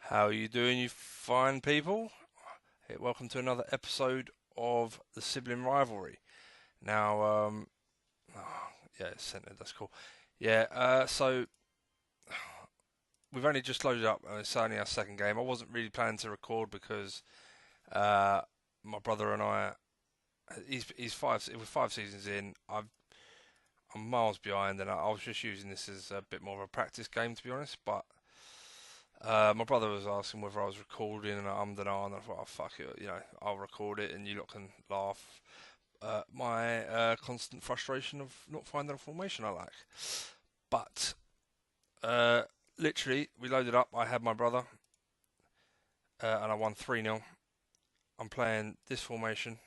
How are you doing, you fine people? Hey, welcome to another episode of the Sibling Rivalry. Now, oh, yeah, it's centered. That's cool. Yeah. So we've only just loaded up, and it's only our second game. I wasn't really planning to record because uh, my brother and I, he's five. We're 5 seasons in. I'm miles behind, and I was just using this as a bit more of a practice game, to be honest. But my brother was asking whether I was recording, and I ummed and ahed, and I thought, oh, fuck it, I'll record it, and you lot can laugh. My constant frustration of not finding a formation I like. But, uh, literally, we loaded up, I had my brother, and I won 3-0. I'm playing this formation,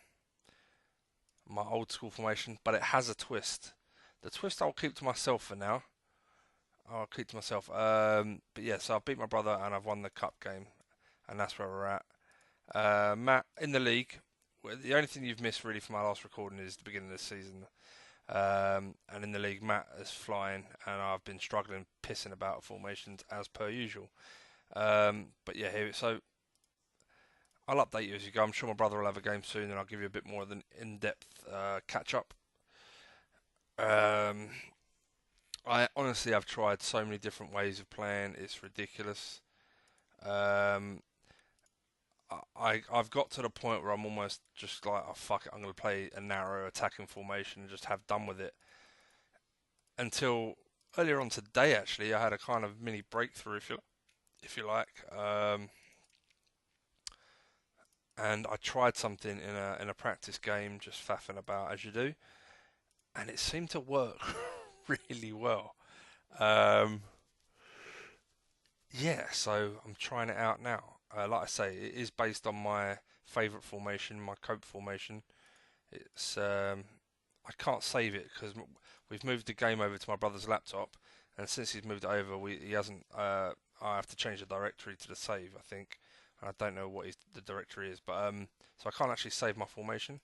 my old school formation, but it has a twist. The twist I'll keep to myself for now. I'll keep to myself. But yeah, so I've beat my brother, and I've won the cup game, and that's where we're at. Matt, in the league, the only thing you've missed really from our last recording is the beginning of the season. And in the league, Matt is flying, and I've been struggling, pissing about formations as per usual. But yeah, so I'll update you as you go. I'm sure my brother will have a game soon, and I'll give you a bit more of an in-depth catch up. Um, I honestly have tried so many different ways of playing; it's ridiculous. Um, I've got to the point where I'm almost just like, oh fuck it, I'm going to play a narrow attacking formation and just have done with it. Until earlier on today, actually, I had a kind of mini breakthrough, if you like, and I tried something in a practice game, just faffing about as you do, and it seemed to work really well. Um, yeah, so I'm trying it out now. Like I say, it is based on my favourite formation, my Cope formation. It's I can't save it because we've moved the game over to my brother's laptop, and since he's moved it over, he hasn't. I have to change the directory to the save, I think, and I don't know what the directory is, but so I can't actually save my formation,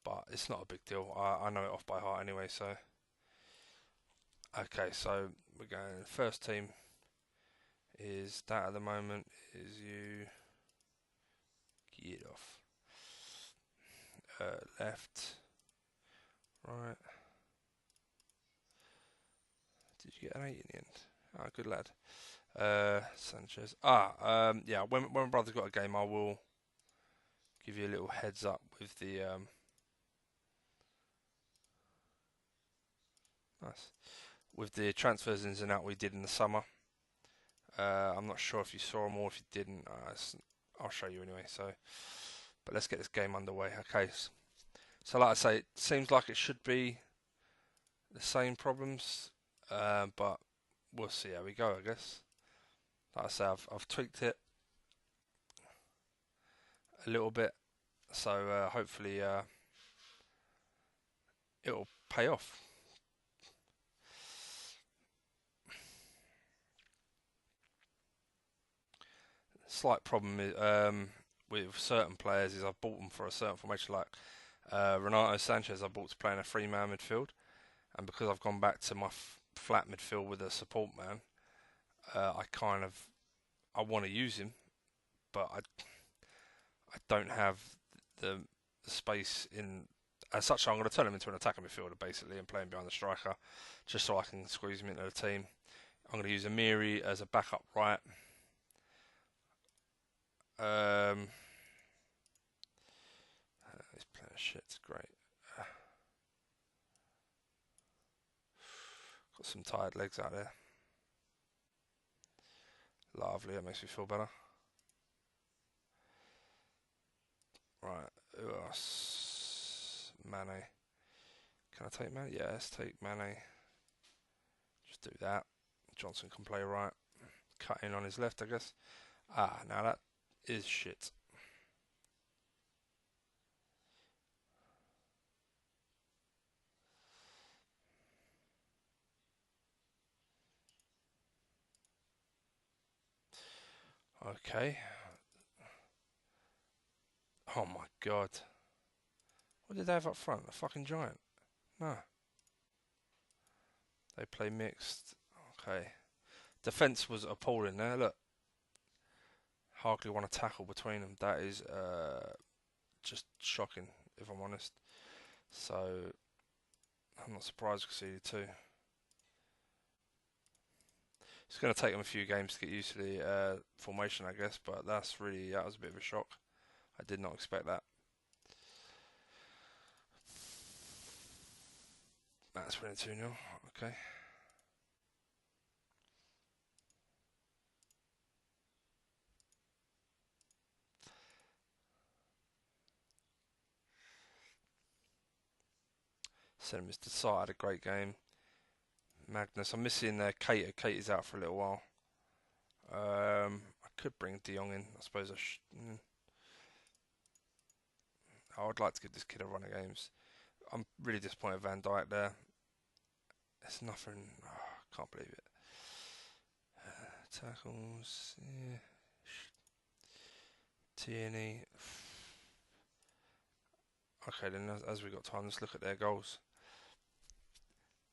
but it's not a big deal. I know it off by heart anyway. So okay, so we're going. First team is that at the moment is you get off left, right. Did you get an 8 in the end? Ah, good lad. Sanchez. Yeah. When my brother's got a game, I will give you a little heads up with the nice with the transfers ins and out we did in the summer. I'm not sure if you saw them or if you didn't. I'll show you anyway. So, but let's get this game underway. Okay. So, like I say, it seems like it should be the same problems, but we'll see how we go. I guess. Like I say, I've tweaked it a little bit, so hopefully it'll pay off. Slight problem with certain players is I've bought them for a certain formation, like Renato Sanchez. I bought to play in a three-man midfield, and because I've gone back to my flat midfield with a support man, I want to use him, but I don't have the, the space in. As such, I'm going to turn him into an attacking midfielder basically and play him behind the striker, just so I can squeeze him into the team. I'm going to use Amiri as a backup right. Um, he's playing shit. It's great. Got some tired legs out there. Lovely. That makes me feel better. Right. Who else? Mane. Can I take Mane? Yeah, let's take Mane. Just do that. Johnson can play right. Cut in on his left, I guess. Ah, now that is shit. Okay. Oh my god. What did they have up front? A fucking giant? No. They play mixed. Okay. Defence was appalling there. Look. Hardly won a tackle between them. That is just shocking, if I'm honest. So I'm not surprised we conceded two. It's going to take them a few games to get used to the formation, I guess, but that was a bit of a shock. I did not expect that. That's winning 2-0. Okay. Sent Mr. Sart had a great game. Magnus, I'm missing Kate. Kate is out for a little while. I could bring De Jong in. I suppose I should. I would like to give this kid a run of games. I'm really disappointed Van Dijk there. It's nothing. Oh, I can't believe it. Tackles. Yeah. Tierney. Okay, then as we got time, let's look at their goals.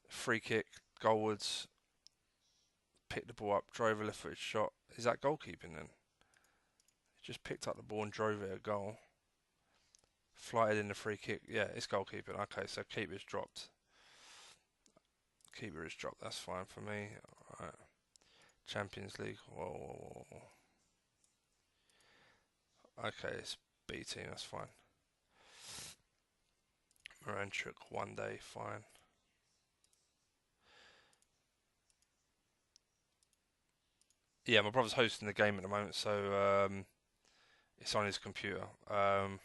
Free kick, goalwards. Picked the ball up, drove a left-footed shot. Is that goalkeeping then? He just picked up the ball and drove it a goal. Flighted in the free kick. Yeah, it's goalkeeping. Okay, so keeper's dropped. Keeper is dropped. That's fine for me. Alright. Champions League. Whoa. Okay, it's B team. That's fine. Moranchuk, 1 day. Fine. Yeah, my brother's hosting the game at the moment, so it's on his computer. I've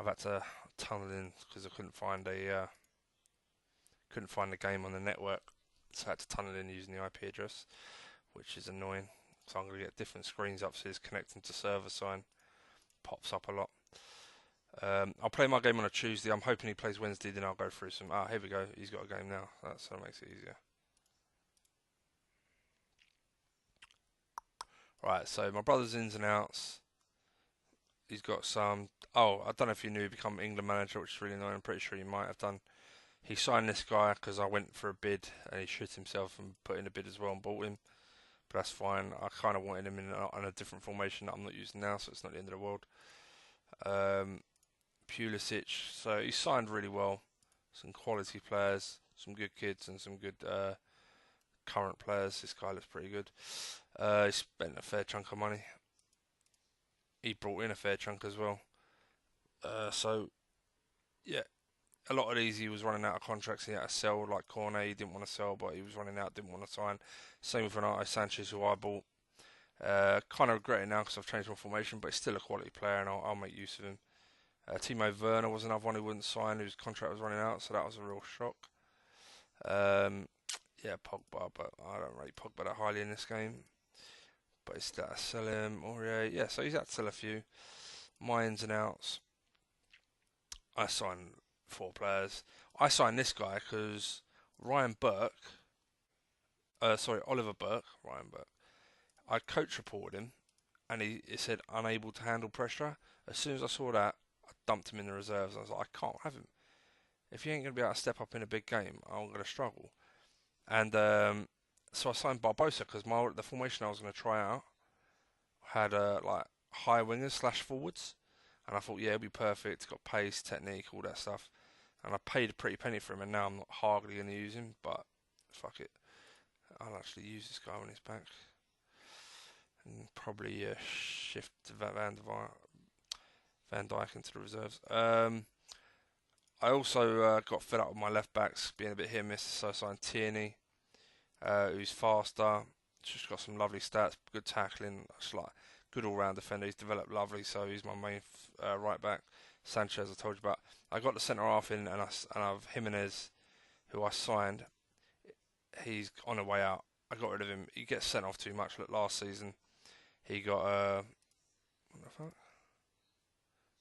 had to tunnel in because I couldn't find the game on the network, so I had to tunnel in using the IP address, which is annoying. So I'm going to get different screens up, so it's connecting to server sign pops up a lot. I'll play my game on a Tuesday. I'm hoping he plays Wednesday, then I'll go through some. Ah, here we go. He's got a game now. That makes it easier. Right, so my brother's ins and outs. He's got some. Oh, I don't know if you knew he become England manager, which is really annoying. I'm pretty sure you might have done. He signed this guy because I went for a bid and he shit himself and put in a bid as well and bought him. But that's fine. I kind of wanted him in a different formation that I'm not using now, so it's not the end of the world. Pulisic, so he signed really well. Some quality players, some good kids, and some good current players. This guy looks pretty good. He spent a fair chunk of money. He brought in a fair chunk as well. So, yeah, a lot of these he was running out of contracts. He had to sell, like Cornet. He didn't want to sell, but he was running out, didn't want to sign. Same with Renato Sanchez, who I bought. Kind of regret it now because I've changed my formation, but he's still a quality player, and I'll make use of him. Timo Werner was another one who wouldn't sign, whose contract was running out, so that was a real shock. Yeah, Pogba, but I don't rate Pogba that highly in this game. But he's still had to sell him. Aurier, yeah, so he's had to sell a few. My ins and outs. I signed 4 players. I signed this guy because Oliver Burke, Ryan Burke. I coach reported him, and he said unable to handle pressure. As soon as I saw that, I dumped him in the reserves. I was like, I can't have him. If he ain't going to be able to step up in a big game, I'm going to struggle. And so I signed Barbosa because the formation I was going to try out had like high wingers / forwards, and I thought, yeah, it'll be perfect. Got pace, technique, all that stuff. And I paid a pretty penny for him, and now I'm not hardly going to use him, but fuck it. I'll actually use this guy when he's back. And probably shift Van Dijk into the reserves. I also got fed up with my left backs being a bit hit and miss, so I signed Tierney, who's faster. Just got some lovely stats, good tackling, just like good all-round defender. He's developed lovely, so he's my main right back. Sanchez, I told you about. I got the centre half in, and I've Jimenez, who I signed. He's on the way out. I got rid of him. He gets sent off too much. Look, last season he got what the fuck?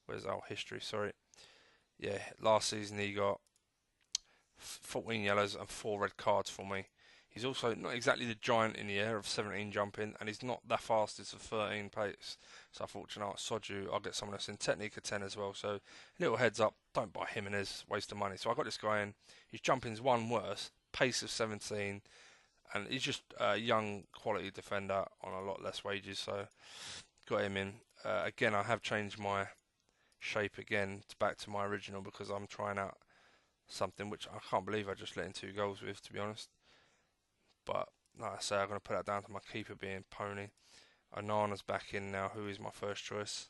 Where's our history? Sorry. Yeah, last season he got 14 yellows and 4 red cards for me. He's also not exactly the giant in the air of 17 jumping, and he's not that fast. It's a 13 pace. So I thought, you know, sod you, I'll get someone else in. Technique of 10 as well. So little heads up, don't buy Jimenez, waste of money. So I got this guy in. His jumping's 1 worse, pace of 17, and he's just a young quality defender on a lot less wages, so got him in. Again, I have changed my shape again back to my original because I'm trying out something which I can't believe I just let in 2 goals with, to be honest. But like I say, I'm going to put that down to my keeper being Pony. Onana's back in now, who is my first choice.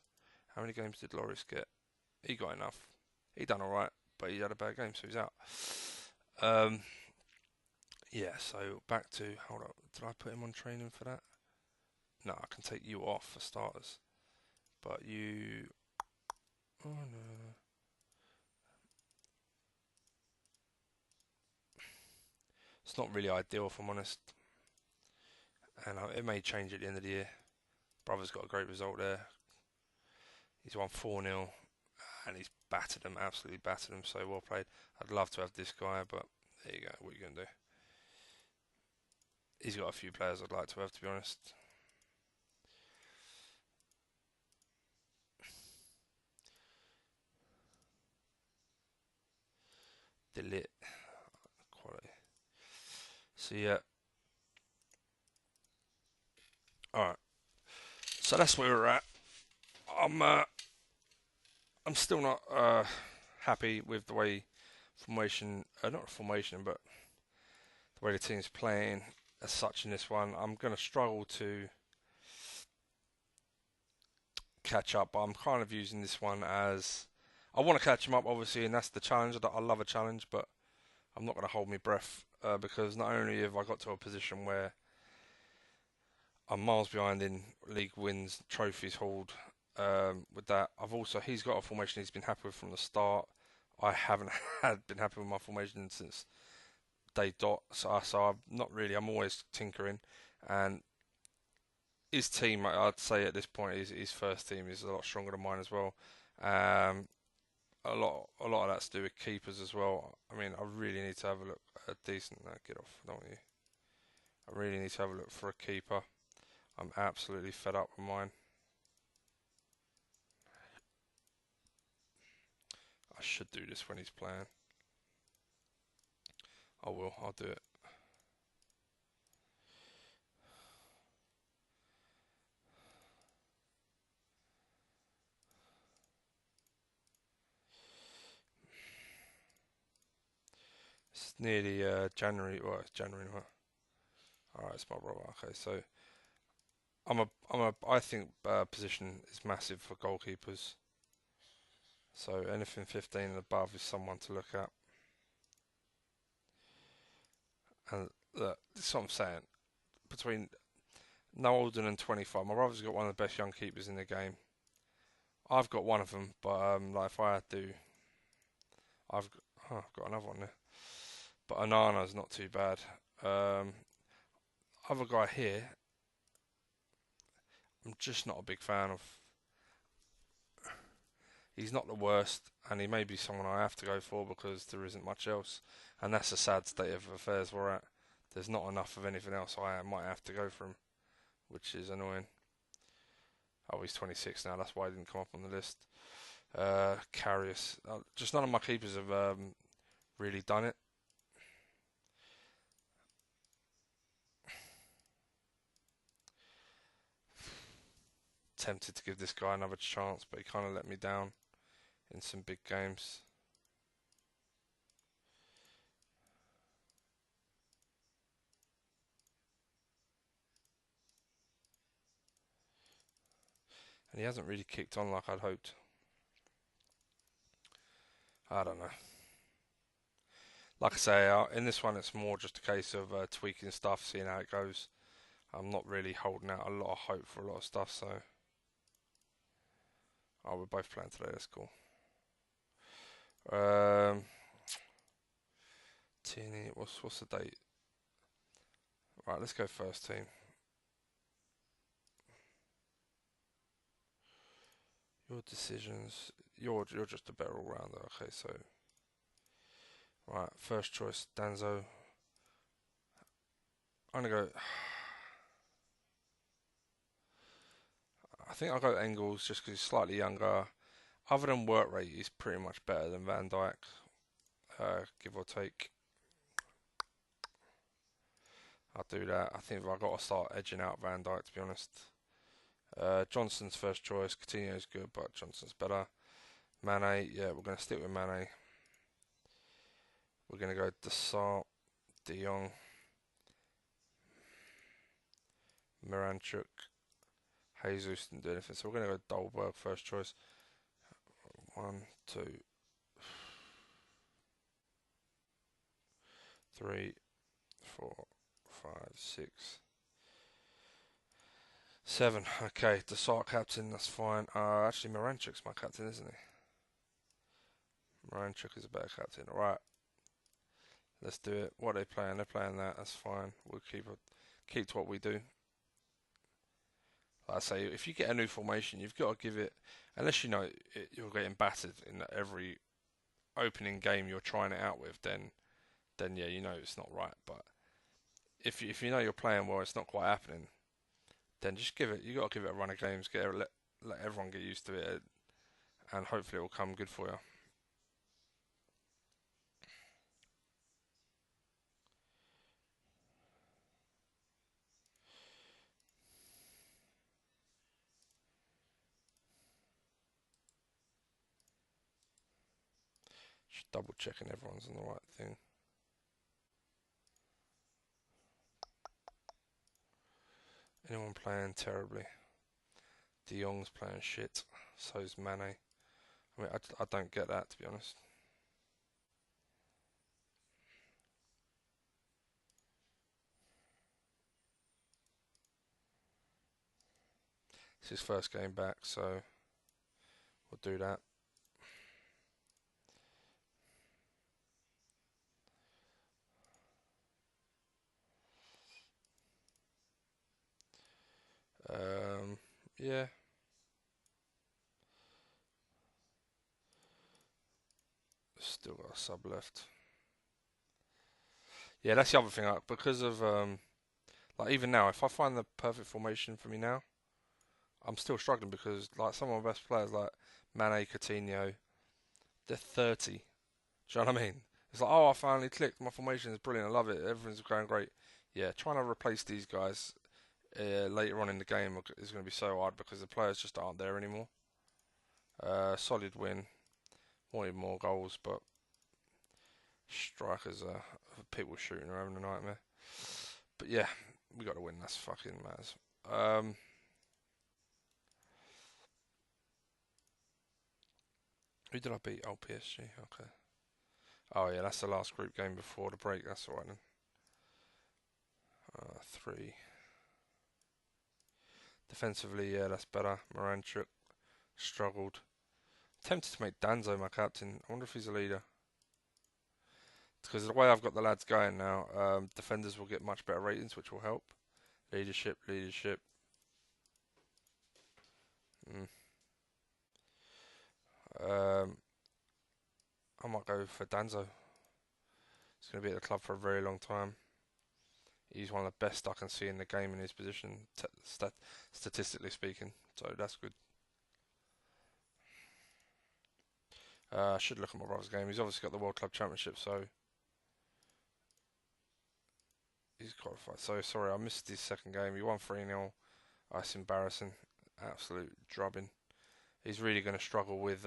How many games did Loris get? He got enough. He done alright, but he had a bad game, so he's out. Yeah, so back to, hold up, did I put him on training for that? No, I can take you off for starters. But you, oh no. It's not really ideal, if I'm honest. And it may change at the end of the year. Brother's got a great result there. He's won 4-0 and he's battered them, absolutely battered them, so well played. I'd love to have this guy, but there you go, what are you going to do? He's got a few players I'd like to have, to be honest. Delete. Quality. So yeah. Alright. So that's where we're at. I'm still not happy with the way formation, not formation, but the way the team's playing as such in this one. I'm going to struggle to catch up, but I'm kind of using this one as I want to catch him up, obviously, and that's the challenge. I love a challenge, but I'm not going to hold my breath because not only have I got to a position where I'm miles behind in league wins, trophies hauled. With that, he's got a formation he's been happy with from the start. I haven't been happy with my formation since day dot, so I'm not really. I'm always tinkering, and his team, I'd say at this point, his first team is a lot stronger than mine as well. A lot of that's to do with keepers as well. I mean, I really need to have a look at a decent. Get off, don't you? I really need to have a look for a keeper. I'm absolutely fed up with mine. I should do this when he's playing. I will. I'll do it. It's nearly January. Well, it's January now. Alright, it's my brother. Okay, so I think position is massive for goalkeepers. So anything 15 and above is someone to look at. And look, this is what I'm saying. Between no older than 25, my brother's got one of the best young keepers in the game. I've got one of them, but like if I had to, I've got another one there. But Onana's not too bad. Other guy here, I'm just not a big fan of. He's not the worst, and he may be someone I have to go for because there isn't much else. And that's a sad state of affairs we're at. There's not enough of anything else. I might have to go for him, which is annoying. Oh, he's 26 now. That's why he didn't come up on the list. Karius. Just none of my keepers have really done it. Tempted to give this guy another chance, but he kind of let me down in some big games. And he hasn't really kicked on like I'd hoped. I don't know. Like I say, in this one it's more just a case of tweaking stuff, seeing how it goes. I'm not really holding out a lot of hope for a lot of stuff, so... Oh, we're both playing today, that's cool. Tierney, what's the date? Right, let's go first team. Your decisions. You're just a better all rounder. Okay, so right, first choice, Danzo. I'm gonna go. I think I'll go Engels just because he's slightly younger. Other than work rate, he's pretty much better than Van Dijk, give or take. I'll do that. I think I've got to start edging out Van Dijk, to be honest. Johnson's first choice. Coutinho's good, but Johnson's better. Mane, yeah, we're going to stick with Mane. We're going to go Desart, De Jong, Miranchuk, Jesus didn't do anything, so we're going to go Dolberg first choice. 1, 2, 3, 4, 5, 6, 7. Okay, Desart captain, that's fine. Actually, Miranchuk's my captain, isn't he? Miranchuk is a better captain. Alright, let's do it. What are they playing? They're playing that, that's fine. We'll keep to what we do. Like I say, if you get a new formation, you've got to give it, unless you know you're getting battered in every opening game you're trying it out with, then yeah, you know it's not right. But if you know you're playing well, it's not quite happening, then just give it. You got to give it a run of games, let everyone get used to it, and hopefully it will come good for you. Just double checking everyone's on the right thing. Anyone playing terribly? De Jong's playing shit. So's Mane. I mean, I don't get that, to be honest. It's his first game back, so we'll do that. Yeah. Still got a sub left. Yeah, that's the other thing. Like, because of like even now, if I find the perfect formation for me now, I'm still struggling because like some of my best players, like Mane, Coutinho, they're 30. Do you know what I mean? It's like, oh, I finally clicked. My formation is brilliant. I love it. Everything's going great. Yeah, trying to replace these guys later on in the game is going to be so hard because the players just aren't there anymore. Solid win. Wanted more goals, but strikers are people shooting are having a nightmare. But yeah, we got to win. That's fucking matters. Who did I beat? Oh, PSG. Okay. Oh yeah, that's the last group game before the break. That's alright then. 3. Defensively, yeah, that's better. Moranchuk struggled. Tempted to make Danzo my captain. I wonder if he's a leader. Because the way I've got the lads going now, defenders will get much better ratings, which will help. Leadership, leadership. I might go for Danzo. He's going to be at the club for a very long time. He's one of the best I can see in the game in his position, statistically speaking. So that's good. I should look at my brother's game. He's obviously got the World Club Championship, so he's qualified. So sorry, I missed his second game. He won 3-0. That's embarrassing. Absolute drubbing. He's really going to struggle with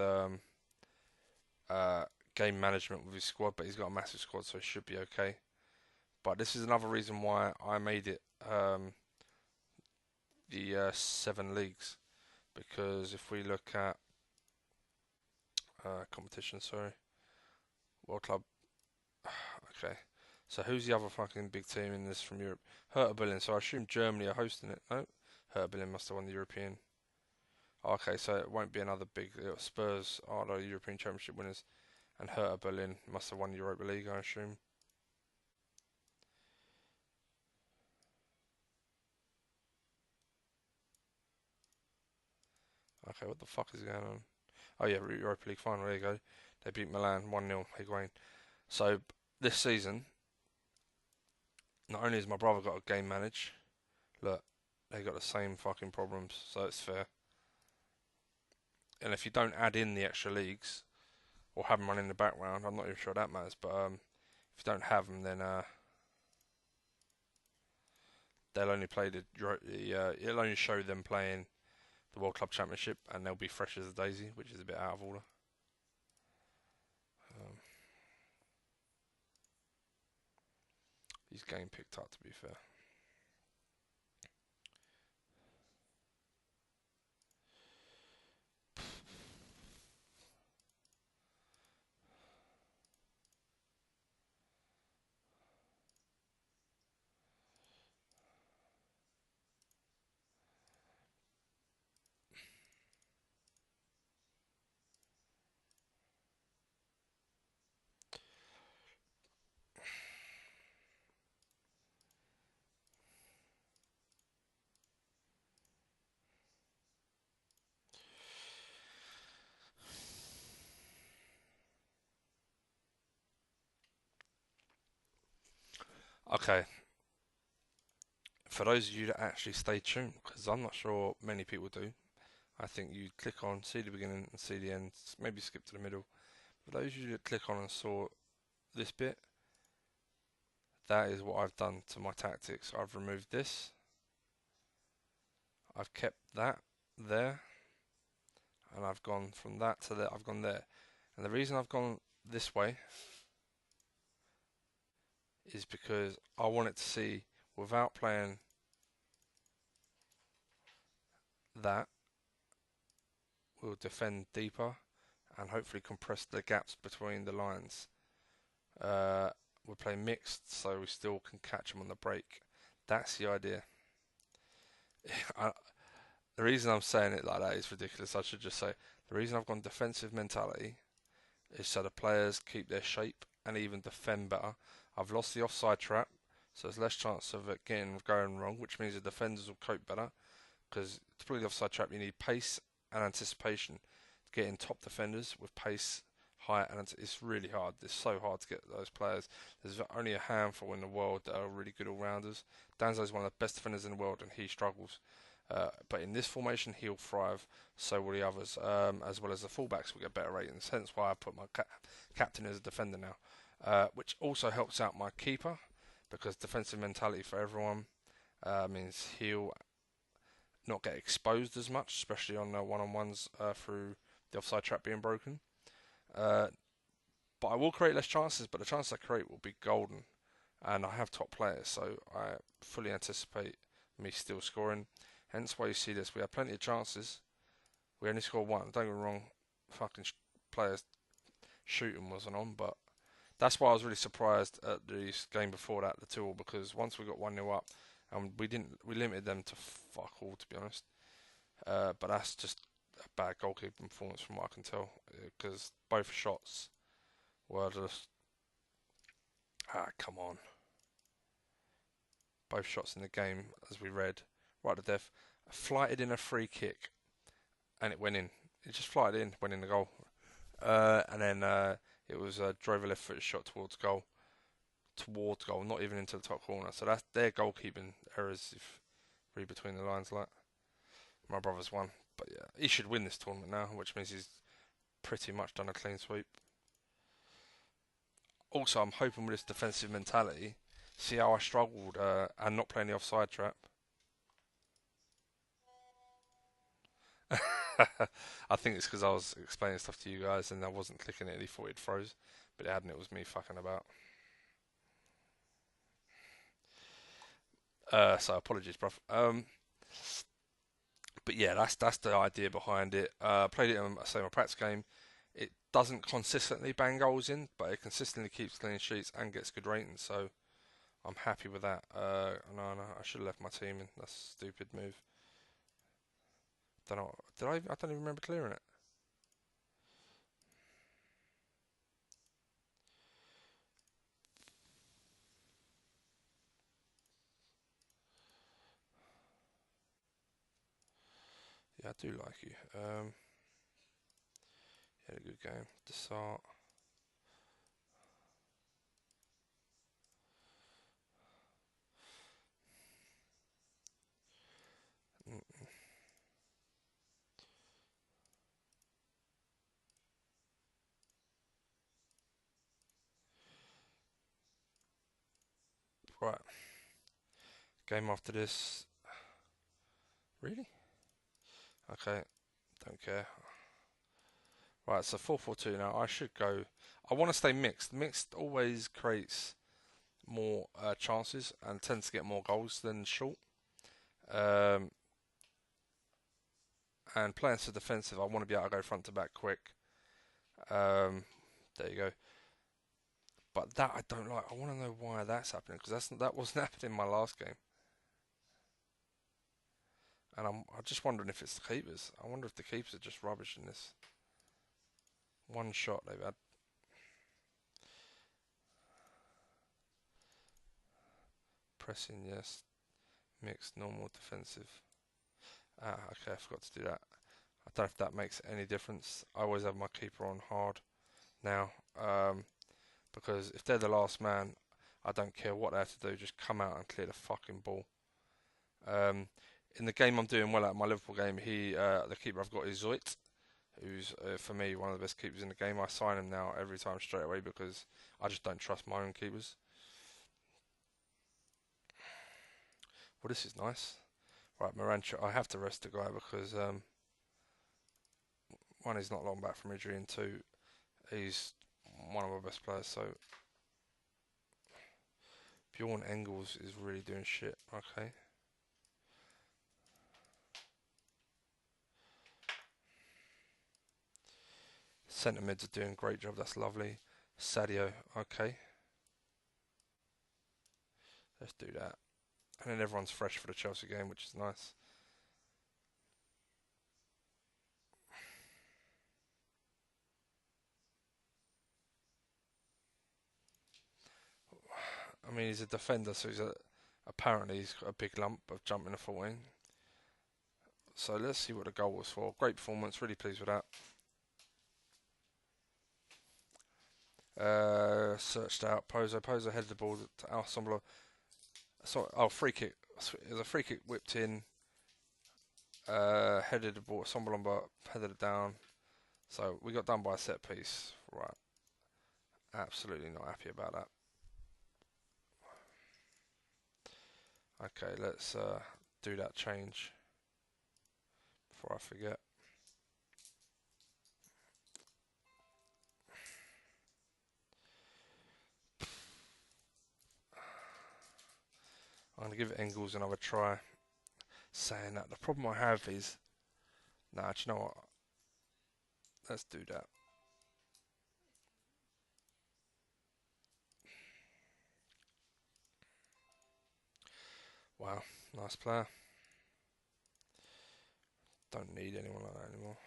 game management with his squad, but he's got a massive squad, so he should be okay. But this is another reason why I made it the 7 leagues, because if we look at competition, sorry, World Club. Okay, so who's the other fucking big team in this from Europe? Hertha Berlin. So I assume Germany are hosting it. No, Hertha Berlin must have won the European. Okay, so it won't be another big. Spurs are the European Championship winners, and Hertha Berlin must have won the Europa League, I assume. Okay, what the fuck is going on? Oh yeah, Europa League final. There you go. They beat Milan 1-0. Higuain. So this season, not only has my brother got a game manage, look, they got the same fucking problems. So it's fair. And if you don't add in the extra leagues or have them run in the background, I'm not even sure that matters. But if you don't have them, then they'll only play it'll only show them playing the World Club Championship, and they'll be fresh as a daisy, which is a bit out of order. Um, he's getting picked up, to be fair. Okay, for those of you that actually stay tuned, because I'm not sure many people do, I think you click on, see the beginning and see the end, maybe skip to the middle. For those of you that click on and saw this bit, that is what I've done to my tactics. I've removed this, I've kept that there, and I've gone from that to there, I've gone there. And the reason I've gone this way is because I wanted to see, without playing that, we'll defend deeper and hopefully compress the gaps between the lines. We'll play mixed so we still can catch them on the break. That's the idea. The reason I'm saying it like that is ridiculous. I should just say the reason I've gone defensive mentality is so the players keep their shape and even defend better. I've lost the offside trap, so there's less chance of it going wrong, which means the defenders will cope better. Because to play the offside trap, you need pace and anticipation. Getting top defenders with pace, height, and it's really hard. It's so hard to get those players. There's only a handful in the world that are really good all-rounders. Danzo's one of the best defenders in the world, and he struggles. But in this formation, he'll thrive. So will the others, as well as the fullbacks will get better ratings. Hence why I put my captain as a defender now, which also helps out my keeper, because defensive mentality for everyone means he'll not get exposed as much, especially on one-on-ones through the offside trap being broken. But I will create less chances, but the chances I create will be golden. And I have top players, so I fully anticipate me still scoring. Hence why you see this. We have plenty of chances. We only scored one. Don't get me wrong, fucking players shooting wasn't on, but that's why I was really surprised at the game before that, the 2-2, because once we got 1-0 up, and we limited them to fuck all, to be honest. But that's just a bad goalkeeping performance from what I can tell, because both shots were just come on. Both shots in the game, as we read, right to death, flighted in a free kick, and it went in. It just flighted in, went in the goal, and then it was drove a left footed shot towards goal, not even into the top corner. So that's their goalkeeping errors. If read between the lines, like my brother's won, but yeah, he should win this tournament now, which means he's pretty much done a clean sweep. Also, I'm hoping with this defensive mentality, see how I struggled and not playing the offside trap. I think it's because I was explaining stuff to you guys and I wasn't clicking it and he thought it froze, but it hadn't. It was me fucking about. So apologies, bruv. But yeah, that's the idea behind it. Played it in my practice game. It doesn't consistently bang goals in, but it consistently keeps clean sheets and gets good ratings. So I'm happy with that. No, I should have left my team in. That's a stupid move. Don't know. Did I? I don't even remember clearing it. Yeah, I do like you. You had a good game. Desart. Right. Game after this. Really? Okay, don't care. Right, so 4-4-2 now. I should go. I want to stay mixed. Mixed always creates more chances and tends to get more goals than short. Um, and playing so defensive, I want to be able to go front to back quick. There you go. But that I don't like. I want to know why that's happening because that wasn't happening in my last game. And I'm just wondering if it's the keepers. I wonder if the keepers are just rubbish in this. One shot they've had. Pressing, yes. Mixed, normal, defensive. Ah, okay, I forgot to do that. I don't know if that makes any difference. I always have my keeper on hard now. Because if they're the last man, I don't care what they have to do. Just come out and clear the fucking ball. In the game I'm doing well at, my Liverpool game, the keeper I've got is Zoit, who's for me one of the best keepers in the game. I sign him now every time straight away because I just don't trust my own keepers. Well, this is nice. Right, Morancho, I have to rest the guy because one, he's not long back from injury, and two, he's one of our best players. So Bjorn Engels is really doing shit. Okay. Centre mids are doing a great job. That's lovely. Sadio. Okay. Let's do that. And then everyone's fresh for the Chelsea game, which is nice. I mean, he's a defender, so apparently he's got a big lump of jumping a 14. So let's see what the goal was for. Great performance, really pleased with that. Searched out Pozo. Pozo headed the ball to Alessandro. Sorry, free kick. It was a free kick whipped in. Headed the ball. Sombalomba headed it down. So we got done by a set piece. Right. Absolutely not happy about that. Okay, let's do that change before I forget. I'm going to give Engels another try. Saying that, the problem I have is... Nah, do you know what? Let's do that. Wow, nice player. Don't need anyone like that anymore.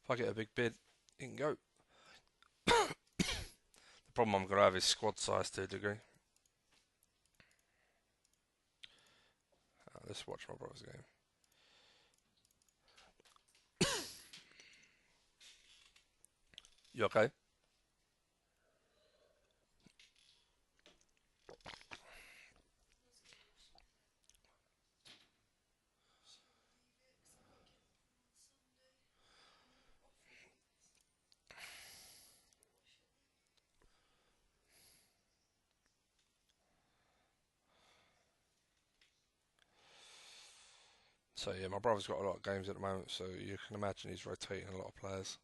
If I get a big bid, it can go. The problem I'm going to have is squad size to a degree. Let's watch my brother's game. You okay? So yeah, my brother's got a lot of games at the moment, so you can imagine he's rotating a lot of players.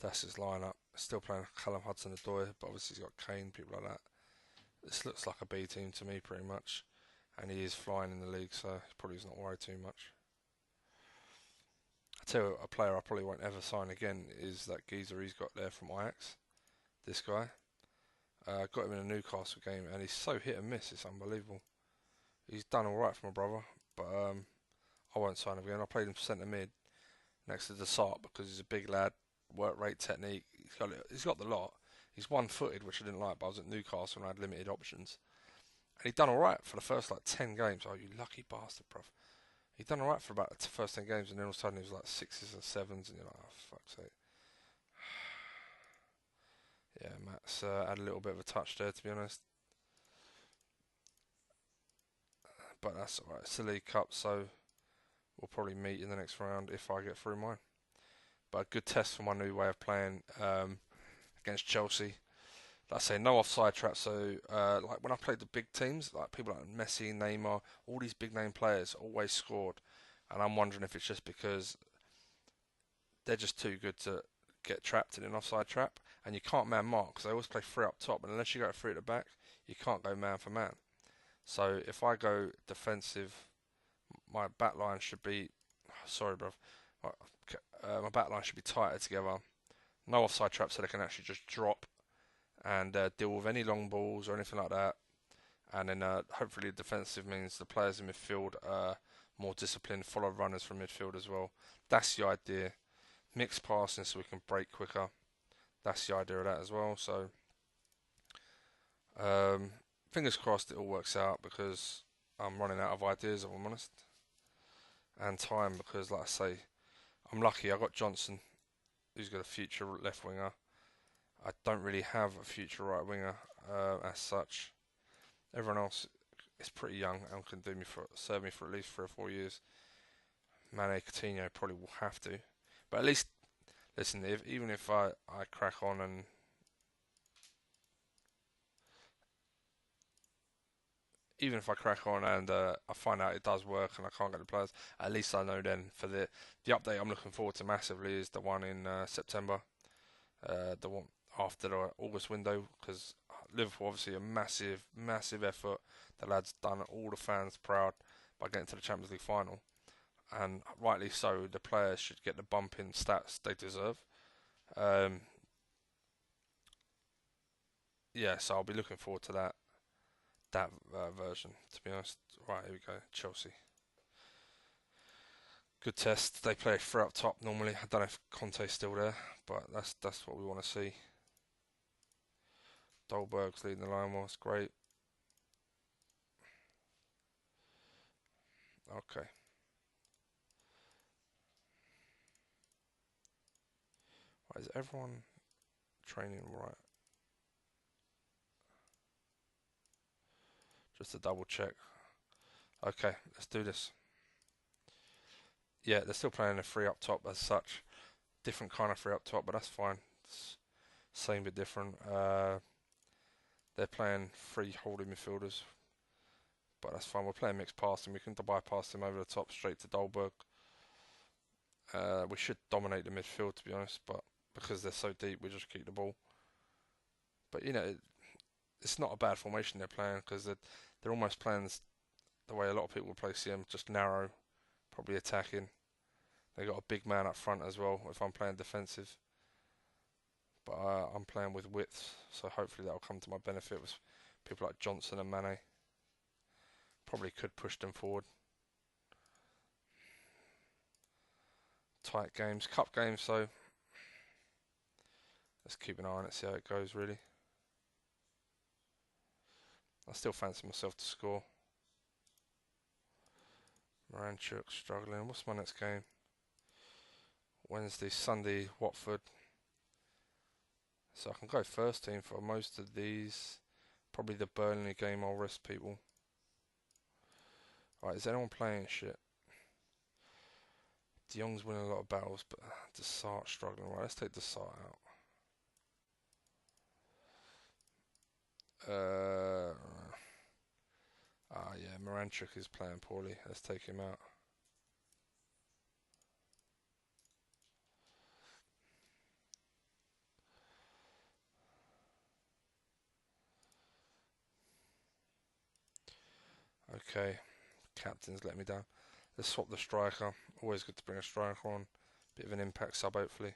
That's his lineup. Still playing Callum Hudson-Odoi, but obviously he's got Kane, people like that. This looks like a B team to me, pretty much. And he is flying in the league, so he probably is not worried too much. I tell you, a player I probably won't ever sign again is that geezer he's got there from Ajax. This guy. Got him in a Newcastle game, and he's so hit and miss. It's unbelievable. He's done all right for my brother, but I won't sign him again. I played him centre mid next to Desart because he's a big lad, work rate, technique. He's got the lot. He's one-footed, which I didn't like, but I was at Newcastle and I had limited options. And he'd done all right for the first like 10 games. Oh, you lucky bastard, bruv. He'd done all right for about the first 10 games, and then all of a sudden he was like 6s and 7s, and you're like, oh, fuck's sake. Yeah, Matt's had a little bit of a touch there, to be honest. but that's alright. It's the League Cup, so we'll probably meet in the next round if I get through mine. But a good test for my new way of playing against Chelsea. Like I say, no offside traps. So, like when I played the big teams, like people like Messi, Neymar, all these big name players always scored, and I'm wondering if it's just because they're just too good to get trapped in an offside trap, and you can't man mark because they always play three up top, and unless you go three at the back, you can't go man for man. So if I go defensive, my back line should be, sorry, bro, my back line should be tighter together. No offside traps, so they can actually just drop and deal with any long balls or anything like that. And then hopefully defensive means the players in midfield are more disciplined, follow runners from midfield as well. That's the idea. Mixed passing so we can break quicker. That's the idea of that as well. So fingers crossed it all works out because I'm running out of ideas, if I'm honest, and time because, like I say, I'm lucky. I got Johnson, who's got a future left winger. I don't really have a future right winger as such. Everyone else is pretty young and can serve me for at least 3 or 4 years. Mane, Coutinho probably will have to, but at least listen. Even if I crack on and I find out it does work and I can't get the players, at least I know then for the update I'm looking forward to massively is the one in September, the one after the August window, because Liverpool obviously a massive effort. The lads done all the fans proud by getting to the Champions League final, and rightly so. The players should get the bump in stats they deserve. Um, yeah, so I'll be looking forward to that version. To be honest, right, here we go. Chelsea, good test. They play three up top normally. I don't know if Conte's still there, but that's what we want to see. Dolberg's leading the line was great. Okay. Right, is everyone training right? Just to double check. Okay, let's do this. Yeah, they're still playing a three up top as such. Different kind of three up top, but that's fine. It's same but different. They're playing three holding midfielders, but that's fine. We're playing mixed passing. We can bypass them over the top straight to Dolberg. We should dominate the midfield, to be honest, but because they're so deep, we just keep the ball. But it's not a bad formation they're playing because they're almost playing the way a lot of people play CM, just narrow, probably attacking. They got a big man up front as well if I'm playing defensive. But I'm playing with width, so hopefully that'll come to my benefit with people like Johnson and Mane. Probably could push them forward. Tight games, cup games, so let's keep an eye on it, see how it goes really. I still fancy myself to score. Moranchuk struggling. What's my next game? Wednesday, Sunday, Watford. So I can go first team for most of these. Probably the Burnley game I'll rest people. Right, is anyone playing shit? De Jong's winning a lot of battles, but Desart's struggling. Right, let's take Desart out. Yeah, Moranchuk is playing poorly. Let's take him out. Okay, captain's let me down. Let's swap the striker. Always good to bring a striker on. Bit of an impact sub, hopefully.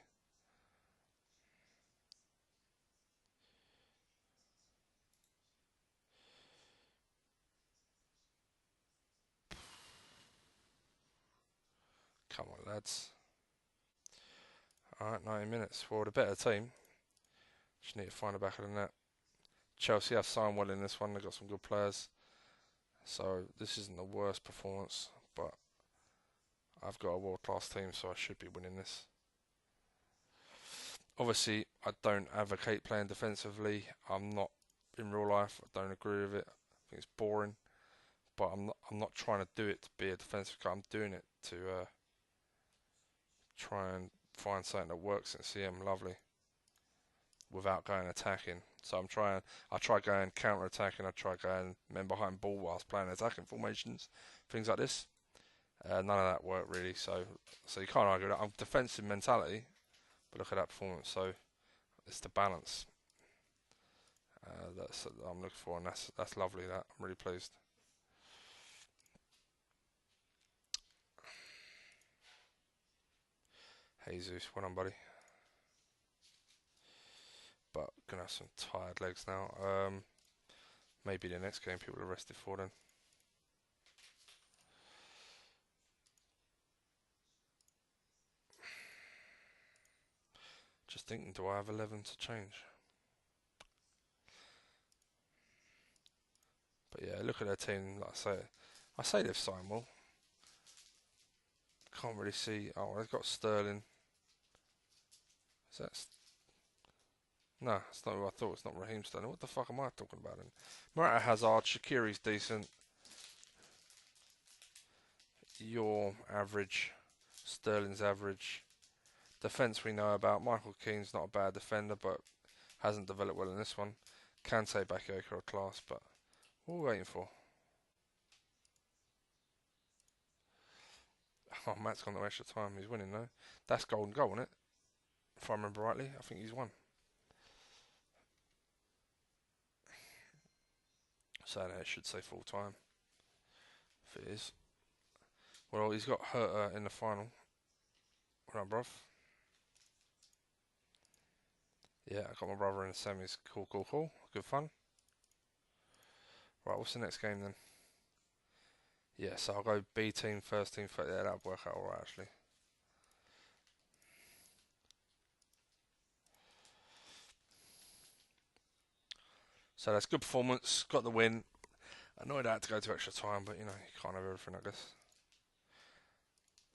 Come on, lads. Alright, 90 minutes for the better team. Just need to find the back of the net. Chelsea have signed well in this one. They've got some good players. So this isn't the worst performance, but I've got a world-class team, so I should be winning this. Obviously, I don't advocate playing defensively. I'm not in real life. I don't agree with it. I think it's boring. but I'm not trying to do it to be a defensive guy. I'm doing it to try and find something that works in CM lovely without going attacking. So I try going counter attacking, I try going men behind ball whilst playing attacking formations, things like this. None of that worked really, so you can't argue that. I'm defensive mentality, but look at that performance. So it's the balance that I'm looking for, and that's lovely. That I'm really pleased. Jesus, well done, buddy. But gonna have some tired legs now. Maybe the next game people are rested for then. Just thinking, do I have 11 to change? But yeah, look at their team. Like I say they've signed well. Can't really see. Oh, they've got Sterling. Is that? No, it's not who I thought. It's not Raheem Sterling. What the fuck am I talking about then? Morata, Hazard, Shaqiri's decent. You're average. Sterling's average. Defence we know about. Michael Keane's not a bad defender, but hasn't developed well in this one. Kante, Bakayoko are class, but what are we waiting for? Oh, Matt's gone no extra time. He's winning though. That's golden goal, isn't it? If I remember rightly, I think he's won. So no, it should say full time. If it is. Well, he's got Herta in the final. Well done, bruv. Yeah, I got my brother in the semis. Cool, cool, cool. Good fun. Right, what's the next game then? Yeah, so I'll go B team, first team, yeah, that'll work out alright actually. So that's good performance, got the win. Annoyed I had to go to extra time, but you know, you can't have everything, I guess.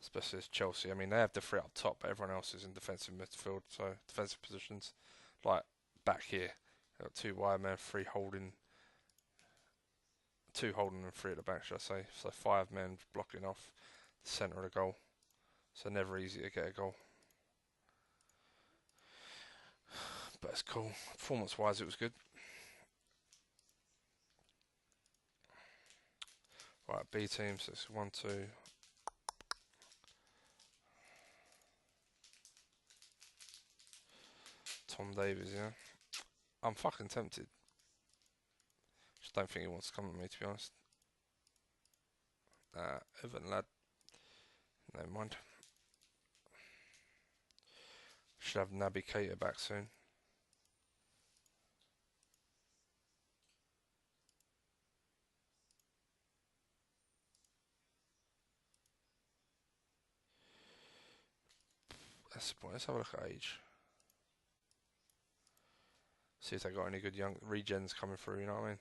Especially as Chelsea. I mean, they have the three up top, but everyone else is in defensive midfield, so defensive positions. Like back here, they've got two wide men, two holding and three at the back, should I say. So 5 men blocking off the centre of the goal. So never easy to get a goal. But it's cool. Performance-wise, it was good. Right, B team, so it's 1, 2. Tom Davies, yeah. I'm fucking tempted. Just don't think he wants to come with me, to be honest. Everton lad. Never mind. Should have Naby Keita back soon. That's the point. Let's have a look at age. See if they got any good young regens coming through, you know what I mean?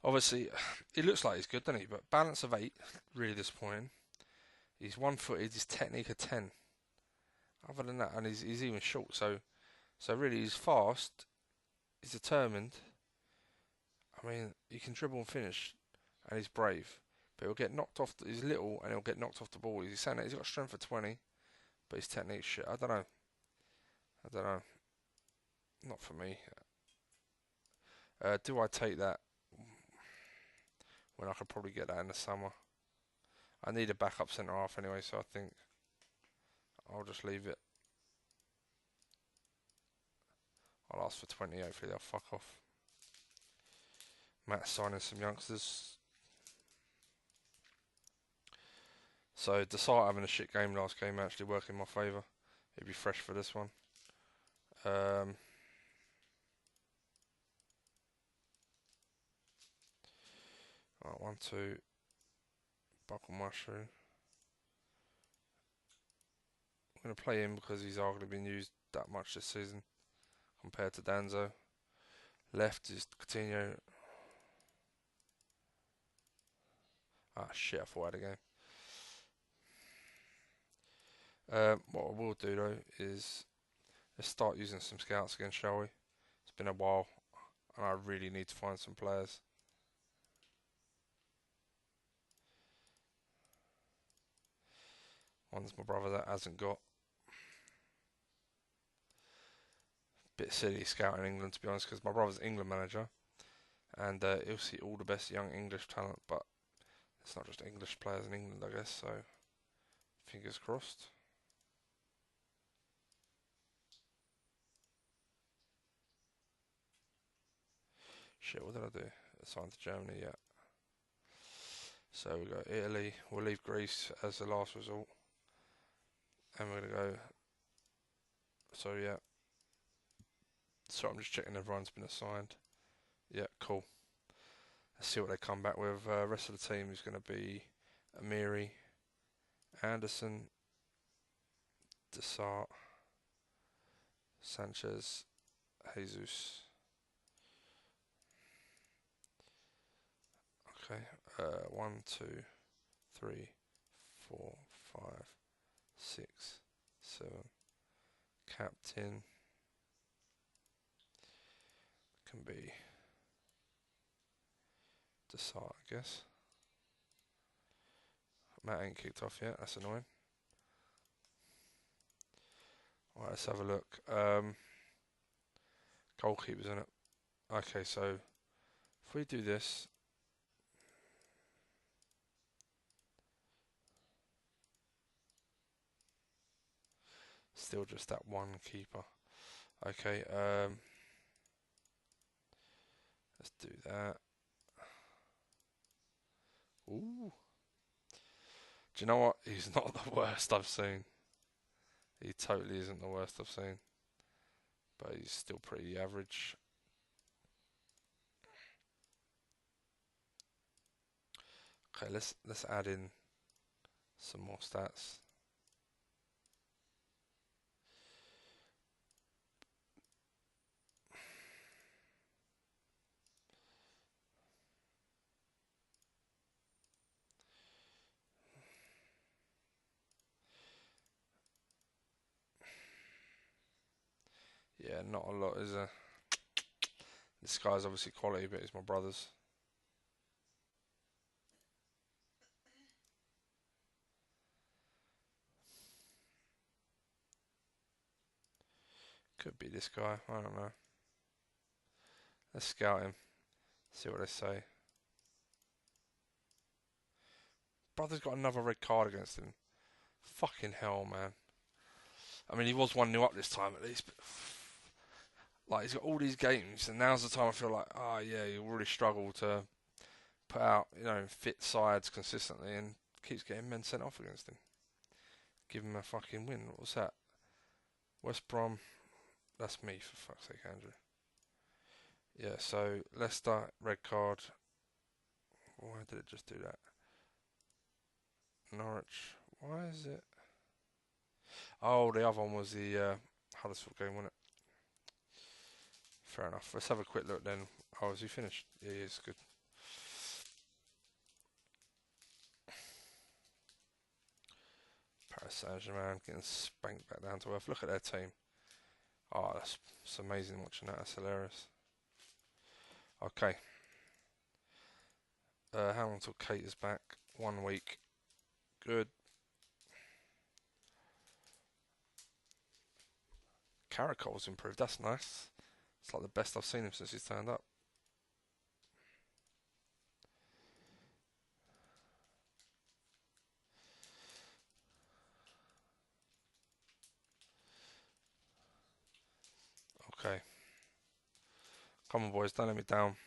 Obviously, it looks like he's good, doesn't he? But balance of 8, really disappointing. He's 1-footed, his technique a 10. Other than that, and he's even short, so really he's fast, he's determined. I mean, he can dribble and finish, and he's brave. But he'll get knocked off. He's little, and he'll get knocked off the ball. He's saying that he's got strength for 20, but his technique's shit. I don't know. Not for me. Do I take that when I could probably get that in the summer? I need a backup centre half anyway, so I think I'll just leave it. I'll ask for 20. Hopefully they'll fuck off. Matt's signing some youngsters. So Desart having a shit game last game actually working in my favour. He'd be fresh for this one. Right, 1, 2. Buckle mushroom. I'm going to play him because he's arguably been used that much this season compared to Danzo. Left is Coutinho. Ah, shit, I thought I had a game. What I will do though is let's start using some scouts again, shall we? It's been a while, and I really need to find some players. One's my brother that hasn't got. Bit silly scouting England, to be honest, because my brother's England manager, and he'll see all the best young English talent, but it's not just English players in England, I guess, so fingers crossed. Shit, what did I do? Assigned to Germany, yeah. So we go Italy, we'll leave Greece as the last resort, and we're going to go, so yeah. So I'm just checking everyone's been assigned. Yeah, cool. Let's see what they come back with. Rest of the team is going to be Amiri, Anderson, Desart, Sanchez, Jesus. Okay. 1, 2, 3, 4, 5, 6, 7. Captain can be Desart, I guess. Matt ain't kicked off yet. That's annoying. Alright, let's have a look. Goalkeepers in it. Okay, so if we do this, still just that one keeper. Okay, let's do that. Ooh. Do you know what? He's not the worst I've seen. He totally isn't the worst I've seen. But he's still pretty average. Okay, let's add in some more stats. Yeah, not a lot, is there? This guy's obviously quality, but he's my brother's. Could be this guy, I don't know. Let's scout him, see what they say. Brother's got another red card against him. Fucking hell, man. I mean, he was 1-0 up this time at least, but like he's got all these games, and now's the time I feel like, oh yeah, you really struggle to put out, fit sides consistently, and keeps getting men sent off against him. Give him a fucking win. What was that? West Brom. That's me, for fuck's sake, Andrew. Yeah, so Leicester, red card. Why did it just do that? Norwich. Why is it? Oh, the other one was the Huddersfield game, wasn't it? Fair enough. Let's have a quick look then. Oh, is he finished? Yeah, he is. Good. Paris Saint-Germain getting spanked back down to earth. Look at their team. Oh, that's amazing watching that. That's hilarious. Okay. How long till Kate is back? 1 week. Good. Caracol's improved. That's nice. It's like the best I've seen him since he's turned up. Okay. Come on, boys. Don't let me down.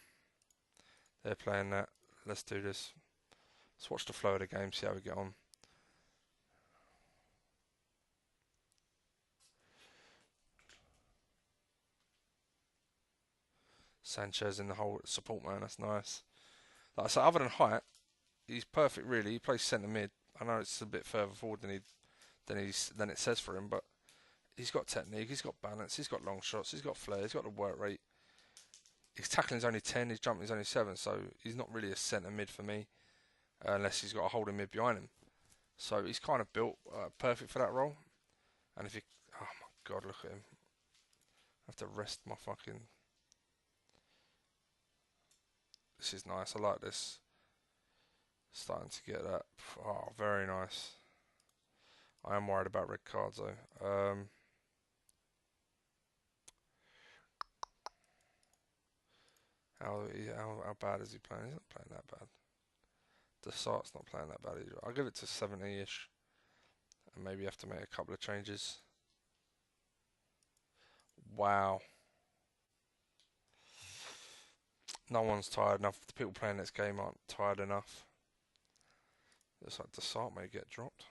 They're playing that. Let's do this. Let's watch the flow of the game, see how we get on. Sanchez in the whole support, man. That's nice. Like I say, other than height, he's perfect, really. He plays centre mid. I know it's a bit further forward than it says for him, but he's got technique, he's got balance, he's got long shots, he's got flair, he's got the work rate. his tackling's only 10, his jumping's only 7, so he's not really a centre mid for me, unless he's got a holding mid behind him. So he's kind of built perfect for that role. And if you, oh my god, look at him. I have to rest my fucking. This is nice. I like this. Starting to get that. Oh, very nice. I am worried about red cards though. How bad is he playing? He's not playing that bad. Desart's not playing that bad either. I'll give it to 70-ish. And maybe have to make a couple of changes. Wow. No one's tired enough. The people playing this game aren't tired enough. Looks like Desart may get dropped.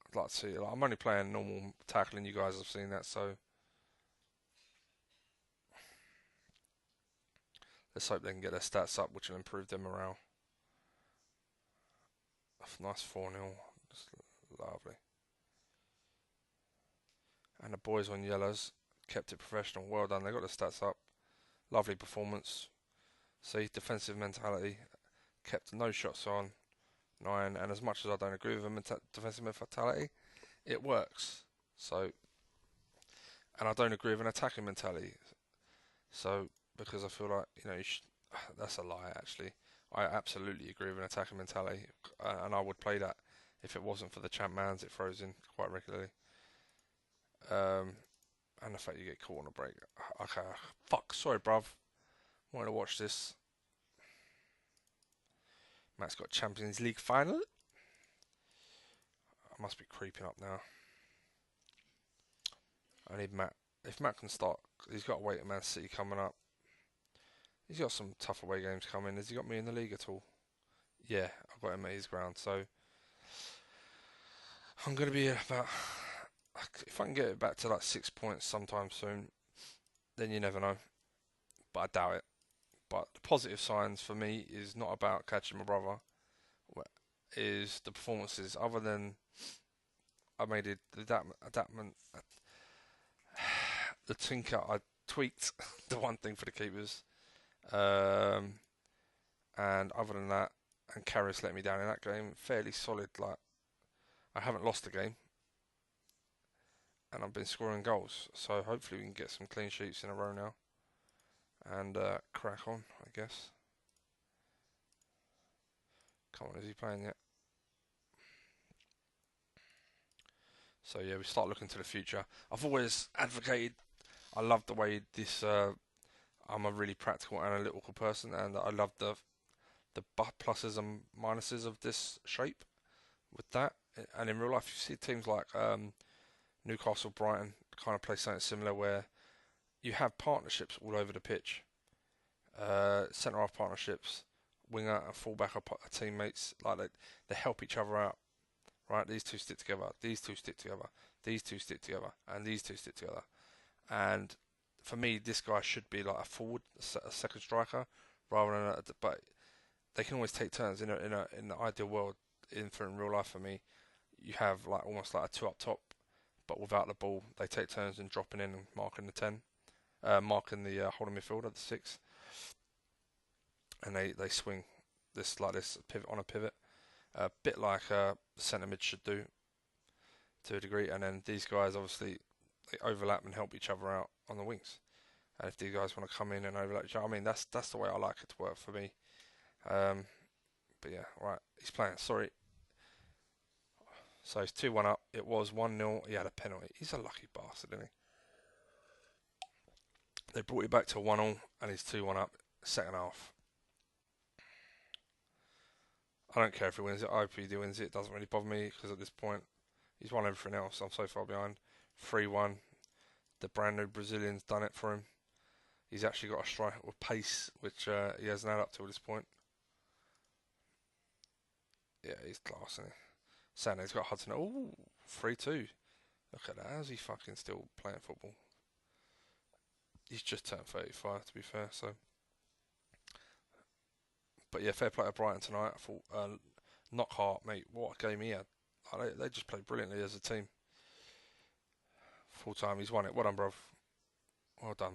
I'd like to see. Like, I'm only playing normal tackling. You guys have seen that, so let's hope they can get their stats up, which will improve their morale. Nice 4-0. Just lovely. And the boys on yellows kept it professional. Well done. They got the stats up. Lovely performance. See, defensive mentality. Kept no shots on. 9. And as much as I don't agree with the defensive mentality, it works. So, and I don't agree with an attacking mentality. So, because I feel like, that's a lie actually. I absolutely agree with an attacking mentality, and I would play that if it wasn't for the champ mans it throws in quite regularly. And the fact you get caught on a break. Okay, fuck, sorry bruv. Wanted to watch this. Matt's got Champions League final. I must be creeping up now. I need Matt. If Matt can start, he's got to wait at Man City coming up. He's got some tough away games coming. Has he got me in the league at all? Yeah, I've got him at his ground. So I'm going to be about. If I can get it back to like 6 points sometime soon, then you never know. But I doubt it. But the positive signs for me is not about catching my brother. Is the performances. Other than I made it the adaptment, the tinker. I tweaked the one thing for the keepers. And other than that, and Karras let me down in that game. Fairly solid. Like I haven't lost the game, and I've been scoring goals. So hopefully we can get some clean sheets in a row now, and crack on, I guess. Come on, is he playing yet? So yeah, we start looking to the future. I've always advocated. I love the way this. I'm a really practical, analytical person, and I love the pluses and minuses of this shape. With that, and in real life, you see teams like Newcastle, Brighton kind of play something similar, where you have partnerships all over the pitch. Centre half partnerships, winger and fullback are teammates. Like they help each other out. Right, these two stick together. These two stick together. These two stick together, and these two stick together. And for me, this guy should be like a forward, a second striker, rather than but they can always take turns in the ideal world. In real life, for me, you have like almost like a 2 up top, but without the ball. They take turns in dropping in and marking the 10, marking the holding midfielder, the 6, and they swing this pivot on a pivot, a bit like the centre mid should do to a degree. And then these guys obviously they overlap and help each other out on the wings. And if these guys want to come in and overlap each other, I mean that's the way I like it to work for me. But yeah, right, he's playing. Sorry. So he's 2-1 up. It was 1-0. He had a penalty. He's a lucky bastard, isn't he? They brought it back to 1-0, and he's 2-1 up. Second half. I don't care if he wins it. I hope he wins it. It doesn't really bother me because at this point, he's won everything else. I'm so far behind. 3-1. The brand new Brazilian's done it for him. He's actually got a strike with pace, which he hasn't had up till this point. Yeah, he's class, isn't he? Sande's got Hudson. Ooh, 3-2. Look at that. How's he fucking still playing football? He's just turned 35, to be fair. So, but yeah, fair play to Brighton tonight. I thought Knockhart, mate, what a game he had. They just played brilliantly as a team. Full time. He's won it. Well done, bruv. Well done.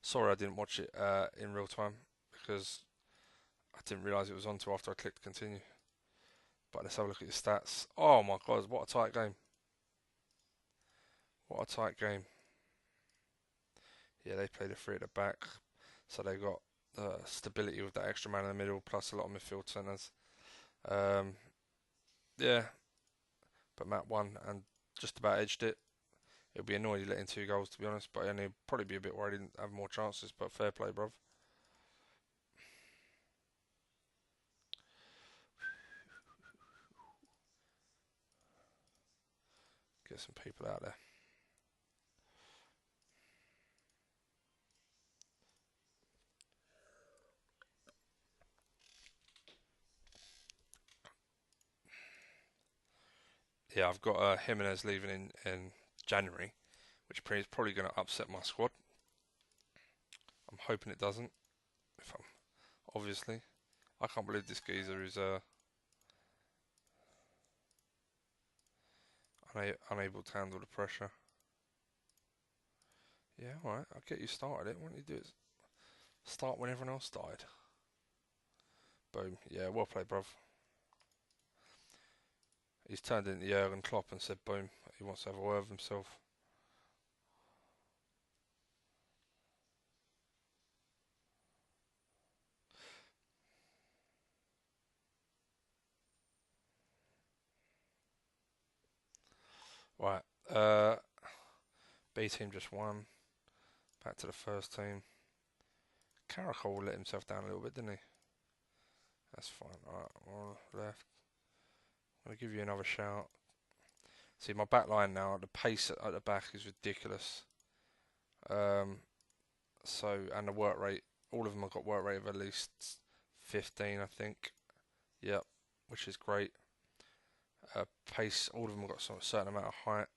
Sorry I didn't watch it in real time because I didn't realise it was on until after I clicked continue. But let's have a look at your stats. Oh my god, what a tight game. What a tight game. Yeah, they played a three at the back, so they got stability with that extra man in the middle, plus a lot of midfield centres. Yeah, but Matt won and just about edged it. It'll be annoyed he let in 2 goals, to be honest, but he'll probably be a bit worried he didn't have more chances, but fair play, bruv. Get some people out there. Yeah, I've got Jimenez leaving in January, which is probably going to upset my squad. I'm hoping it doesn't. If I'm obviously, I can't believe this geezer is unable to handle the pressure. Yeah, alright, I'll get you started it. Why don't you do it? Start when everyone else died. Boom. Yeah, well played, bruv. He's turned into Jurgen Klopp and said, boom, he wants to have a word with himself. Right, B team just won. Back to the first team. Caracol let himself down a little bit, didn't he? That's fine. Alright, one left. I'm going to give you another shout. See, my back line now, the pace at the back is ridiculous. And the work rate, all of them have got work rate of at least 15, I think. Yep, which is great. Pace, all of them have got a certain amount of height.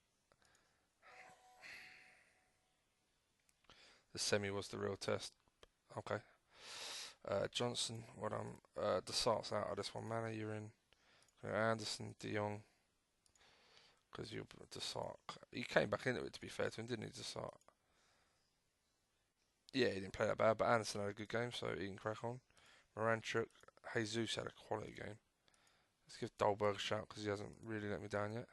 The semi was the real test. Okay. Johnson, what the starts out of this one. Manor, you're in. Anderson, De Jong. Because you're the start. He came back into it, to be fair to him, didn't he, to start? Yeah, he didn't play that bad, but Anderson had a good game, so he can crack on. Moranchuk, Jesus had a quality game. Let's give Dolberg a shout because he hasn't really let me down yet.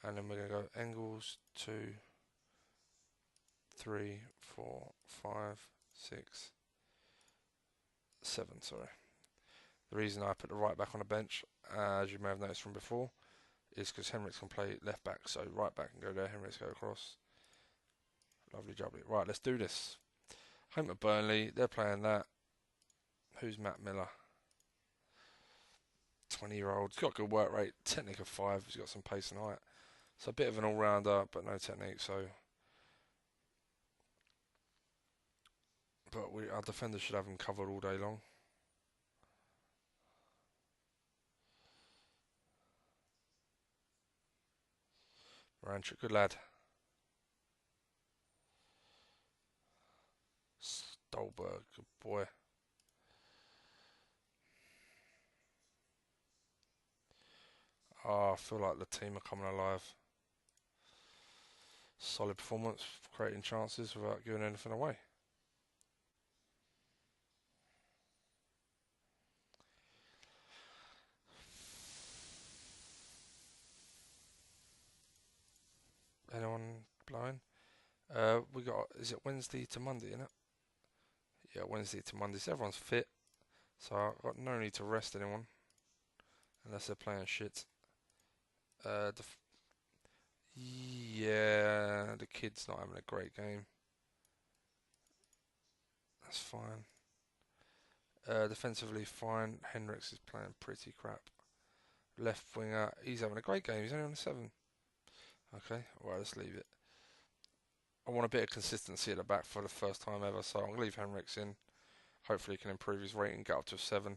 And then we're going to go Engels, 2, 3, 4, 5, 6, 7, sorry. The reason I put the right back on the bench, as you may have noticed from before, is because Henrik's can play left back, so right back can go there, Henrik's go across. Lovely jubbly. Right, let's do this. Home at Burnley, they're playing that. Who's Matt Miller? 20-year-old. He's got good work rate, technique of 5, he's got some pace and height. So a bit of an all-rounder, but no technique, so... But our defenders should have him covered all day long. Rancher, good lad. Stolberg, good boy. Oh, I feel like the team are coming alive. Solid performance, creating chances without giving anything away. Anyone blowing? We got, is it Wednesday to Monday, isn't it? Yeah, Wednesday to Monday. So everyone's fit, so I've got no need to rest anyone unless they're playing shit. Yeah, the kid's not having a great game. That's fine. Defensively, fine. Hendricks is playing pretty crap. Left winger, he's having a great game. He's only on a 7. Okay, right, let's leave it. I want a bit of consistency at the back for the first time ever, so I'm going to leave Hendricks in. Hopefully he can improve his rating, get up to a 7.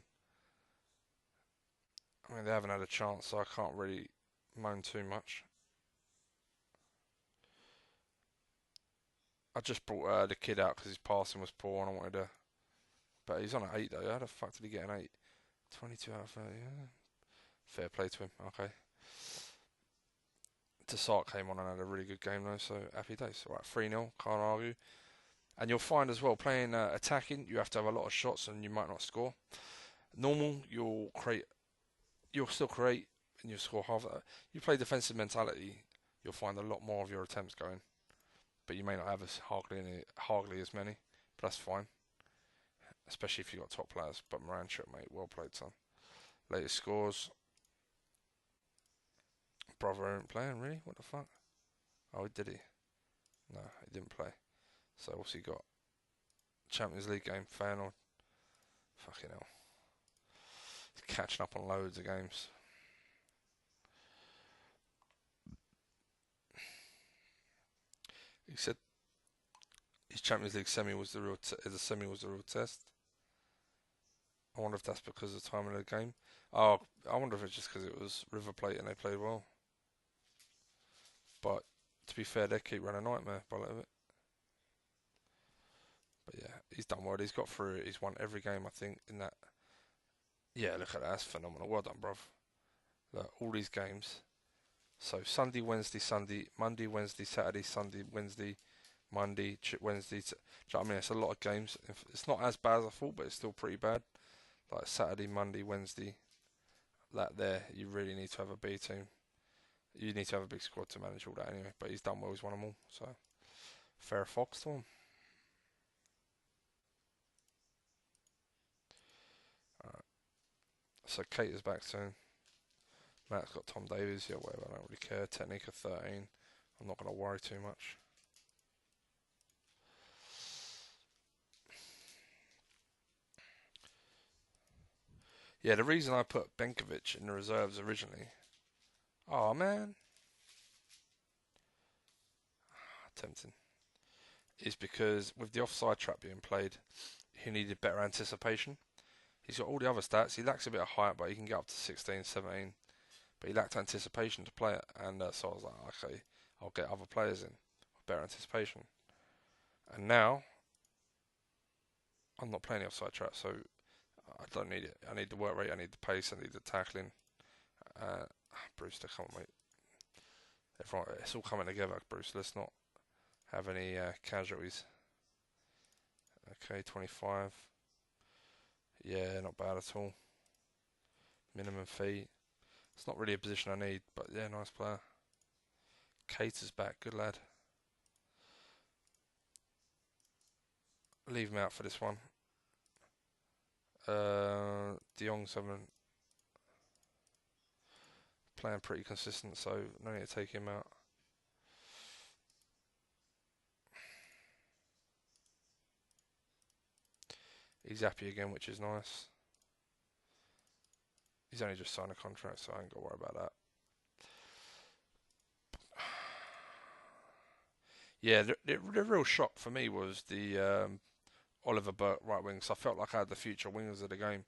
I mean, they haven't had a chance, so I can't really moan too much. I just brought the kid out because his passing was poor and I wanted to... But he's on an 8 though. How the fuck did he get an 8? 22 out of 30, yeah. Fair play to him, okay. Tassart came on and had a really good game though, so happy days. Right, 3-0, can't argue. And you'll find as well, playing attacking, you have to have a lot of shots and you might not score. Normal, you'll still create and you'll score half. You play defensive mentality, you'll find a lot more of your attempts going, but you may not have hardly as many. But that's fine, especially if you've got top players. But Moran shook, mate. Well played, son. Latest scores. Brother ain't playing, really? What the fuck? Oh, did he? No, he didn't play. So what's he got? Champions League game, Feyenoord. Fucking hell. He's catching up on loads of games. He said his Champions League semi was the real test. I wonder if that's because of the time of the game. Oh, I wonder if it's just because it was River Plate and they played well. But to be fair, they keep running a nightmare by the look of it. But yeah, he's done well. He's got through it. He's won every game, I think, in that. Yeah, look at that. That's phenomenal. Well done, bruv. Look, all these games. So Sunday, Wednesday, Sunday, Monday, Wednesday, Saturday, Sunday, Wednesday, Monday, Wednesday. Do you know what I mean? It's a lot of games. It's not as bad as I thought, but it's still pretty bad. Like Saturday, Monday, Wednesday. That there, you really need to have a B team. You need to have a big squad to manage all that anyway. But he's done well. He's won them all. So fair fox to him. Alright. So Kate is back soon. Matt's got Tom Davies. Yeah, whatever. I don't really care. Technique of 13. I'm not going to worry too much. Yeah, the reason I put Benkovic in the reserves originally. Oh, man. Tempting. Is because with the offside trap being played, he needed better anticipation. He's got all the other stats. He lacks a bit of height, but he can get up to 16, 17. But he lacked anticipation to play it. And so I was like, okay, I'll get other players in with better anticipation. And now, I'm not playing the offside trap, so I don't need it. I need the work rate, I need the pace, I need the tackling. Brewster, come on, mate. Everyone, it's all coming together, Bruce. Let's not have any casualties. Okay, 25. Yeah, not bad at all. Minimum fee. It's not really a position I need, but yeah, nice player. Cater's back, good lad. Leave him out for this one. De Jong's playing pretty consistent, so no need to take him out. He's happy again, which is nice. He's only just signed a contract, so I ain't got to worry about that. Yeah, the real shock for me was the Oliver Burke right wing. So I felt like I had the future wingers of the game,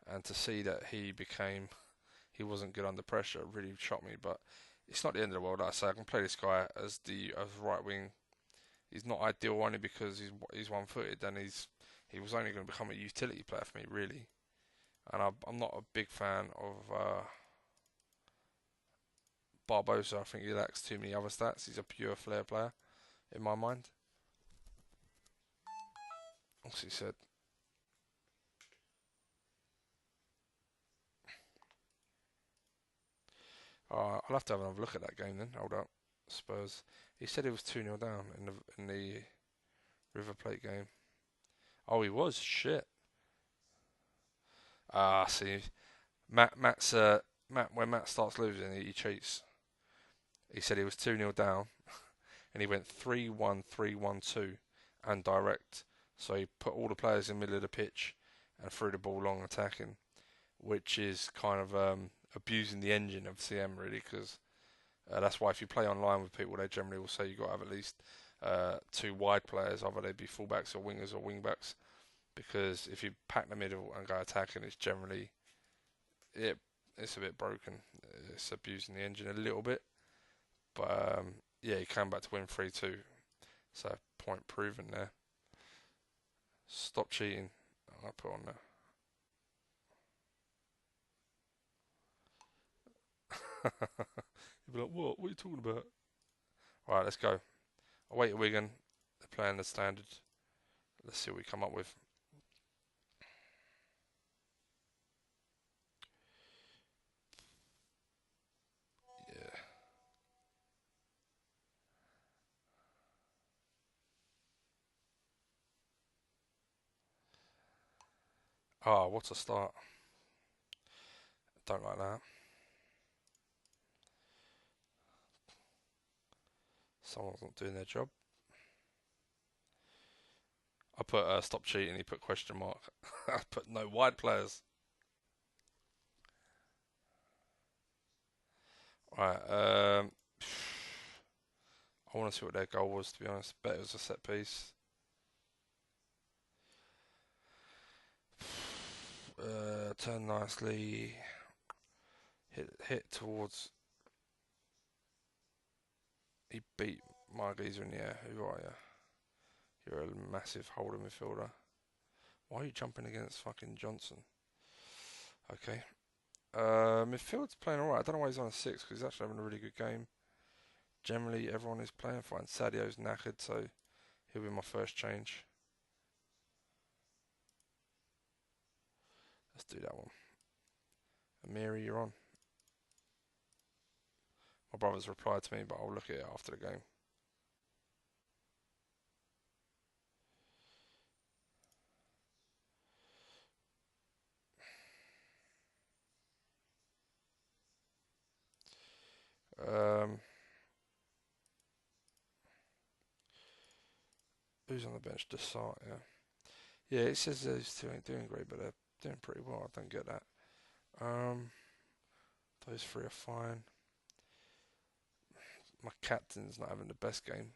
and to see that he wasn't good under pressure really shocked me. But it's not the end of the world. Like I say, I can play this guy as right wing. He's not ideal only because he's one-footed, and he was only going to become a utility player for me really. And I'm not a big fan of Barbosa. I think he lacks too many other stats. He's a pure flair player in my mind. What's he said? I'll have to have another look at that game then. Hold up. Spurs. He said he was 2-0 down in the River Plate game. Oh, he was? Shit. See. When Matt starts losing, he cheats. He said he was 2-0 down and he went 3-1, 3-1-2 and direct. So he put all the players in the middle of the pitch and threw the ball long attacking, which is kind of abusing the engine of CM really, because that's why if you play online with people, they generally will say you've got to have at least two wide players, either they be fullbacks or wingers or wingbacks, because if you pack the middle and go attacking, it's generally it's a bit broken. It's abusing the engine a little bit, but yeah, he came back to win 3-2, so point proven there. Stop cheating. I'll put on there. You'll be like, what? What are you talking about? Right, let's go. Away to Wigan. They're playing the standard. Let's see what we come up with. Yeah. Oh, what a start. Don't like that. Someone's not doing their job. I put stop cheating, he put question mark. I put no wide players. Right, I want to see what their goal was, to be honest. Bet it was a set piece. Turn nicely. Hit towards. He beat Margeezer in the air. Who are you? You're a massive holding midfielder. Why are you jumping against fucking Johnson? Okay. Midfield's playing alright. I don't know why he's on a 6 because he's actually having a really good game. Generally, everyone is playing fine. Sadio's knackered, so he'll be my first change. Let's do that one. Amiri, you're on. My brother's replied to me, but I'll look at it after the game. Who's on the bench? Desart, yeah. Yeah, it says those two ain't doing great, but they're doing pretty well. I don't get that. Those three are fine. My captain's not having the best game,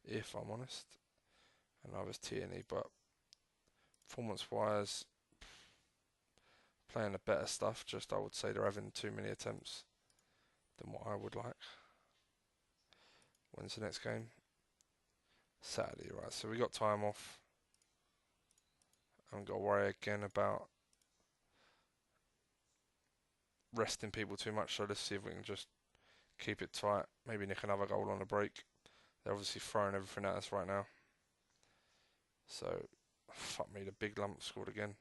if I'm honest. And I was Tierney, but performance-wise, playing the better stuff. Just I would say they're having too many attempts than what I would like. When's the next game? Saturday, right? So we got time off. I haven't got to worry again about resting people too much. So let's see if we can just keep it tight. Maybe nick another goal on the break. They're obviously throwing everything at us right now. So, fuck me, the big lump scored again.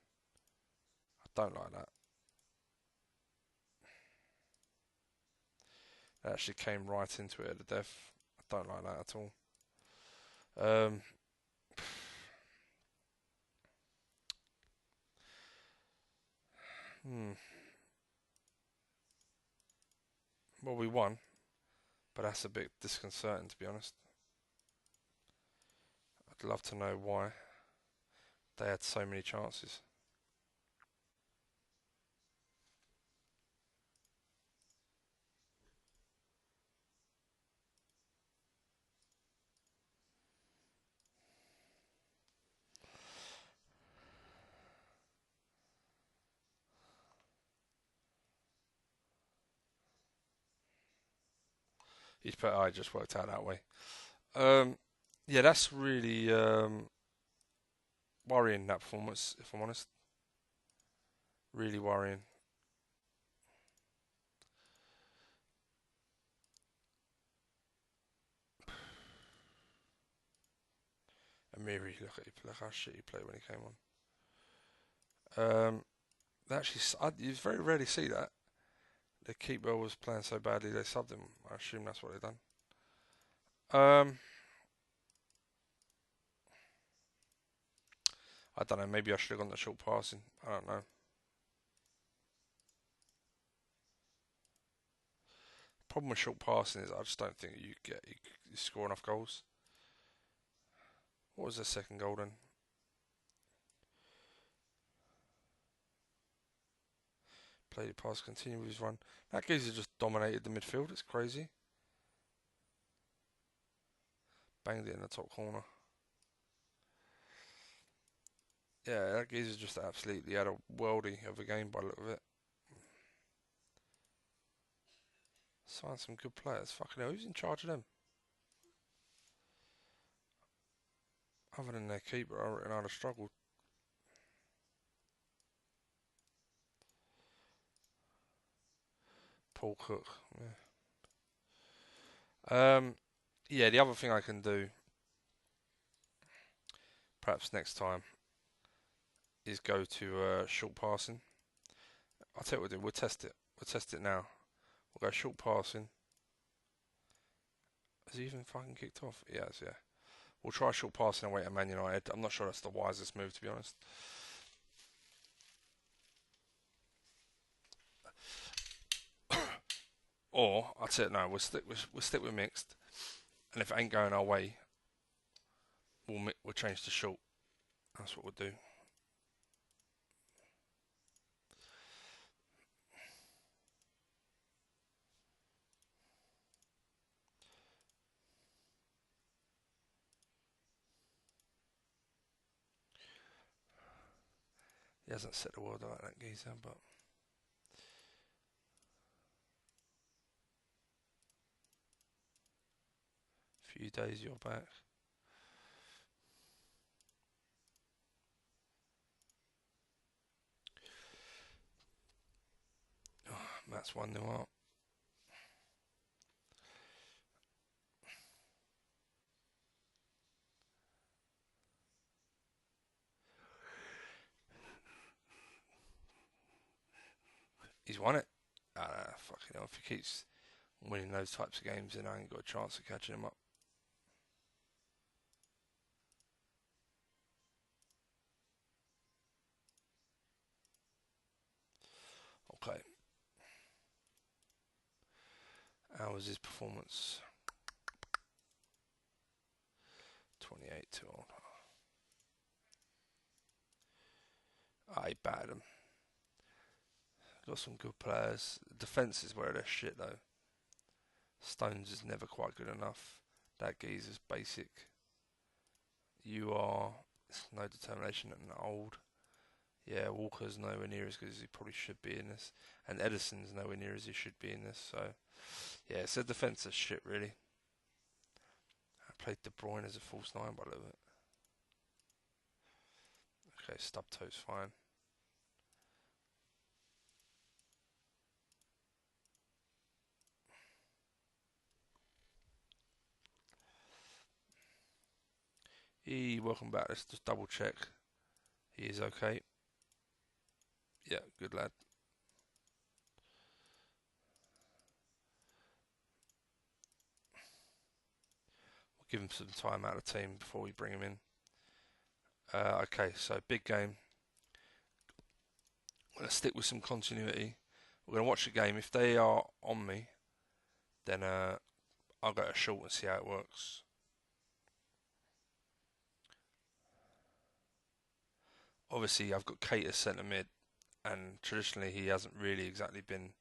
I don't like that. They actually came right into it at the death. I don't like that at all. Well, we won, but that's a bit disconcerting, to be honest. I'd love to know why they had so many chances. He's put, I just worked out that way. Yeah, that's really worrying, that performance, if I'm honest. Really worrying. Amiri, look how shit he played when he came on. Actually, you very rarely see that. The keeper was playing so badly they subbed him. I assume that's what they've done. I don't know. Maybe I should have gone the short passing. I don't know. Problem with short passing is I just don't think you score enough goals. What was the second goal then? Played it past, continue with his run. That geezer just dominated the midfield. It's crazy. Banged it in the top corner. Yeah, that geezer just absolutely had a worldie of a game by the look of it. Signed some good players. Fucking hell, who's in charge of them? Other than their keeper, I reckon I'd have struggled. Paul Cook, yeah. Um, yeah, the other thing I can do, perhaps next time, is go to short passing. I'll tell you what we'll do. We'll test it. We'll test it now. We'll go short passing. Has he even fucking kicked off? He has, yeah. We'll try short passing away at Man United. I'm not sure that's the wisest move, to be honest. Or I'd say no. We'll stick with mixed, and if it ain't going our way, we'll change to short. That's what we'll do. He hasn't set the world like that geezer, but a few days you're back. Oh, Matt's 1-0 up. He's won it. Ah, fucking hell. If he keeps winning those types of games, then I ain't got a chance of catching him up. Okay. How was his performance? 28 to old. He battered him. Got some good players. Defence is where they're shit though. Stones is never quite good enough. That geezer's basic. You are no determination and old. Yeah, Walker's nowhere near as good as he probably should be in this. And Edison's nowhere near as he should be in this. So, yeah, it's a defensive shit, really. I played De Bruyne as a false nine by the look of it. Okay, stub toe's fine. Welcome back. Let's just double check. He is okay. Yeah, good lad. We'll give him some time out of the team before we bring him in. Okay, so big game. I'm going to stick with some continuity. We're going to watch the game. If they are on me, then I'll go to short and see how it works. Obviously, I've got Kate as centre mid, and traditionally he hasn't really exactly been.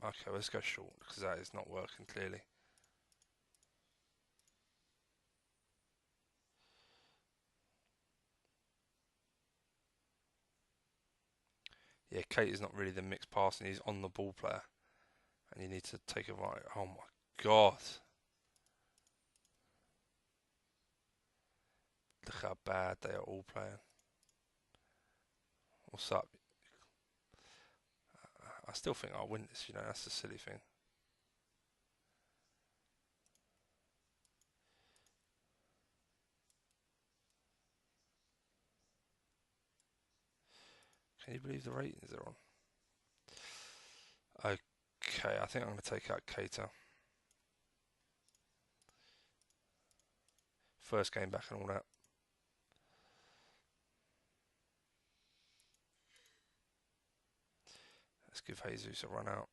Okay, let's go short because that is not working clearly. Yeah, Kate is not really the mixed passing. He's on the ball player, and you need to take a right. Oh my god! Look how bad they are all playing. What's up? I still think I'll win this. That's the silly thing. Can you believe the ratings they're on? Okay, I think I'm going to take out Keita. First game back and all that. Let's give Jesus a run out.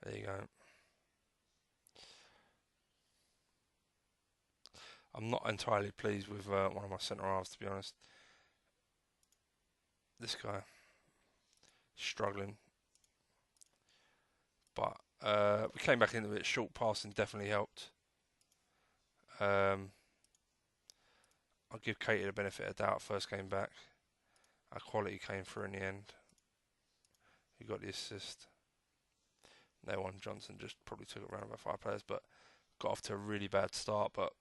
There you go. I'm not entirely pleased with one of my centre halves, to be honest. This guy struggling, but we came back into it. Short passing definitely helped. Um, I'll give Katie the benefit of doubt. First game back, our quality came through in the end. He got the assist. No one. Johnson just probably took it around about 5 players, but got off to a really bad start. But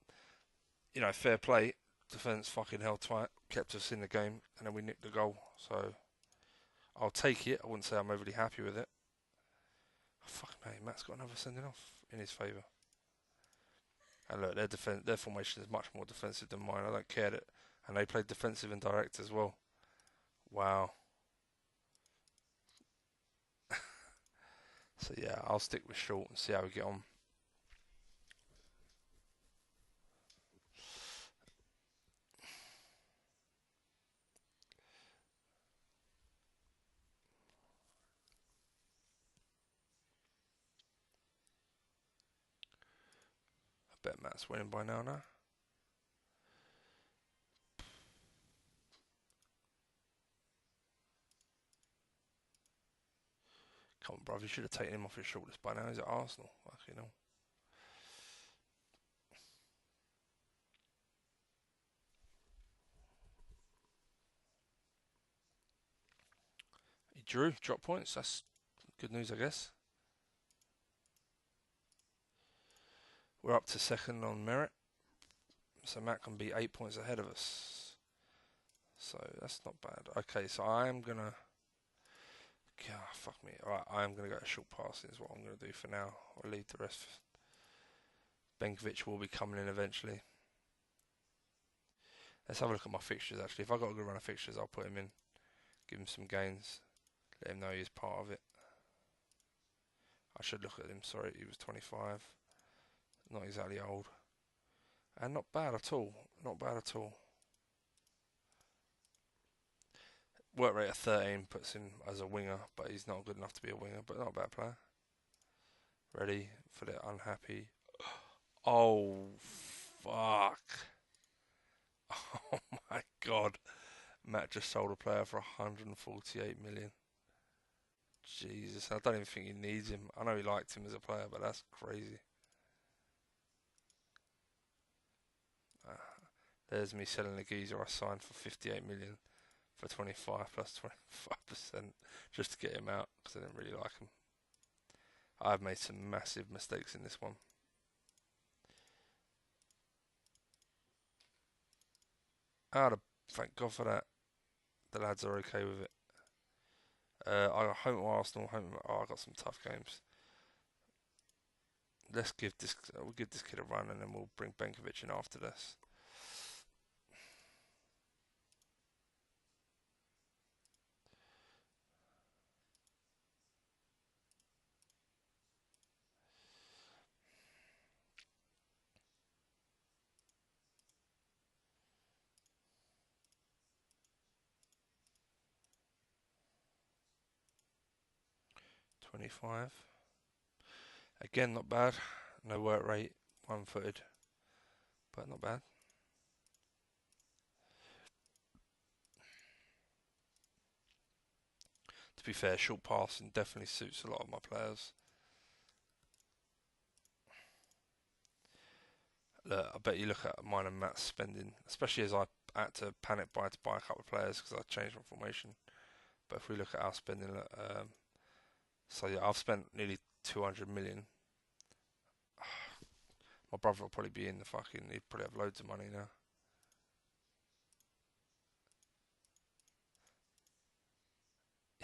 you know, fair play. Defence fucking held tight, kept us in the game, and then we nicked the goal. So I'll take it. I wouldn't say I'm overly happy with it. Oh, fuck me, Matt's got another sending off in his favour. And look, their formation is much more defensive than mine. I don't care that, and they played defensive and direct as well. Wow. So yeah, I'll stick with short and see how we get on. I bet Matt's winning by now. Come on, bruv, you should have taken him off his shortlist by now. He's at Arsenal. Fucking hell. He drew, drop points. That's good news, I guess. We're up to second on merit. So Matt can be 8 points ahead of us. So that's not bad. Okay, so I am going to... God, fuck me. Alright, I am going to go to short passing is what I'm going to do for now. I'll leave the rest. Benkovic will be coming in eventually. Let's have a look at my fixtures actually. If I've got a good run of fixtures, I'll put him in. Give him some gains. Let him know he's part of it. I should look at him, sorry, he was 25. Not exactly old. And not bad at all. Not bad at all. Work rate of 13 puts him as a winger, but he's not good enough to be a winger, but not a bad player. Ready for the unhappy. Oh, fuck. Oh my god. Matt just sold a player for 148 million. Jesus, I don't even think he needs him. I know he liked him as a player, but that's crazy. There's me selling the geezer I signed for 58 million for 25 plus 25% just to get him out because I didn't really like him. I've made some massive mistakes in this one. Thank God for that. The lads are okay with it. I got home to Arsenal. I got some tough games. We'll give this kid a run and then we'll bring Benkovic in after this. $25. Again, not bad. No work rate, one-footed, but not bad. To be fair, short passing definitely suits a lot of my players. Look, I bet you look at mine and Matt's spending, especially as I had to panic buy to buy a couple of players because I changed my formation. But if we look at our spending, so yeah, I've spent nearly 200 million. My brother will probably be in the fucking, he'd probably have loads of money now.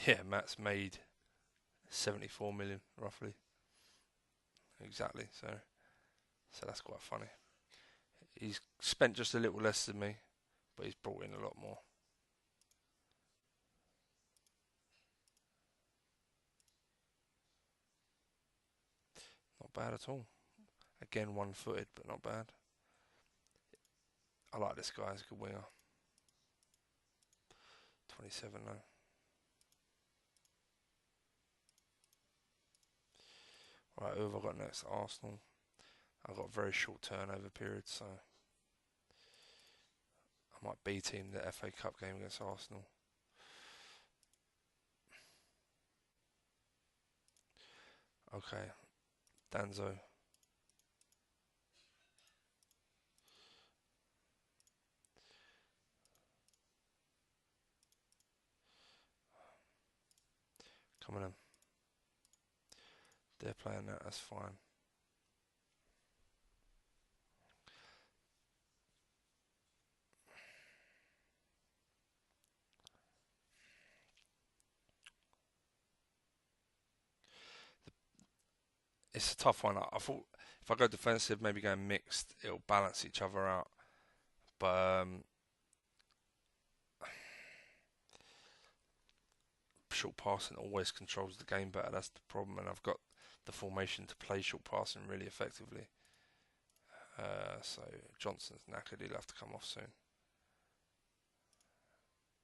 Yeah, Matt's made 74 million roughly. Exactly, so that's quite funny. He's spent just a little less than me, but he's brought in a lot more. Not bad at all. Again, one-footed, but not bad. I like this guy, he's a good winger. 27 now. Right, who have I got next? Arsenal. I've got a very short turnover period, so I might B-team the FA Cup game against Arsenal. Okay, Danzo. Coming in. They're playing that, that's fine. It's a tough one. I thought if I go defensive, maybe going mixed, it'll balance each other out. But short passing always controls the game better. That's the problem, and I've got the formation to play short passing really effectively. So Johnson's knackered. He'll have to come off soon.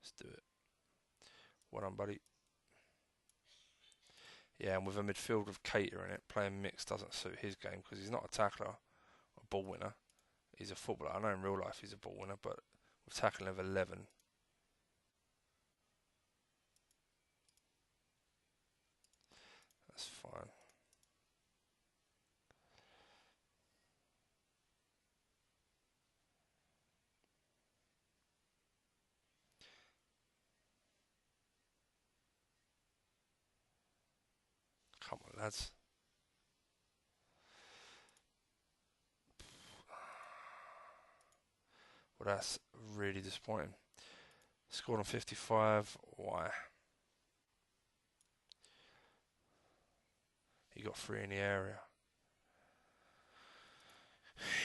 Let's do it. Well done, buddy. Yeah, and with a midfield with Cater in it, playing mixed doesn't suit his game because he's not a tackler, a ball winner. He's a footballer. I know in real life he's a ball winner, but with tackling of 11, that's fine. Come on, lads. Well, that's really disappointing. Scored on 55. Why? He got three in the area.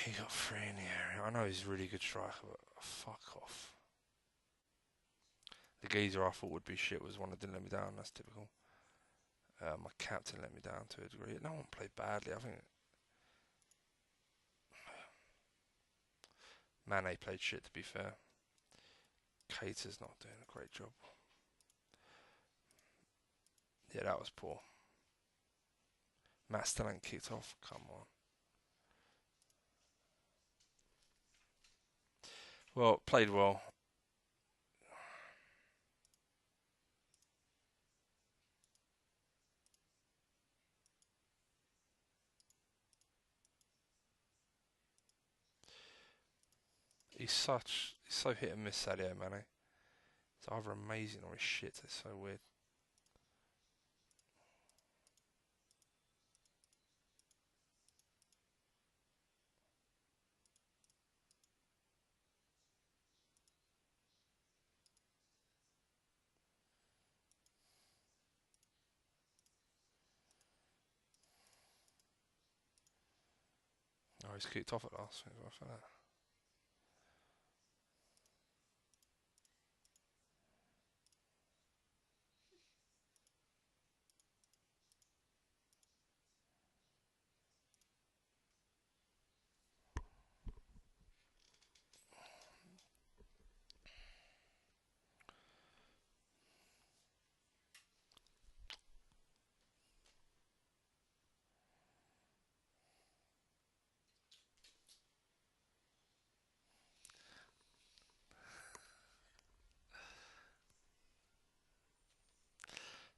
He got three in the area. I know he's a really good striker, but fuck off. The geezer I thought would be shit was one that didn't let me down. That's typical. My captain let me down to a degree. No one played badly. I think Mane played shit, to be fair. Cater's not doing a great job. Yeah, that was poor. Matt still ain't kicked off. Come on. Well, played well. He's so hit and miss, Sadio Mane. It's either amazing or he's shit. It's so weird. Oh, he's kicked off at last.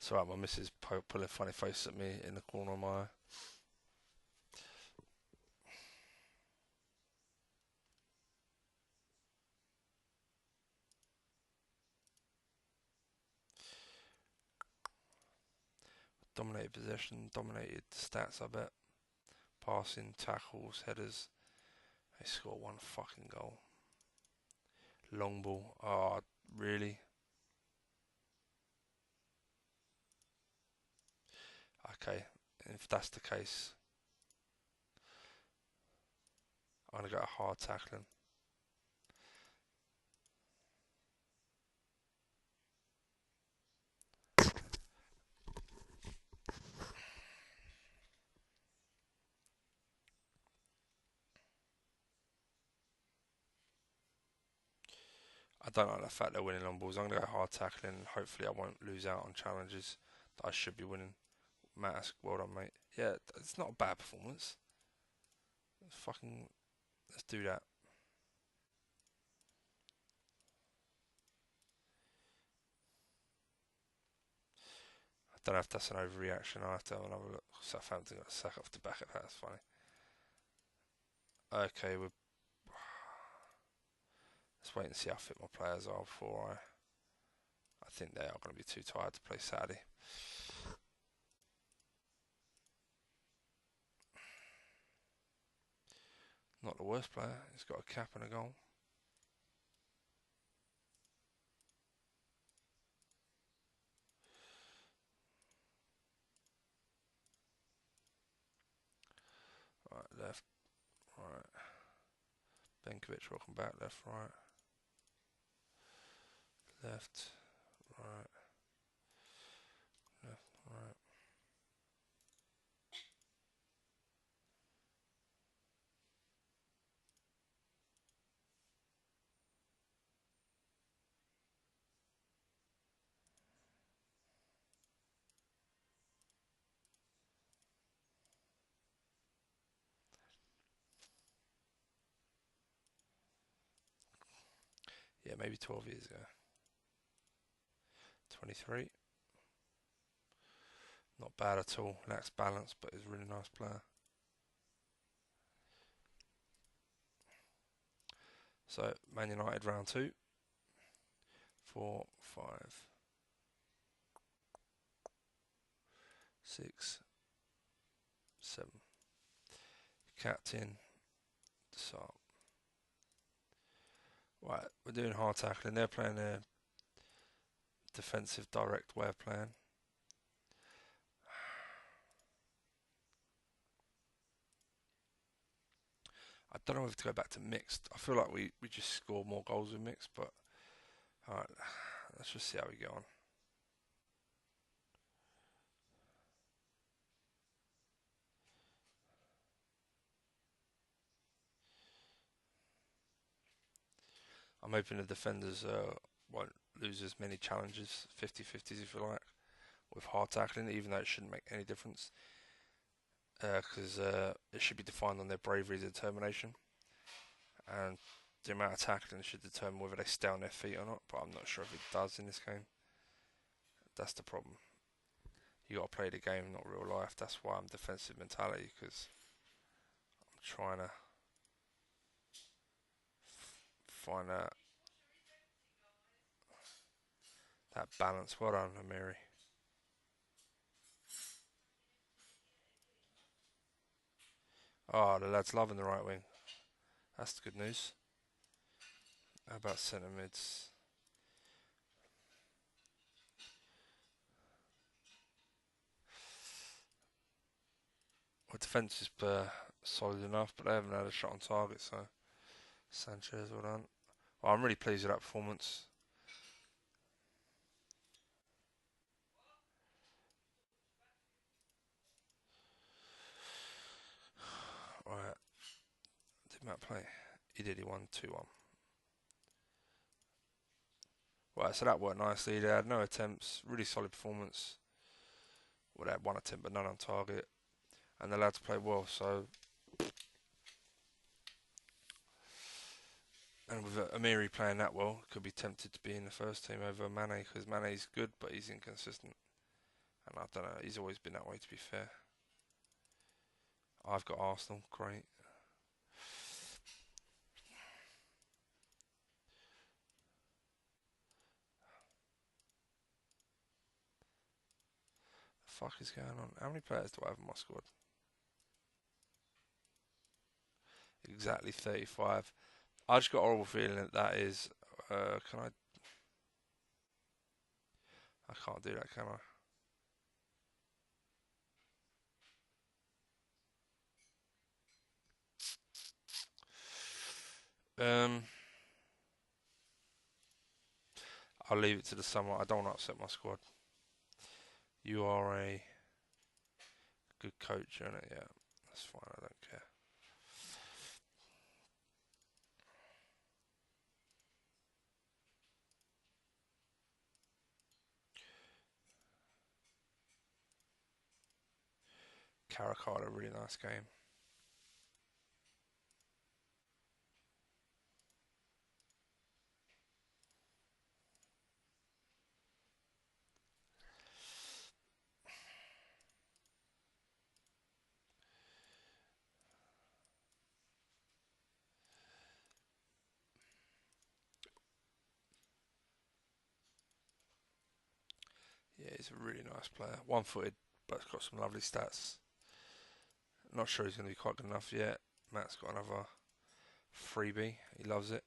It's alright, my missus pulling funny faces at me in the corner of my eye. Dominated possession, dominated stats, I bet. Passing, tackles, headers. They score one fucking goal. Long ball. Oh, really? Okay, if that's the case, I'm going to go hard tackling. I don't like the fact they're winning long balls. I'm going to go hard tackling. Hopefully, I won't lose out on challenges that I should be winning. Matt, well done, mate. Yeah, it's not a bad performance. Let's do that. I don't know if that's an overreaction. I'll have to have another look. Southampton got a sack off the back of that. That's funny. Okay, let's wait and see how fit my players are before I think they are going to be too tired to play Saturday. Not the worst player. He's got a cap and a goal. Right, left, right. Benkovic, welcome back. Left, right. Left, right. Left, right. Yeah, maybe 12 years ago. 23. Not bad at all. Lacks balance, but is a really nice player. So, Man United round 2. 4, 5, 6, 7. Captain, Sarp. Right, we're doing hard tackling. They're playing a defensive direct way of playing. I don't know if to go back to mixed. I feel like we just score more goals with mixed, but alright, let's just see how we get on. I'm hoping the defenders won't lose as many challenges, 50-50s if you like, with hard tackling, even though it shouldn't make any difference, because it should be defined on their bravery and determination, and the amount of tackling should determine whether they stay on their feet or not, but I'm not sure if it does in this game. That's the problem. You got to play the game, not real life. That's why I'm defensive mentality, because I'm trying to find that balance. Well done, Amiri. Oh, the lad's loving the right wing. That's the good news. How about centre mids? Well, defence is solid enough, but they haven't had a shot on target, so Sanchez, well done. Well, I'm really pleased with that performance. Right, did Matt play? He did, he won 2-1. Right, so that worked nicely. They had no attempts, really solid performance. Well, they had one attempt, but none on target. And the lads played well, so. And with Amiri playing that well, could be tempted to be in the first team over Mane, because Mane's good, but he's inconsistent. And I don't know, he's always been that way, to be fair. I've got Arsenal, great. The fuck is going on? How many players do I have in my squad? Exactly 35. I just got a horrible feeling that that is. Can I? I can't do that, can I? I'll leave it to the summer. I don't want to upset my squad. You are a good coach, aren't it? Yeah, that's fine. I don't care. Carrick had a really nice game. Yeah, he's a really nice player. One-footed, but he's got some lovely stats. Not sure he's going to be quite good enough yet. Matt's got another Freebie. He loves it.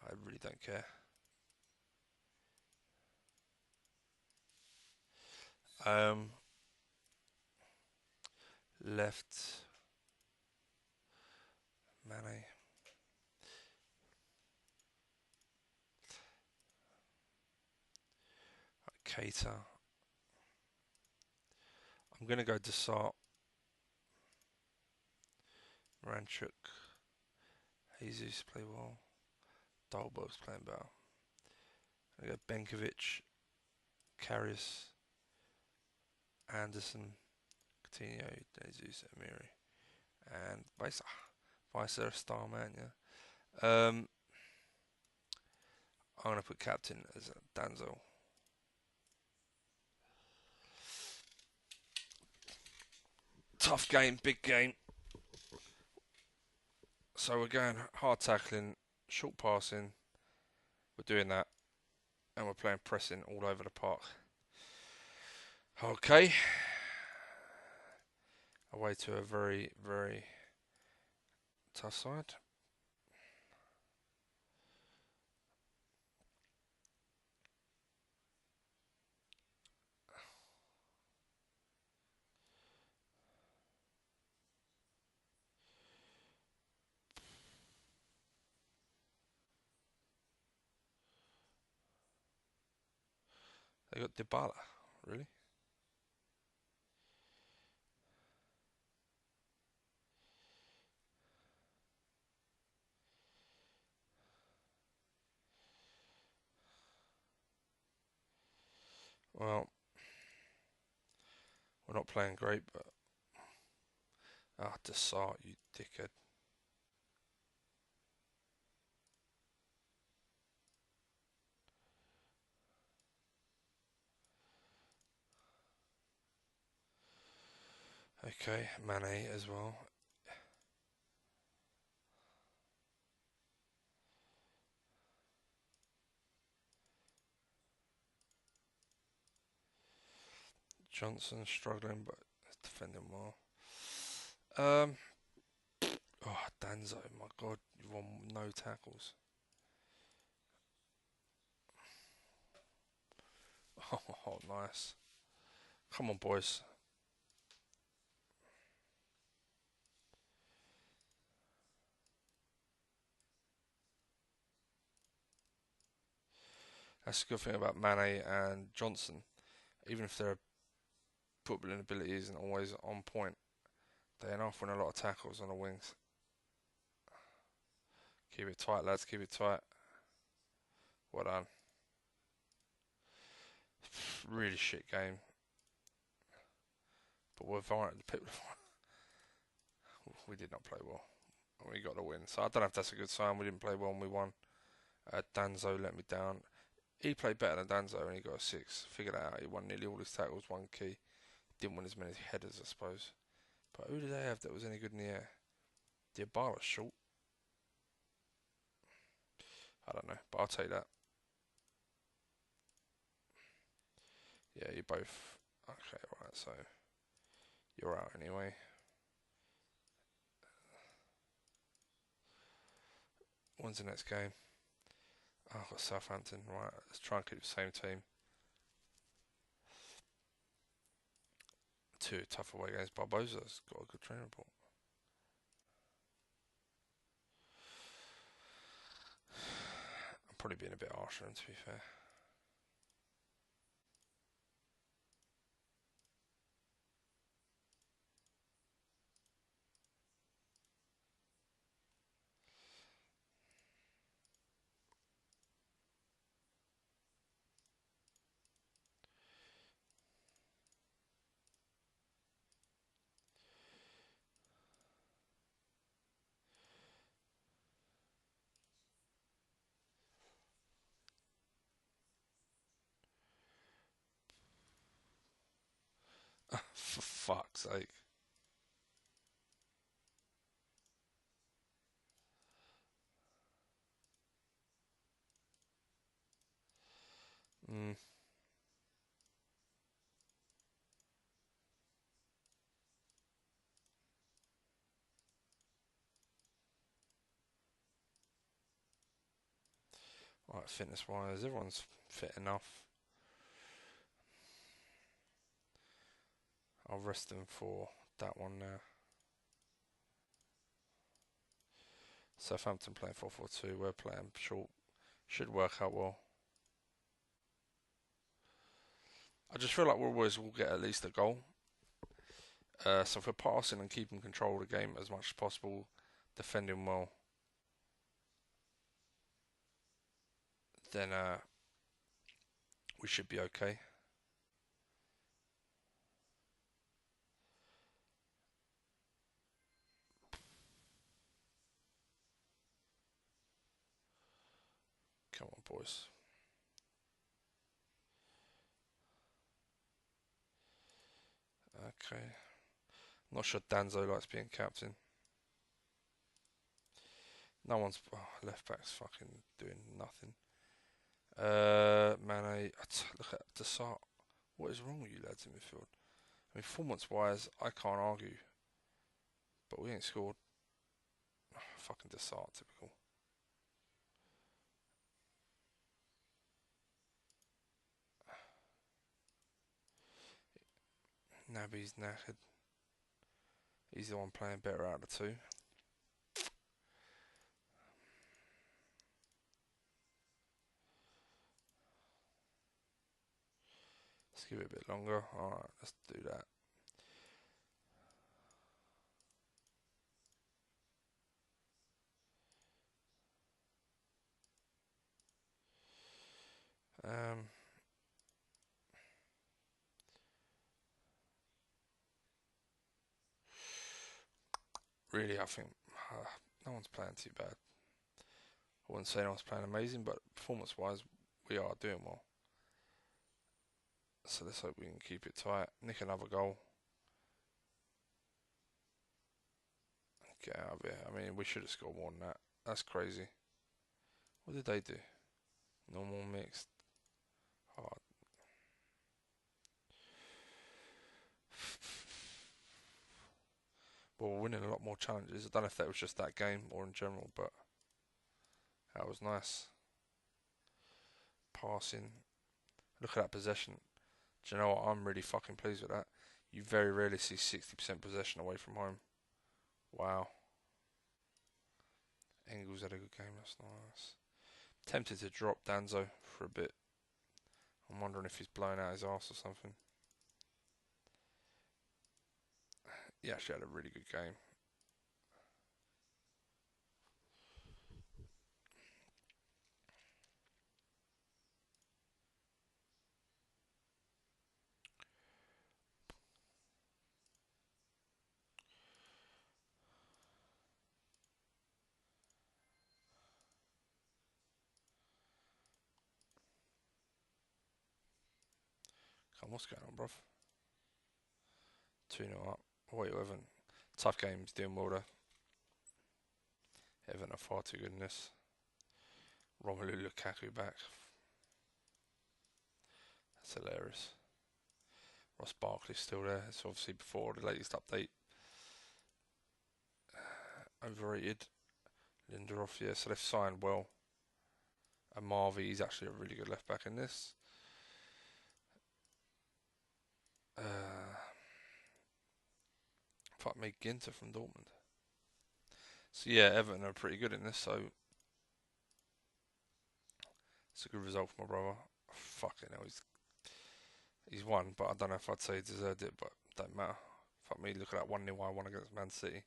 I really don't care. Left. Mane. Kope. I'm going to go Desart. Ranchuk. Jesus play well. Dolberg's playing better. I go Benkovic, Karius, Anderson, Coutinho, Jesus, Amiri, and Vice star man. Yeah. I'm gonna put captain as Danzo. Tough game, big game. So we're going hard tackling, short passing. We're doing that, and we're playing pressing all over the park. Okay. Away to a very, very tough side. They got Dybala, really? Well, we're not playing great, but Desart, you dickhead. Okay, Mane as well. Johnson struggling, but defending well. Oh, Danzo, my God, you've won no tackles. Oh, nice. Come on, boys. That's the good thing about Mane and Johnson. Even if their footballing ability isn't always on point, they enough win a lot of tackles on the wings. Keep it tight, lads. Keep it tight. Well done. Really shit game. But we did not play well. We got the win. So I don't know if that's a good sign. We didn't play well and we won. Danzo let me down. He played better than Danzo and he got a 6. Figured that out. He won nearly all his tackles, one key. Didn't win as many headers, I suppose. But who did they have that was any good in the air? Dybala's short. I don't know, but I'll take that. Yeah, you both. Okay, alright, so you're out anyway. When's the next game? Oh, I've got Southampton. Right, let's try and keep the same team. 2 tough away games. Barbosa's got a good training report. I'm probably being a bit harsher, to be fair. For fuck's sake. Mm. Right, fitness wise, everyone's fit enough. I'll rest them for that one now. Southampton playing 4-4-2. We're playing short. Should work out well. I just feel like we always will get at least a goal. So if we're passing and keeping control of the game as much as possible, defending well, then we should be okay. Come on, boys. Okay. Not sure Danzo likes being captain. No one's... Oh, left back's fucking doing nothing. Mane... Look at Desart. What is wrong with you lads in midfield? I mean, performance-wise, I can't argue. But we ain't scored. Oh, fucking Desart, typical. Naby's knackered. He's the one playing better out of the two. Let's give it a bit longer. Alright, let's do that. Really, I think no one's playing too bad. I wouldn't say no one's playing amazing, but performance-wise, we are doing well. So let's hope we can keep it tight. Nick another goal. Get out of here. I mean, we should have scored more than that. That's crazy. What did they do? Normal, mixed, hard. Well, we're winning a lot more challenges. I don't know if that was just that game or in general, but that was nice. Passing. Look at that possession. Do you know what? I'm really fucking pleased with that. You very rarely see 60% possession away from home. Wow. Engels had a good game, that's nice. Tempted to drop Danzo for a bit. I'm wondering if he's blowing out his arse or something. He actually had a really good game. Come on, what's going on, bruv? 2-0 up. Wait, Evan. Tough games, doing well though. Evan are far too good in this. Romelu Lukaku back. That's hilarious. Ross Barkley's still there. It's obviously before the latest update. Overrated. Lindelof, yeah, so they've signed well. And Marvey, he's actually a really good left back in this. Fuck me, Ginter from Dortmund. So yeah, Everton are pretty good in this, so it's a good result for my brother. Fucking hell, he's won, but I don't know if I'd say he deserved it, but don't matter. Fuck me, look at that 1-0 I won against Man City.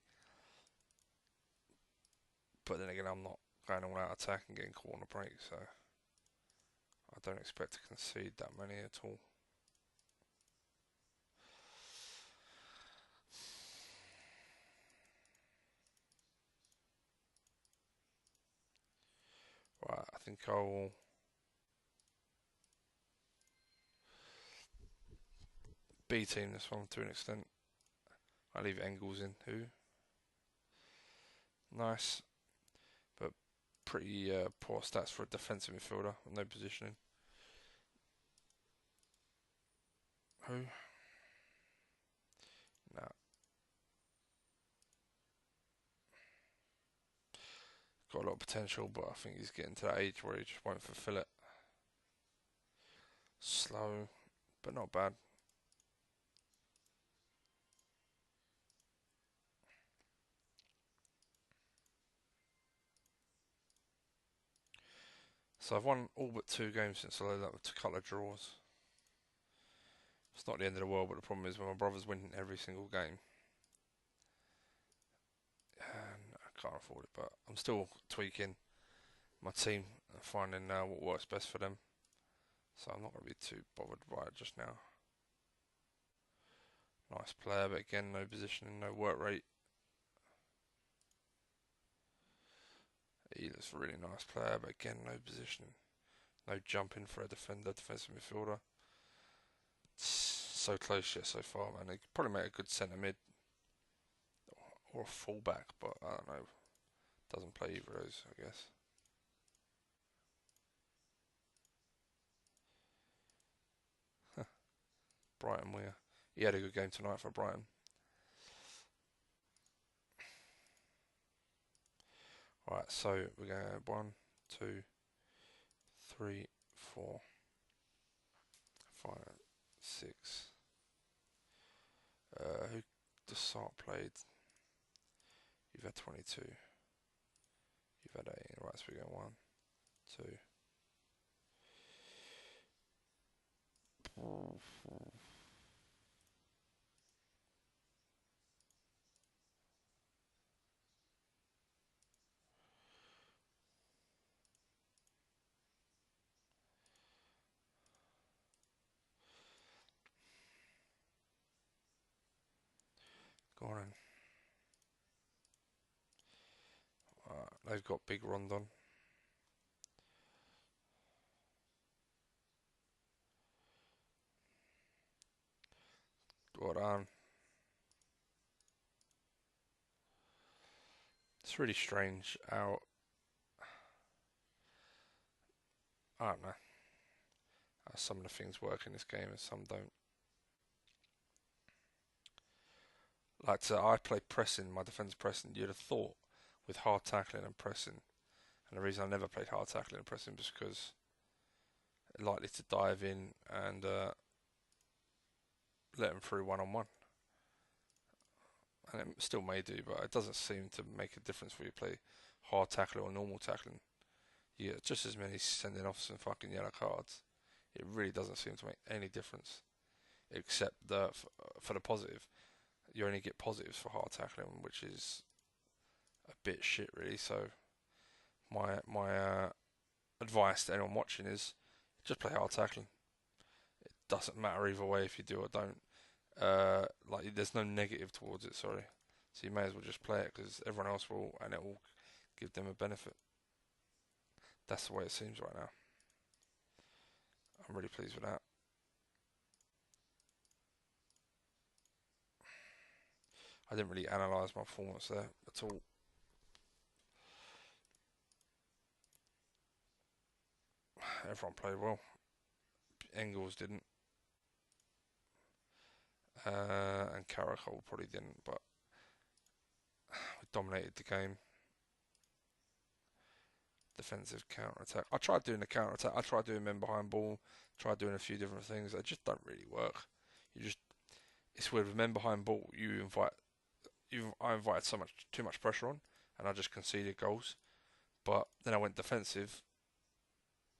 But then again, I'm not going all out attack and getting caught on a break, so I don't expect to concede that many at all. Right, I think I will B-team this one to an extent. I leave Engels in. Who? Nice, but pretty poor stats for a defensive midfielder with no positioning. Who? No. got a lot of potential, but I think he's getting to that age where he just won't fulfill it. Slow, but not bad. So I've won all but 2 games since I loaded up with a couple of draws. It's not the end of the world, but the problem is when my brother's winning every single game, and I can't afford it. But I'm still tweaking my team and finding what works best for them. So I'm not going to be too bothered by it just now. Nice player, but again, no positioning, no work rate. He looks a really nice player, but again, no positioning. No jumping for a defender, defensive midfielder. So close yet so far, man. He could probably make a good centre mid or a fullback, but I don't know. Doesn't play either of those, I guess. Brighton Weir. He had a good game tonight for Brighton. Right, so we're going to 1, 2, 3, 4, 5, 6. Who the Sark played? You've had 22. You've had 18. Right, so we're going 1, 2. Go on in. They've got big Rondon. Well done. It's really strange how, I don't know, how some of the things work in this game and some don't. Like, I play pressing, my defence pressing. You'd have thought with hard tackling and pressing, and the reason I never played hard tackling and pressing was because likely to dive in and let them through one-on-one. And it still may do, but it doesn't seem to make a difference whether you play hard tackling or normal tackling. You get just as many sending off some fucking yellow cards. It really doesn't seem to make any difference, except for the positive. You only get positives for hard tackling, which is a bit shit, really. So my advice to anyone watching is just play hard tackling. It doesn't matter either way if you do or don't. Like there's no negative towards it. Sorry, so you may as well just play it because everyone else will, and it will give them a benefit. That's the way it seems right now. I'm really pleased with that. I didn't really analyse my performance there at all. Everyone played well. Engels didn't. And Caracol probably didn't, but we dominated the game. Defensive counter attack. I tried doing the counter attack. I tried doing men behind ball. Tried doing a few different things. They just don't really work. It's weird with men behind ball. I invited too much pressure on, and I just conceded goals. But then I went defensive,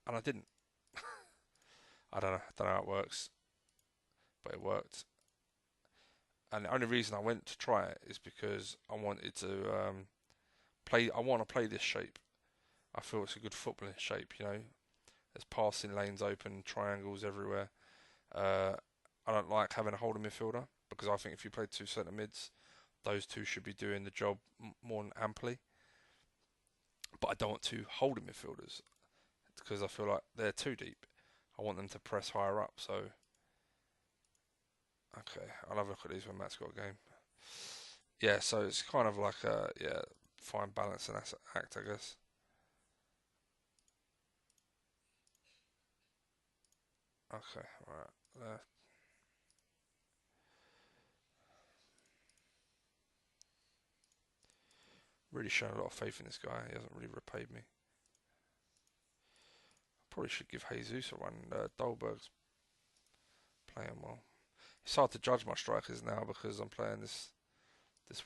and I didn't. I don't know how it works, but it worked. And the only reason I went to try it is because I wanted to play. I want to play this shape. I feel it's a good footballing shape. There's passing lanes open, triangles everywhere. I don't like having a holding midfielder because I think if you play 2 centre mids, those 2 should be doing the job more than amply. But I don't want 2 holding midfielders because I feel like they're too deep. I want them to press higher up. So, okay, I'll have a look at these when Matt's got a game. Yeah, so it's kind of like a fine balance and act, I guess. Okay, right. Really showing a lot of faith in this guy. He hasn't really repaid me. Probably should give Jesus a run. Dolberg's playing well. It's hard to judge my strikers now because I'm playing this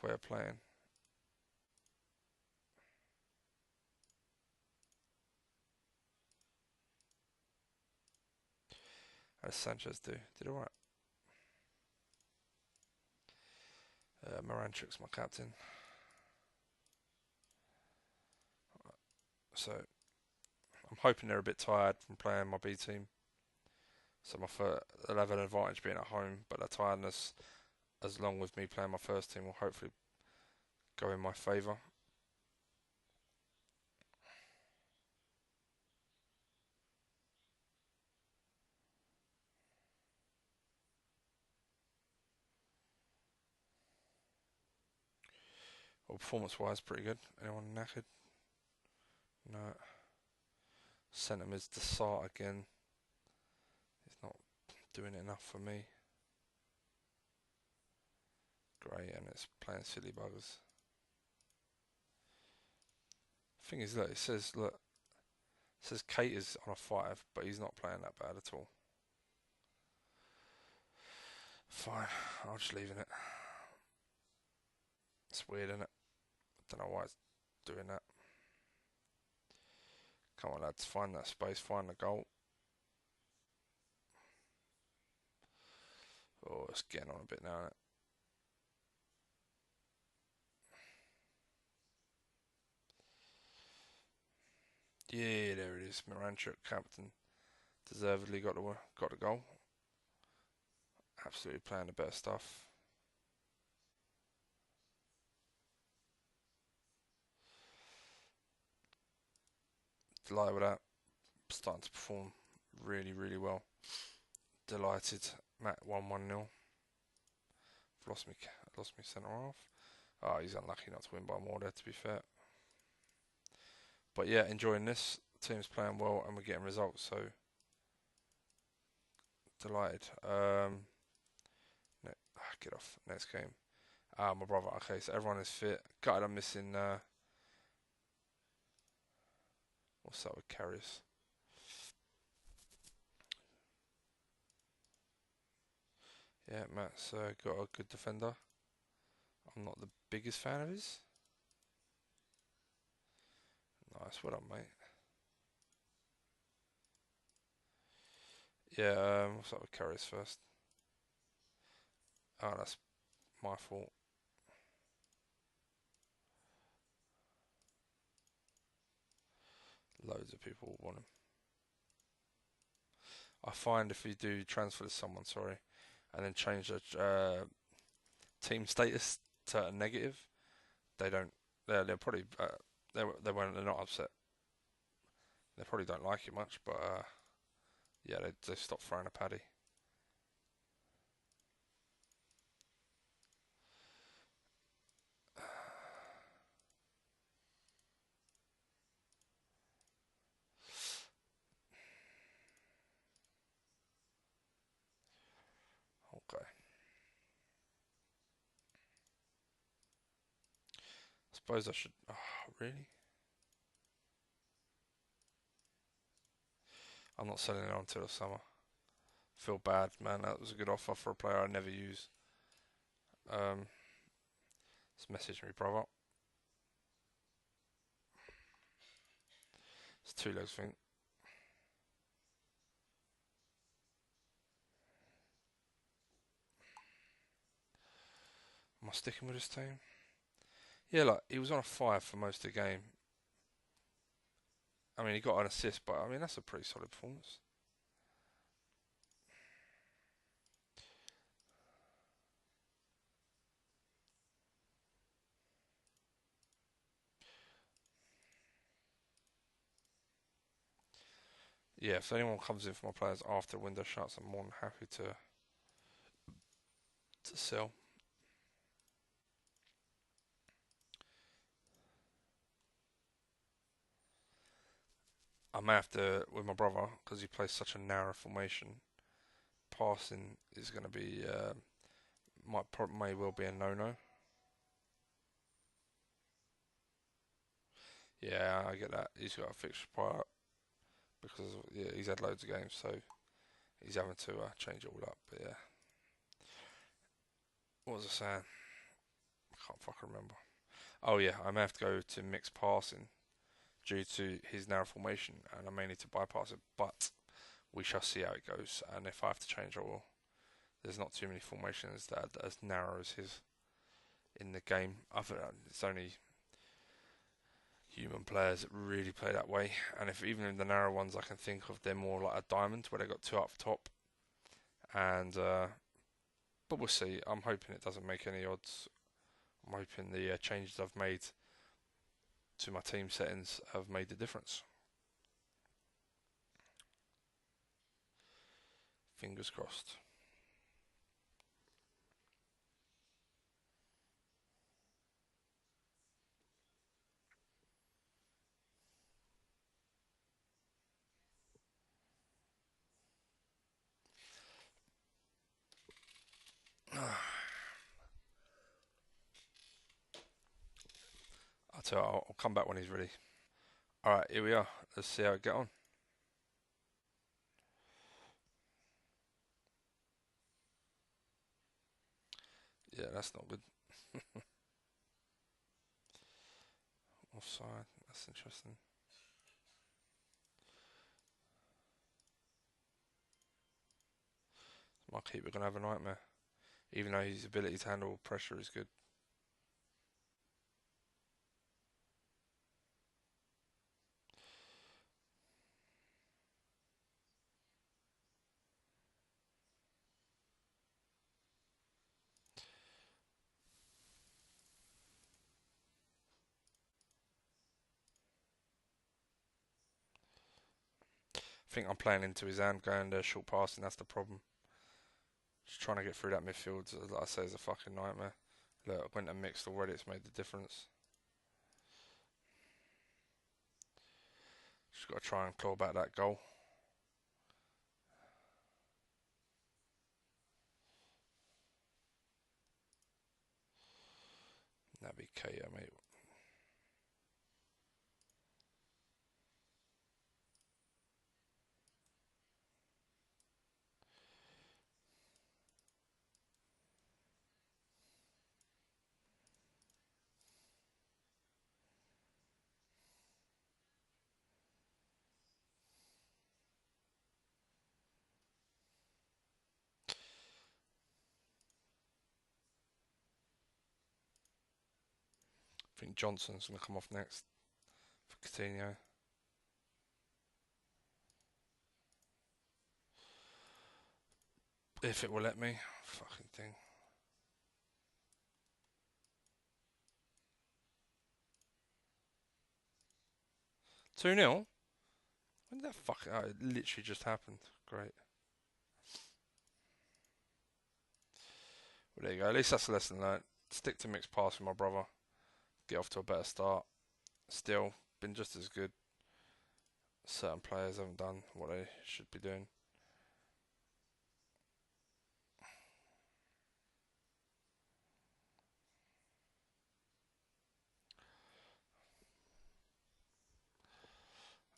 way of playing. How does Sanchez do? Did alright. Moranchuk's my captain. So I'm hoping they're a bit tired from playing my B team. So they'll have an advantage being at home, but the tiredness, as long with me playing my first team, will hopefully go in my favour. Well, performance-wise, pretty good. Anyone knackered? No. Centre mid's Desart again. He's not doing enough for me. Great, and it's playing silly buggers. Thing is, look, it says Kate is on a 5, but he's not playing that bad at all. Fine, I'm just leaving it. It's weird, isn't it? I don't know why it's doing that. Come on, lads, find that space, find the goal. Oh, it's getting on a bit now, isn't it? Yeah, there it is. Moranchuk, captain, deservedly got the goal. Absolutely playing the better stuff. Delighted with that. Starting to perform really, really well. Delighted. Matt 1-1-0. Lost me centre half. Oh, he's unlucky not to win by more there, to be fair. But yeah, enjoying this. The team's playing well and we're getting results, so delighted. Get off. Next game. My brother. Okay, so everyone is fit. Gutted I'm missing. What's that with carries? Yeah, Matt's got a good defender. I'm not the biggest fan of his. Nice, well done, mate. Yeah, what's up with carries first? Oh, that's my fault. Loads of people want him. I find if you do transfer to someone, sorry, and then change the team status to a negative, they don't. They're probably they're not upset. They probably don't like it much, but yeah, they stop throwing a paddy. Okay. I suppose I should. Oh, really? I'm not selling it on until the summer. Feel bad, man. That was a good offer for a player I never use. Just message me, brother. It's 2 legs thing. Am I sticking with this team? Yeah, like he was on a 5 for most of the game. I mean, he got an assist, but I mean that's a pretty solid performance. Yeah, if anyone comes in for my players after the window shuts, I'm more than happy to sell. I may have to with my brother because he plays such a narrow formation. Passing is going to be may well be a no-no. Yeah, I get that. He's got a fixture prior because yeah, he's had loads of games, so he's having to change it all up. But yeah, what was I saying? I can't fucking remember. Oh yeah, I may have to go to mixed passing due to his narrow formation, and I may need to bypass it. But we shall see how it goes. And if I have to change, I will. There's not too many formations that are as narrow as his in the game. It's only human players that really play that way. And if even in the narrow ones I can think of, they're more like a diamond where they got two up top. And but we'll see. I'm hoping it doesn't make any odds. I'm hoping the changes I've made to my team settings have made the difference. Fingers crossed. I'll tell you, I'll come back when he's ready. Alright, here we are. Let's see how it get on. Yeah, that's not good. Offside. That's interesting. My keeper gonna have a nightmare. Even though his ability to handle pressure is good. I think I'm playing into his hand, going short passing. That's the problem. Just trying to get through that midfield, like I say, is a fucking nightmare. Look, I went and mixed already. It's made the difference. Just got to try and claw back that goal. That'd be KO, mate. I think Johnson's going to come off next for Coutinho. If it will let me. Fucking thing. 2-0? When did that fucking... Oh, it literally just happened. Great. Well, there you go. At least that's a lesson learned. Stick to mixed passing, my brother. Get off to a better start. Still, been just as good. Certain players haven't done what they should be doing.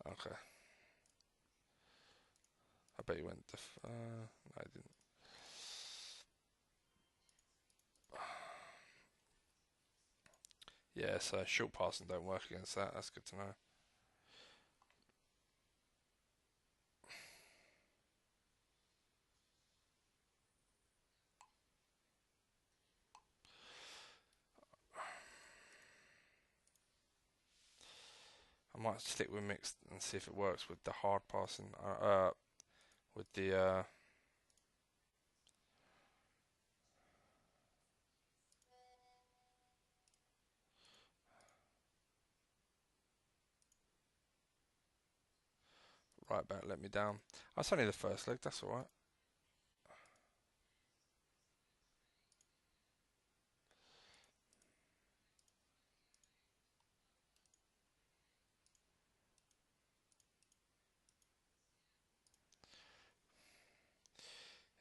Okay. I bet you went... no, I didn't. Yeah, so short passing don't work against that. That's good to know. I might stick with mixed and see if it works with the hard passing. With the right back let me down. That's only the first leg. That's all right.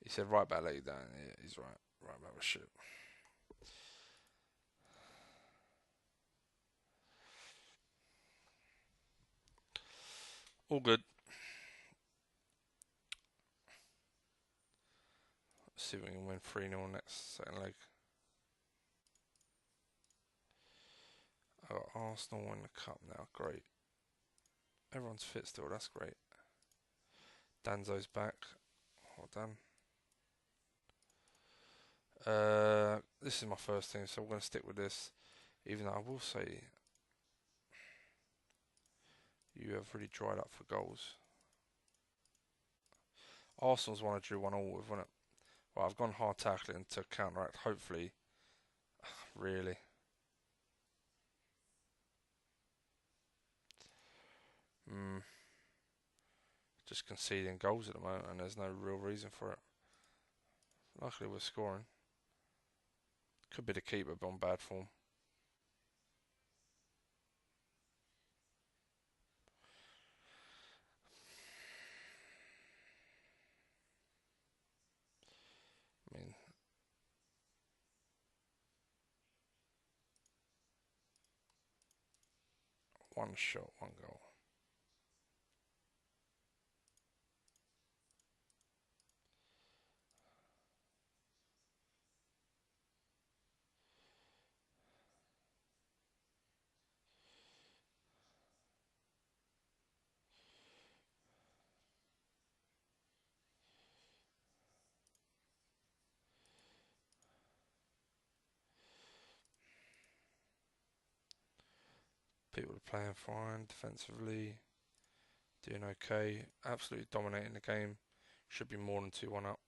He said right back let you down. Yeah, he's right. Right back was shit. All good. Let's see if we can win 3-0 next second leg. I got Arsenal in the cup now. Great. Everyone's fit still. That's great. Danzo's back. Well done. This is my first team, so I'm going to stick with this. Even though I will say, you have really dried up for goals. Arsenal's one I drew 1-1 with, wasn't it? Well, I've gone hard tackling to counteract, hopefully. Really. Just conceding goals at the moment, and there's no real reason for it. Luckily, we're scoring. Could be the keeper, but on bad form. I mean, one shot, one goal. People are playing fine defensively, doing okay, absolutely dominating the game. Should be more than 2-1 up.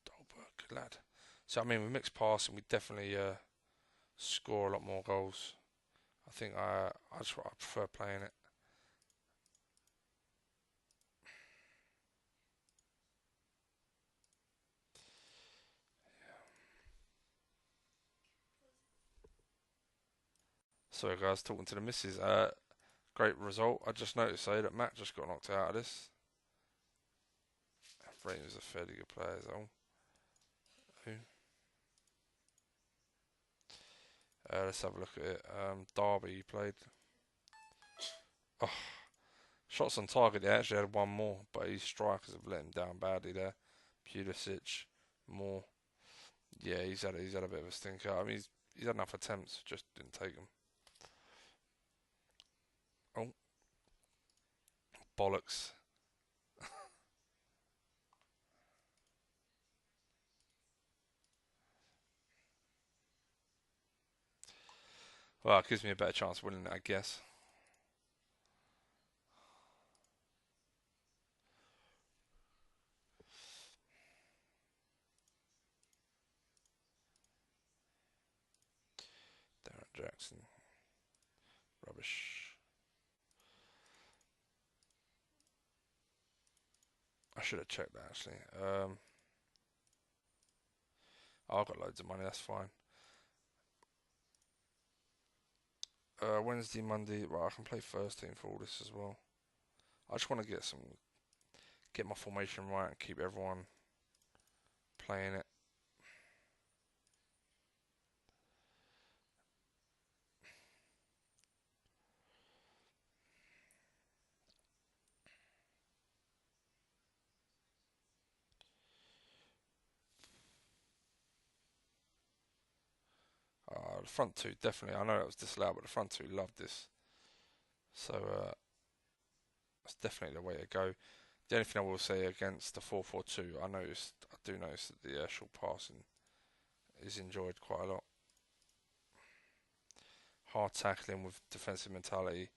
Dolberg, good lad. So, I mean, with mixed passing, we definitely score a lot more goals. I think I prefer playing it. Sorry guys, talking to the missus. Great result. I just noticed that Matt just got knocked out of this. Rangers are fairly good players though. Who? Let's have a look at it. Derby played. Oh, shots on target. They actually had one more, but his strikers have let him down badly there. Pulisic, more. Yeah, he's had a bit of a stinker. I mean, he's had enough attempts, just didn't take them. Oh, bollocks. Well, it gives me a better chance of winning it, I guess. Darren Jackson. Rubbish. I should have checked that actually. I've got loads of money, that's fine. Wednesday, Monday, right, I can play first team for all this as well. I just want to get my formation right and keep everyone playing it. The front two, definitely. I know it was disallowed, but the front two loved this. So that's definitely the way to go. The only thing I will say against the 4-4-2, I do notice that the short passing is enjoyed quite a lot. Hard tackling with defensive mentality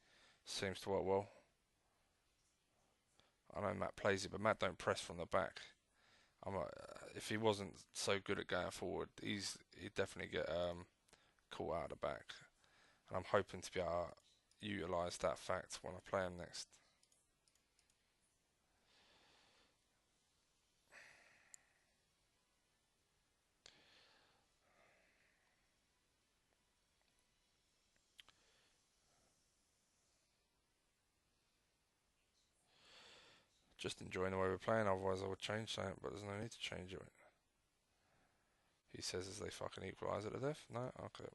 seems to work well. I know Matt plays it, but Matt don't press from the back. If he wasn't so good at going forward, he'd definitely get caught out of the back. And I'm hoping to be able to utilise that fact when I play him next. Just enjoying the way we're playing, otherwise I would change something, but there's no need to change it. He says as they fucking equalise at the death. No? Okay.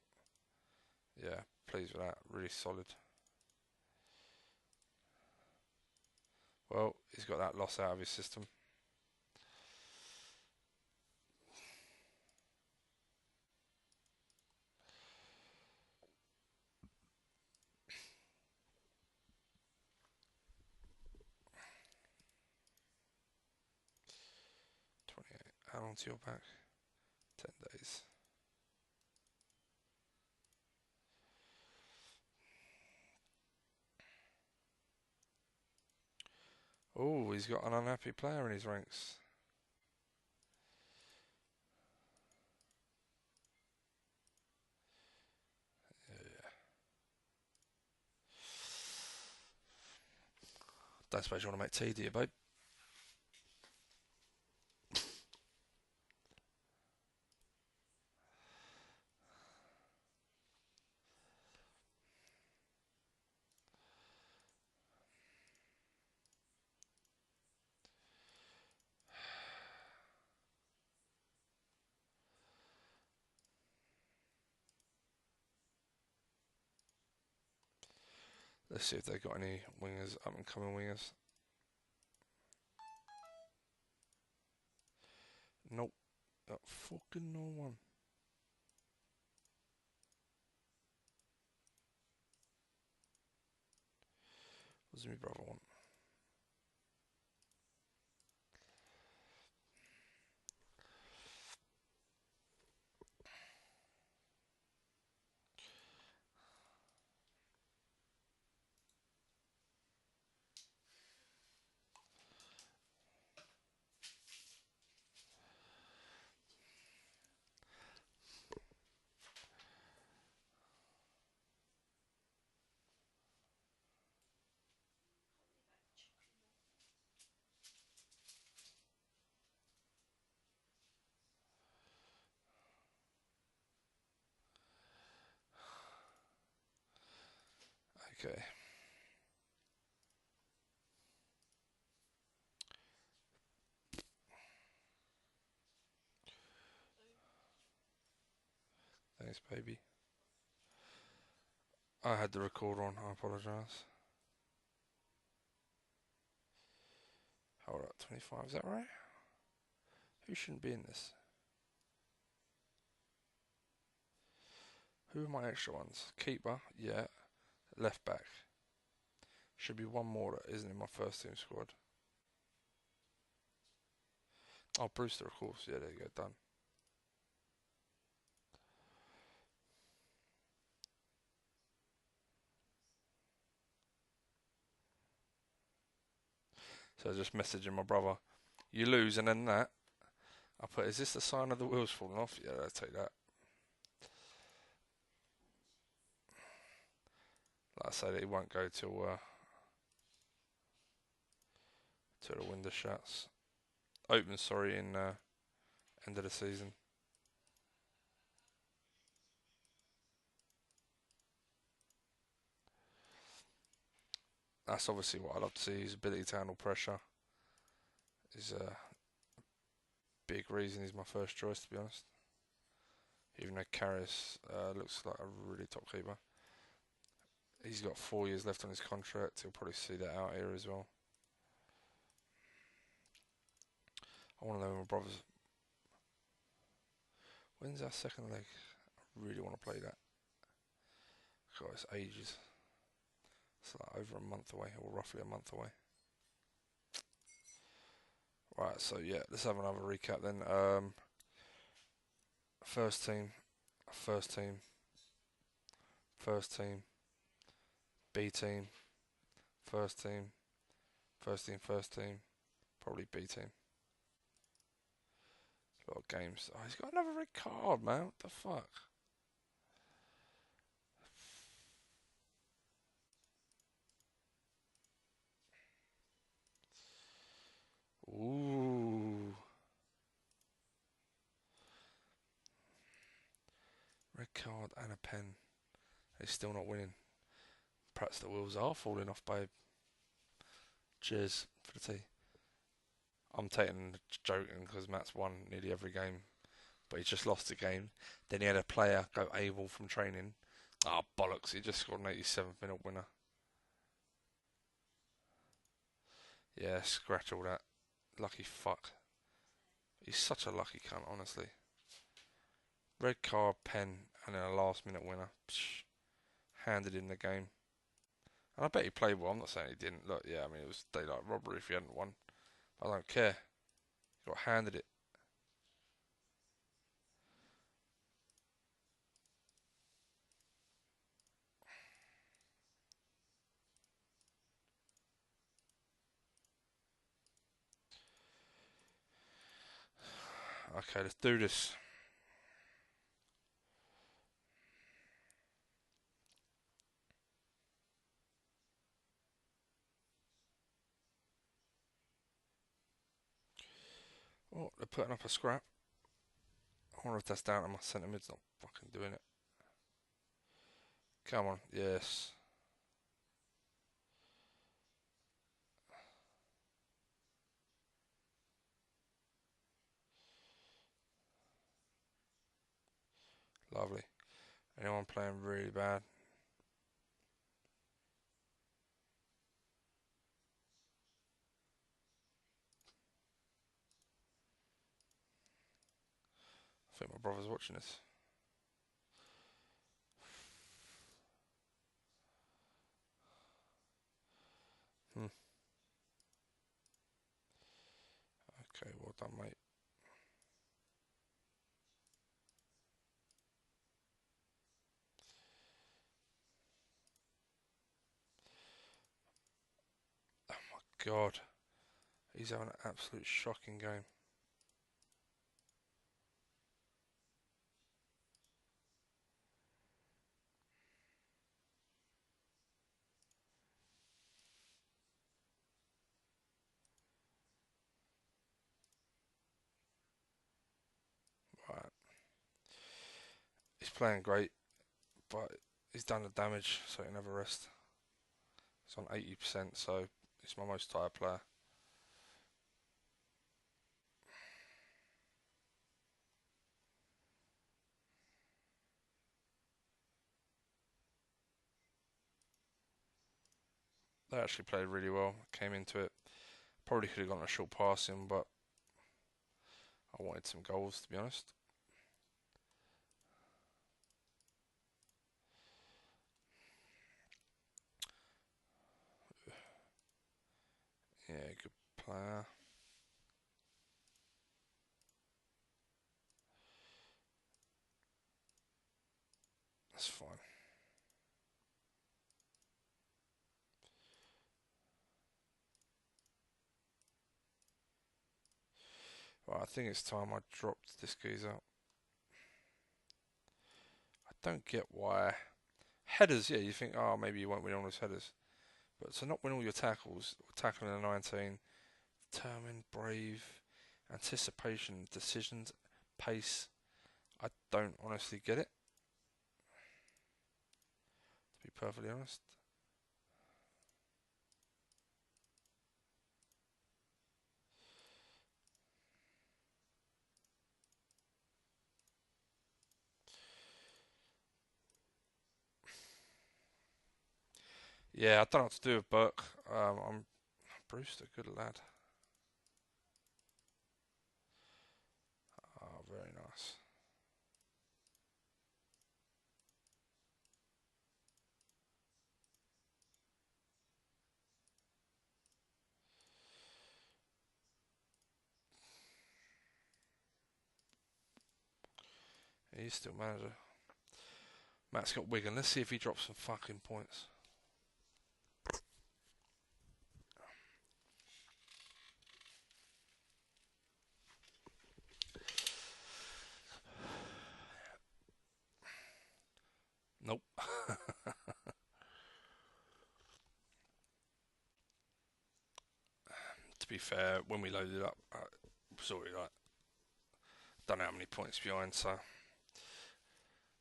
Yeah, pleased with that. Really solid. Well, he's got that loss out of his system. How long to your back? 10 days. Oh, he's got an unhappy player in his ranks. Yeah. Don't suppose you want to make tea, do you, babe? Let's see if they've got any wingers, up and coming wingers. Nope. Got fucking no one. What does my brother want? Okay. Thanks, baby. I had the recorder on, I apologise. Hold up, 25, is that right? Who shouldn't be in this? Who are my extra ones? Keeper, yeah. Left back. Should be one more that isn't in my first team squad. Oh, Brewster, of course. Yeah, there you go, done. So I just messaging my brother. You lose and then that. I put, is this the sign of the wheels falling off? Yeah, I'll take that. Like I said, it won't go till the window shuts. Open, sorry, in end of the season. That's obviously what I love to see. His ability to handle pressure is a big reason he's my first choice, to be honest. Even though Karras looks like a really top keeper. He's got 4 years left on his contract. He'll probably see that out here as well. I want to know my brother's. When's our second leg? I really want to play that. God, it's ages. It's like over a month away, or roughly a month away. Right, so yeah, let's have another recap then. First team, first team, first team, B team, first team, first team, first team, probably B team. A lot of games. Oh, he's got another red card, man. What the fuck? Ooh. Red card and a pen. He's still not winning. Perhaps the wheels are falling off, babe. Cheers for the tea. I'm taking joking because Matt's won nearly every game, but he just lost a game. Then he had a player go AWOL from training. Ah, oh, bollocks! He just scored an 87th minute winner. Yeah, scratch all that. Lucky fuck. He's such a lucky cunt, honestly. Red card, pen, and then a last minute winner. Psh, handed in the game. And I bet he played well. I'm not saying he didn't. Look, yeah, I mean, it was daylight robbery if he hadn't won. I don't care. He got handed it. Okay, let's do this. Oh, they're putting up a scrap. I wonder if that's down to my centre mid's not fucking doing it. Come on, yes. Lovely. Anyone playing really bad? I think my brother's watching this. Hmm. Okay, well done, mate. God, he's having an absolute shocking game. Right, he's playing great, but he's done the damage, so he can have a rest. He's on 80%, so he's my most tired player. They actually played really well. Came into it. Probably could have gone a short passing, but I wanted some goals, to be honest. Yeah, good player. That's fine. Right, I think it's time I dropped this geezer. I don't get why. Headers, yeah, you think, oh, maybe you won't win all those headers. But to not win all your tackles, tackling a 19, determined, brave, anticipation, decisions, pace, I don't honestly get it, to be perfectly honest. Yeah, I don't know what to do with Burke. I'm Brewster, good lad. Oh, very nice. He's still manager. Matt's got Wigan. Let's see if he drops some fucking points. Nope. To be fair, when we loaded up, it was already like, don't know how many points behind, so it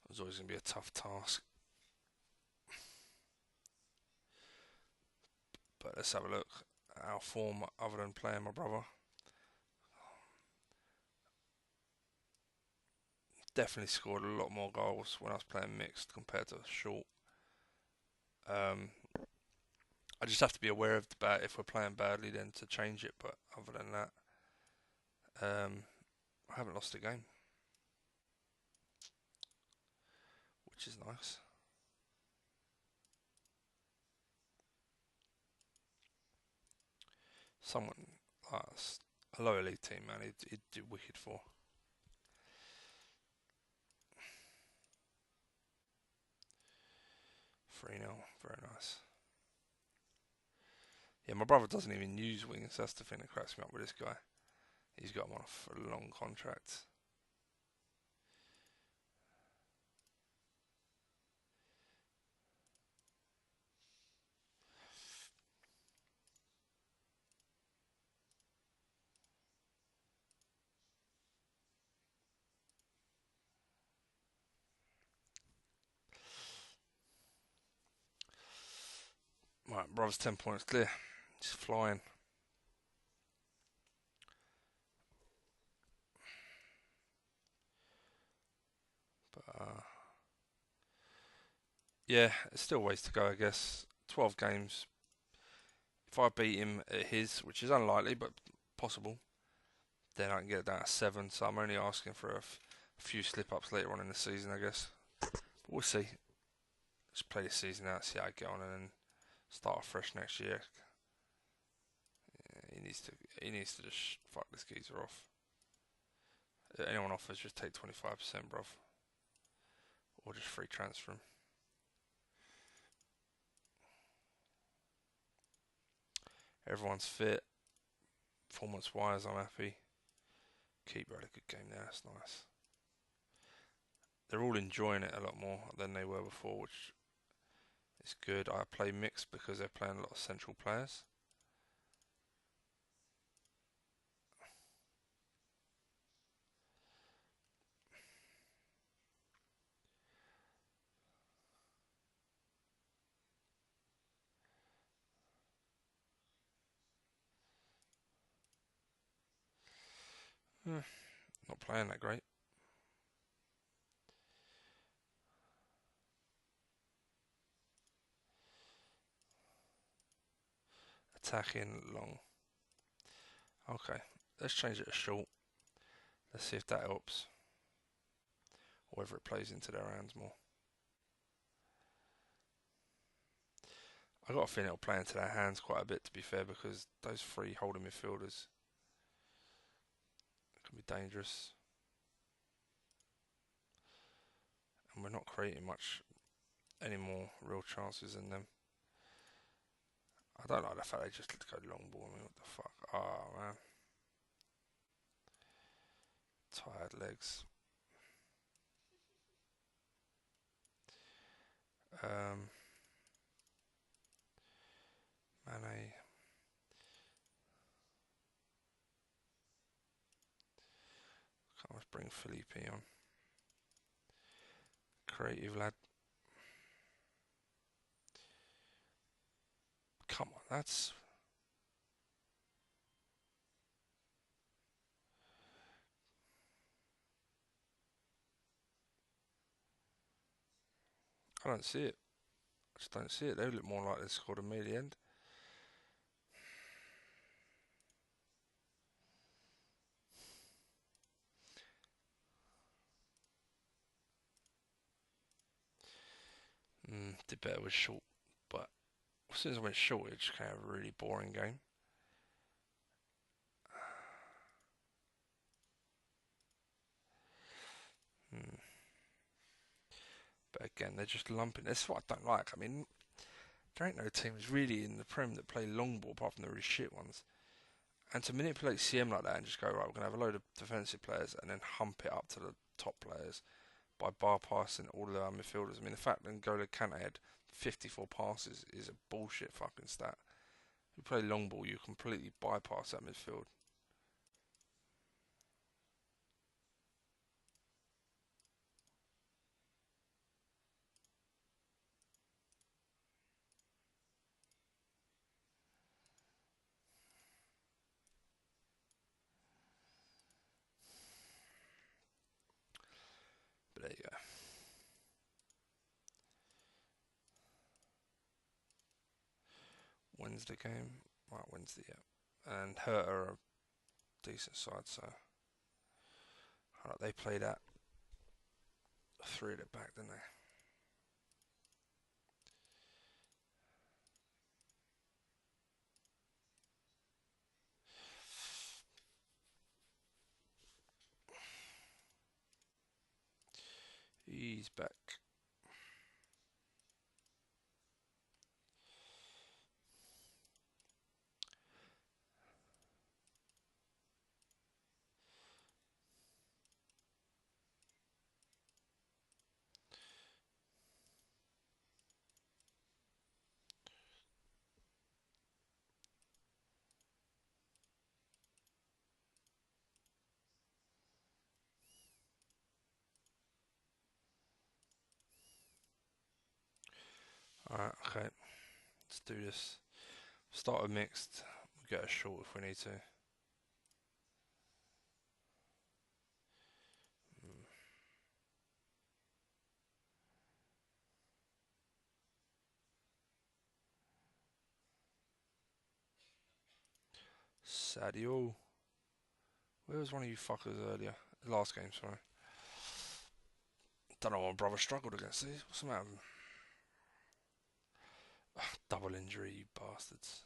was always going to be a tough task. But let's have a look. Our form, other than playing my brother, definitely scored a lot more goals when I was playing mixed compared to short. Um, I just have to be aware of the bad if we're playing badly, then to change it. But other than that, I haven't lost a game, which is nice. Someone, a lower league team, man, he'd do wicked for. 3-0, very nice. Yeah, my brother doesn't even use wings. That's the thing that cracks me up with this guy. He's got him on a long contract. Right, brother's 10 points clear. He's flying. But yeah, it's still ways to go, I guess. 12 games. If I beat him at his, which is unlikely but possible, then I can get it down to 7. So I'm only asking for a few slip ups later on in the season, I guess. But we'll see. Just play this season out, see how I get on, and then start fresh next year. Yeah, he needs to just fuck this geezer off. If anyone offers, just take 25%, bruv, or just free transfer him. Everyone's fit. Performance wise, I'm happy. Keeper had a good game there, that's nice. They're all enjoying it a lot more than they were before, which is good. I play mixed because they're playing a lot of central players. Not playing that great. Attacking long. Okay, let's change it to short. Let's see if that helps. Or whether it plays into their hands more. I got a feeling it'll play into their hands quite a bit, to be fair, because those 3 holding midfielders can be dangerous. And we're not creating much any more real chances than them. I don't like the fact they just go long ball. I mean, what the fuck? Oh, man. Tired legs. Mane. Can't just bring Felipe on. Creative lad. Come on, that's... I don't see it. I just don't see it. They look more like they scored than me at the end. Did better with short, but as soon as I went short, it just kind of a really boring game. But again, they're just lumping. That's what I don't like. I mean, there ain't no teams really in the Prem that play long ball apart from the really shit ones. And to manipulate CM like that and just go, right, we're going to have a load of defensive players and then hump it up to the top players by bypassing all of our midfielders. I mean, the fact that N'Golo Kante had 54 passes is a bullshit fucking stat. If you play long ball, you completely bypass that midfield. But there you go. Wednesday game. Right, Wednesday, yeah. And Hertha are a decent side, so they played at 3 at the back, didn't they? He's back. Alright, okay. Let's do this. Start with mixed. We'll get a short if we need to. Sadio. Where was one of you fuckers earlier? Last game, sorry. Don't know why my brother struggled against these. What's the matter? Double injury, you bastards.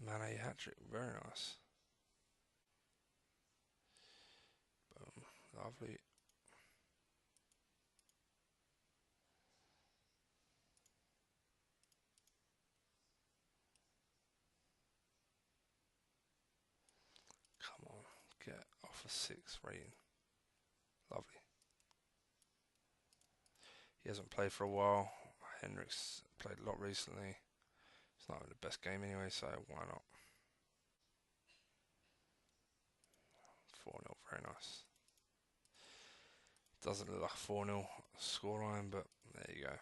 Mane hat-trick, very nice. Boom, lovely. Come on, get off a 6 rating. Lovely. He hasn't played for a while. Hendricks played a lot recently. It's not the best game anyway, so why not? 4-0, very nice. Doesn't look like a 4-0 scoreline, but there you go.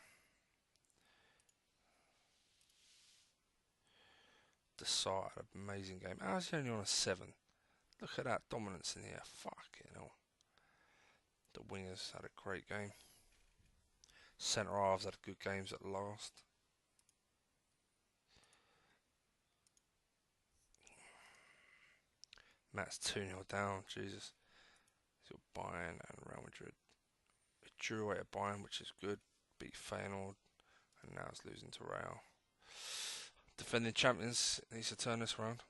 Desart had an amazing game. How's he only on a 7? Look at that dominance in here. Fucking hell. The wingers had a great game. Centre halves had good games at last. Matt's 2-0 down. Jesus. He's got Bayern and Real Madrid. It drew away at Bayern, which is good. Beat Feyenoord. And now it's losing to Real. Defending champions needs to turn this around.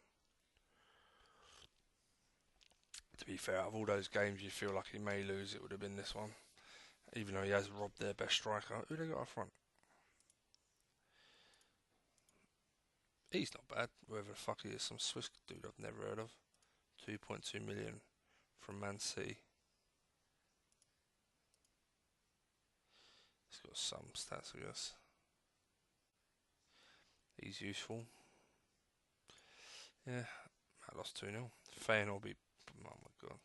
To be fair, out of all those games you feel like he may lose, it would have been this one. Even though he has robbed their best striker. Who they got up front? He's not bad. Whoever the fuck he is, some Swiss dude I've never heard of. 2.2 million from Man City. He's got some stats, I guess. He's useful. Yeah, I lost 2-0. Feyenoord will be. Oh my god.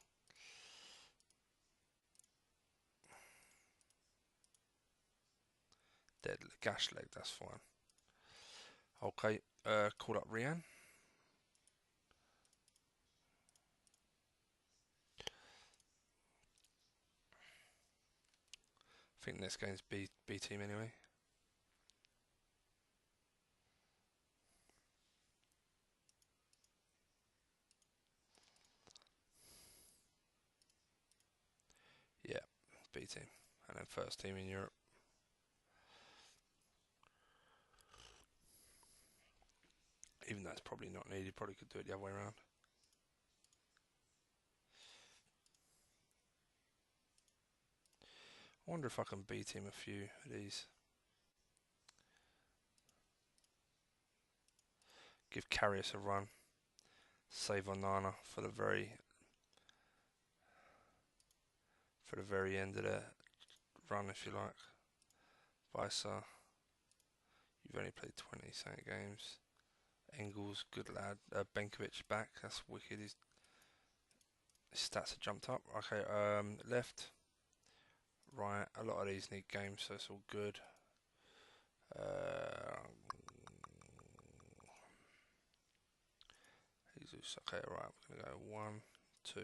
Dead gash leg, that's fine. Okay, call up Rian. I think this game's B team anyway. Yeah, B team. And then first team in Europe. Even though it's probably not needed, probably could do it the other way around. I wonder if I can B team a few of these. Give Karius a run. Save Onana for the very end of the run, if you like. Visa, you've only played 20 Saint games. Engels, good lad. Benkovic back, that's wicked. His stats have jumped up. Okay, left. Right, a lot of these need games, so it's all good. Jesus, okay, right, we're gonna go 1, 2.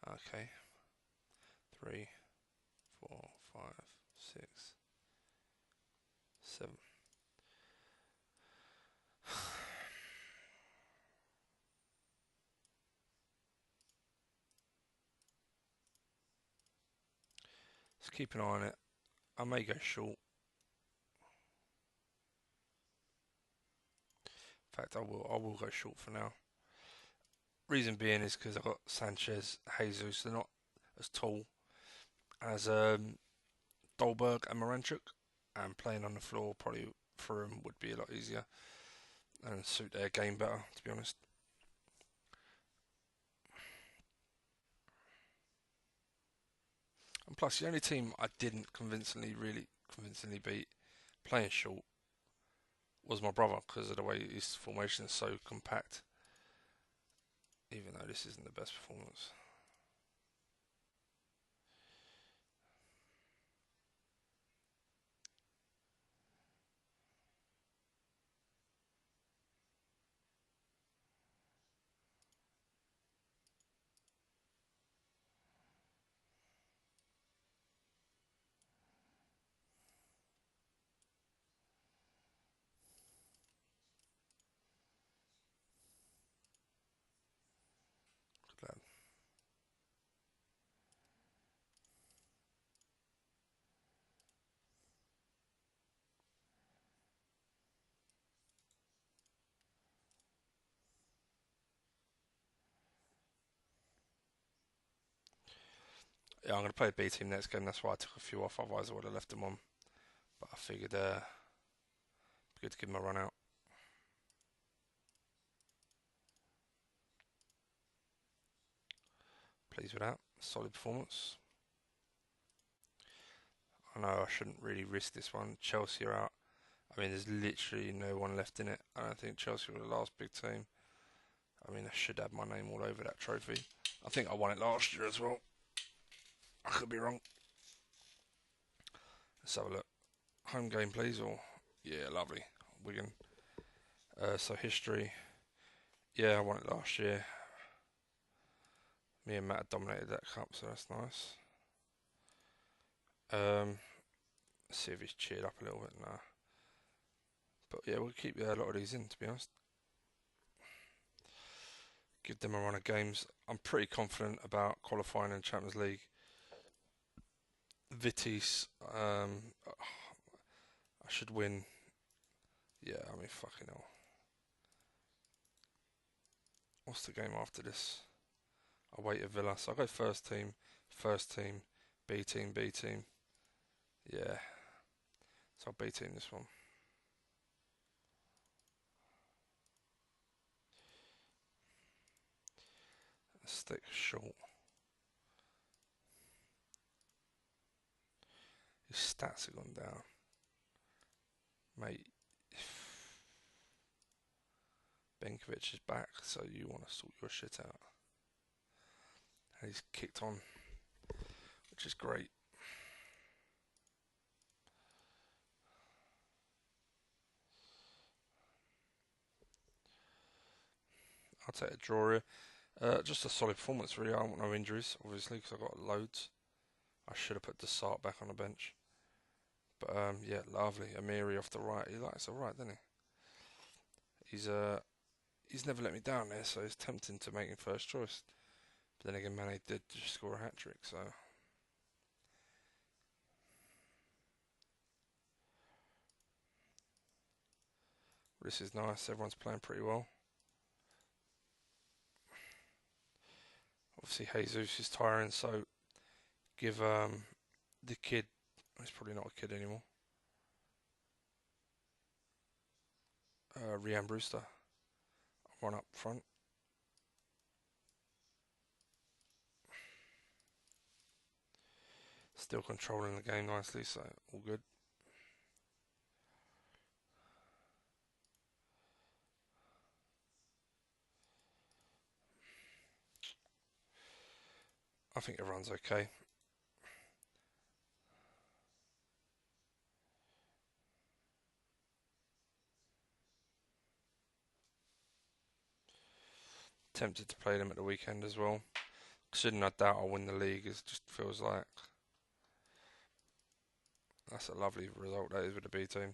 Okay, 3, 4, 5, 6, 7. Let's keep an eye on it. I may go short. In fact, I will go short for now. Reason being is because I've got Sanchez, Jesus. They're not as tall as Dolberg and Moranchuk, and playing on the floor probably for them would be a lot easier and suit their game better, to be honest. And plus, the only team I didn't really convincingly beat playing short was my brother because of the way his formation is so compact. Even though this isn't the best performance. Good lad. Yeah, I'm going to play B team next game. That's why I took a few off. Otherwise, I would have left them on. But I figured good to give them a run out. Pleased with that. Solid performance. I know I shouldn't really risk this one. Chelsea are out. I mean, there's literally no one left in it. I don't think Chelsea were the last big team. I mean, I should have my name all over that trophy. I think I won it last year as well. I could be wrong. Let's have a look. Home game, please. Or yeah, lovely. Wigan. So history. Yeah, I won it last year. Me and Matt dominated that cup, so that's nice. Let's see if he's cheered up a little bit. Nah. But yeah, we'll keep a lot of these in, to be honest. Give them a run of games. I'm pretty confident about qualifying in Champions League. Vitis, I should win. Yeah, I mean, fucking hell. What's the game after this? Away to Villa. So I'll go first team, B team, B team. Yeah. So I'll B team this one. Stick short. His stats have gone down. Mate. Benkovic is back, so you want to sort your shit out. And he's kicked on, which is great. I'll take a draw here. Just a solid performance, really. I want no injuries, obviously, because I've got loads. I should have put Desart back on the bench. But yeah, lovely. Amiri off the right. He likes the right, doesn't he? He's never let me down there, so it's tempting to make him first choice. But then again, Mane did just score a hat trick, so. This is nice. Everyone's playing pretty well. Obviously, Jesus is tiring, so give the kid. He's probably not a kid anymore. Rian Brewster. One up front. Still controlling the game nicely, so all good. I think everyone's okay. Tempted to play them at the weekend as well. Considering I doubt I'll win the league, it just feels like that's a lovely result that is with the B team.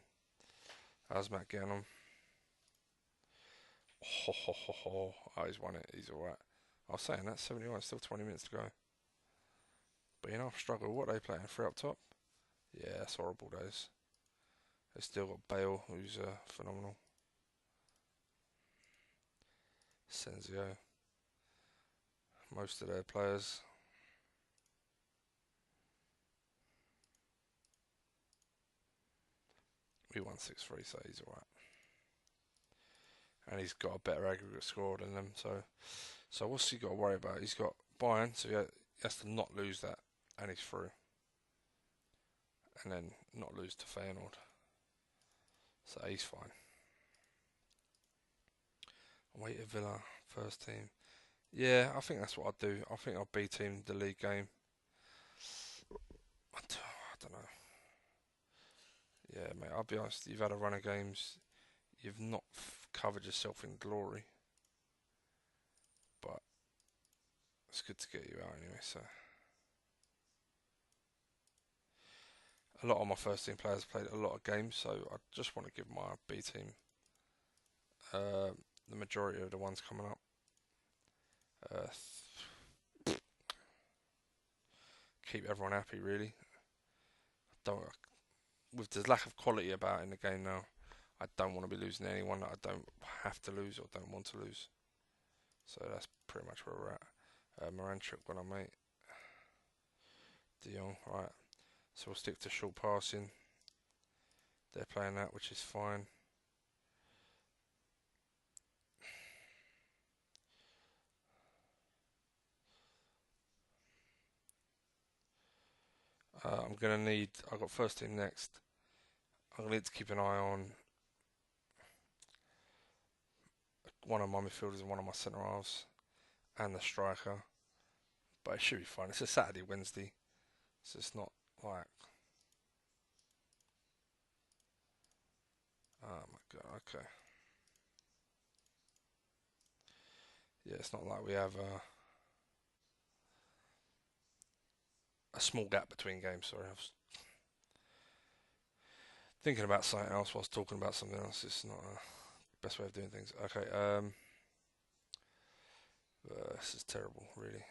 How's Matt getting on? Ho ho ho ho. Oh, he's won it. He's alright. I was saying that 71, still 20 minutes to go. But you know, I've struggled. What are they playing? Three up top? Yeah, that's horrible, days. They still got Bale, who's phenomenal. Senzio. Most of their players. We won 6-3, so he's alright. And he's got a better aggregate score than them, so what's he got to worry about? He's got Bayern, so he has to not lose that, and he's through. And then not lose to Feyenoord. So he's fine. Away to Villa, first team. Yeah, I think that's what I'd do. I think I'll B-team the league game. I don't know. Yeah, mate, I'll be honest. You've had a run of games. You've not covered yourself in glory. But it's good to get you out anyway, so. A lot of my first team players played a lot of games, so I just want to give my B team the majority of the ones coming up. Keep everyone happy, really. Don't with the lack of quality about in the game now. I don't want to be losing anyone that I don't have to lose or don't want to lose. So that's pretty much where we're at. Moranchuk, when I mate. De Jong, right. So we'll stick to short passing. They're playing that, which is fine. I'm going to need, I've got first team next. I'm going to need to keep an eye on one of my midfielders and one of my centre halves and the striker. But it should be fine. It's a Saturday, Wednesday. So it's not like... Oh my god, okay. Yeah, it's not like we have a small gap between games, sorry. I was thinking about something else whilst talking about something else. It's not the best way of doing things. Okay, this is terrible, really.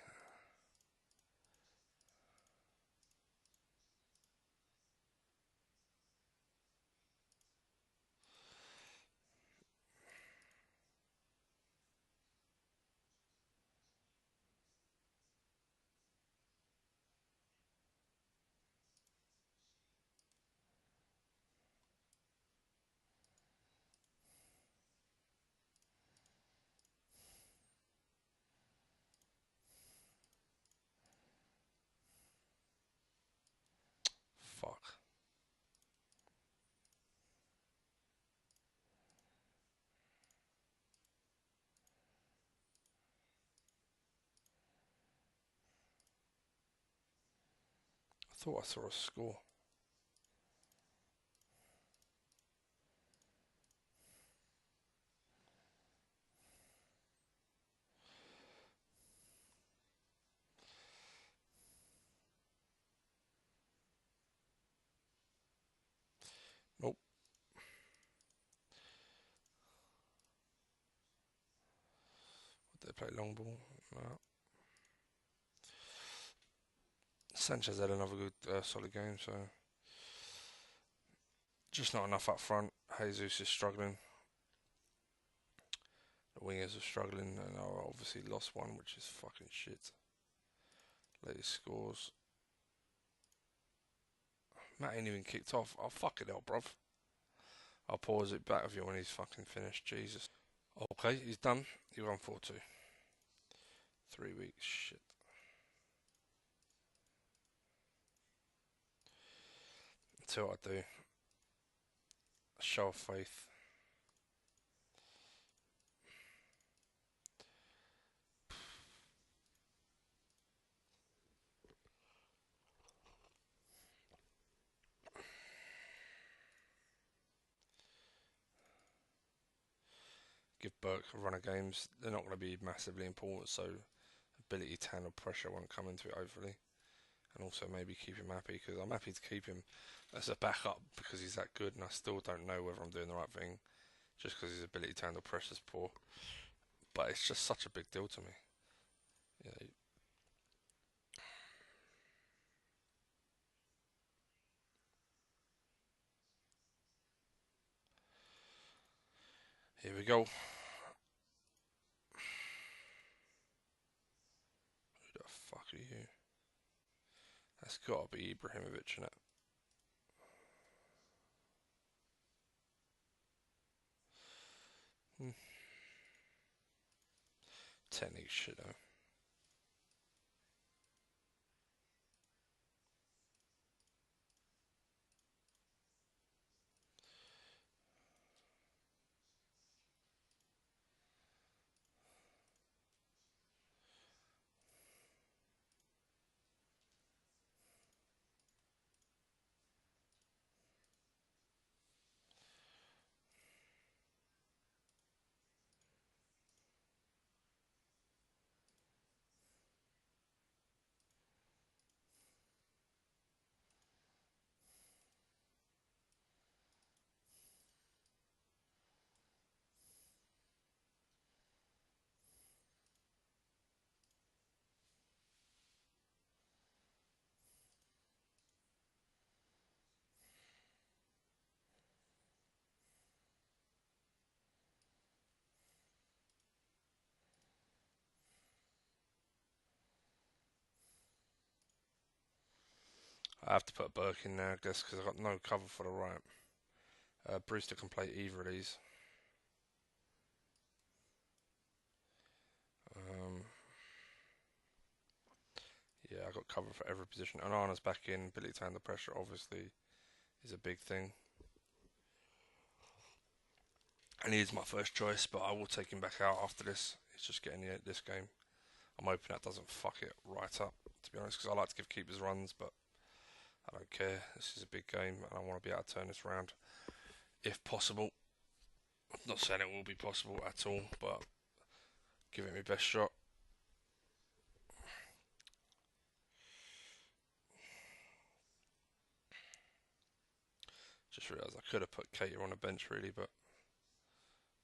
Fuck. I thought I saw a score. Nope. Did they play long ball? No. Sanchez had another good, solid game, so just not enough up front. Jesus is struggling. The wingers are struggling, and I obviously lost one, which is fucking shit. Latest scores. Matt ain't even kicked off. Oh, fucking hell, bruv. I'll pause it back with you when he's fucking finished. Jesus. Okay, he's done. He won 4-2. 3 weeks. Shit. Until I do. A show of faith. give Burke a run of games. They're not going to be massively important, so ability to handle pressure won't come into it, hopefully. And also maybe keep him happy, because I'm happy to keep him as a backup because he's that good, and I still don't know whether I'm doing the right thing just because his ability to handle pressure is poor. But it's just such a big deal to me. Yeah. Here we go. Who the fuck are you? That's got to be Ibrahimovic, innit? Hmm. Technique shit though. I have to put Burke in there, I guess, because I've got no cover for the right. Brewster can play either of these. Um, yeah, I got cover for every position. Onana's back in. Ability to handle pressure, obviously, is a big thing. And he is my first choice, but I will take him back out after this. He's just getting this game. I'm hoping that doesn't fuck it right up, to be honest, because I like to give keepers runs, but I don't care. This is a big game, and I want to be able to turn this around if possible. I'm not saying it will be possible at all, but give it my best shot. Just realised I could have put Cater on a bench, really, but